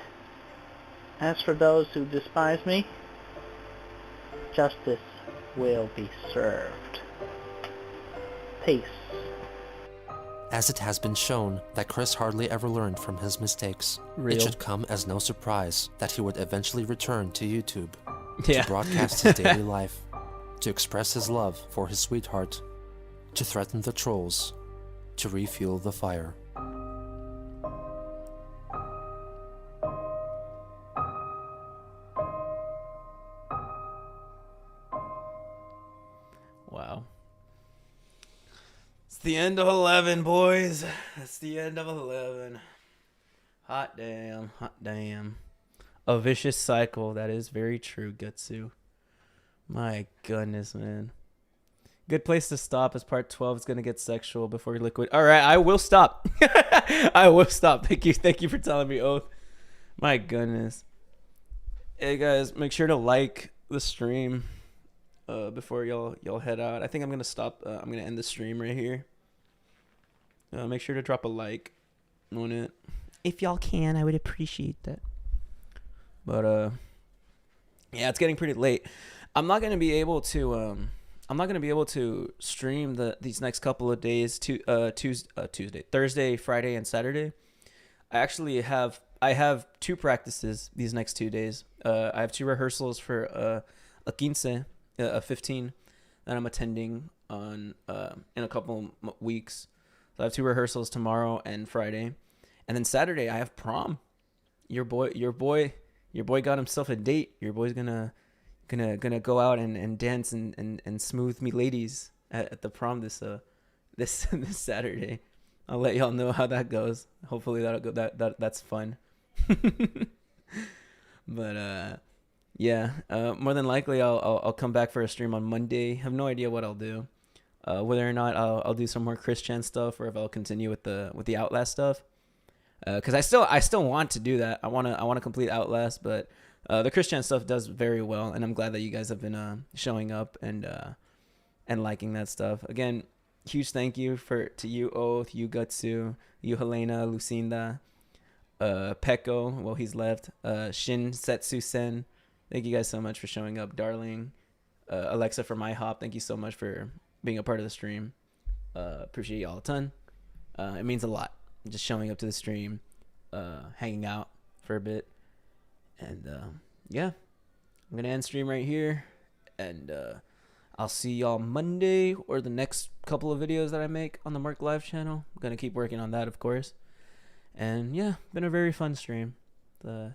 As for those who despise me, justice will be served. Peace. As it has been shown that Chris hardly ever learned from his mistakes, Real. it should come as no surprise that he would eventually return to YouTube Yeah. to broadcast his daily life, to express his love for his sweetheart, to threaten the trolls, to refuel the fire. Wow. It's the end of 11, boys. It's the end of 11. Hot damn. Hot damn. A vicious cycle. That is very true, Gutsu. My goodness, man. Good place to stop as part 12 is going to get sexual before liquid. All right, I will stop. I will stop. Thank you for telling me, Oath. My goodness. Hey, guys, make sure to like the stream before y'all head out. I think I'm going to stop. I'm going to end the stream right here. Make sure to drop a like on it. If y'all can, I would appreciate that. But, yeah, it's getting pretty late. I'm not going to be able to... I'm not gonna be able to stream these next couple of days. Tuesday, Thursday, Friday, and Saturday. I have 2 practices these next 2 days. I have 2 rehearsals for a 15 that I'm attending on in a couple weeks. So I have 2 rehearsals tomorrow and Friday, and then Saturday I have prom. Your boy got himself a date. Your boy's gonna go out and dance and smooth me ladies at the prom this Saturday. I'll let y'all know how that goes. Hopefully that's fun. But yeah, more than likely I'll come back for a stream on Monday. Have no idea what I'll do. Whether or not I'll do some more Christian stuff, or if I'll continue with the Outlast stuff. Because I still want to do that. I want to complete Outlast, but the Christian stuff does very well, and I'm glad that you guys have been showing up and liking that stuff. Again, huge thank you to you, Oath, you, Gutsu, you, Helena, Lucinda, Peko, well, he's left, Shin Setsu-sen. Thank you guys so much for showing up, darling. Alexa from IHOP, thank you so much for being a part of the stream. Appreciate y'all a ton. It means a lot. Just showing up to the stream, hanging out for a bit. And yeah, I'm gonna end stream right here, and I'll see y'all Monday or the next couple of videos that I make on the Marc Live channel. I'm gonna keep working on that, of course. And yeah, been a very fun stream. Have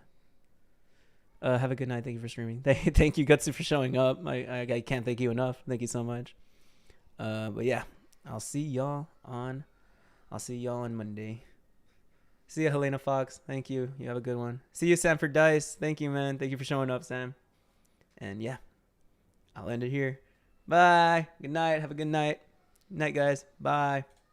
a good night. Thank you for streaming. Thank you, Gutsu, for showing up. I can't thank you enough. Thank you so much. But yeah, I'll see y'all on Monday. See you, Helena Fox. Thank you. You have a good one. See you, Sanford Dice. Thank you, man. Thank you for showing up, Sam. And yeah, I'll end it here. Bye. Good night. Have a good night. Night, guys. Bye.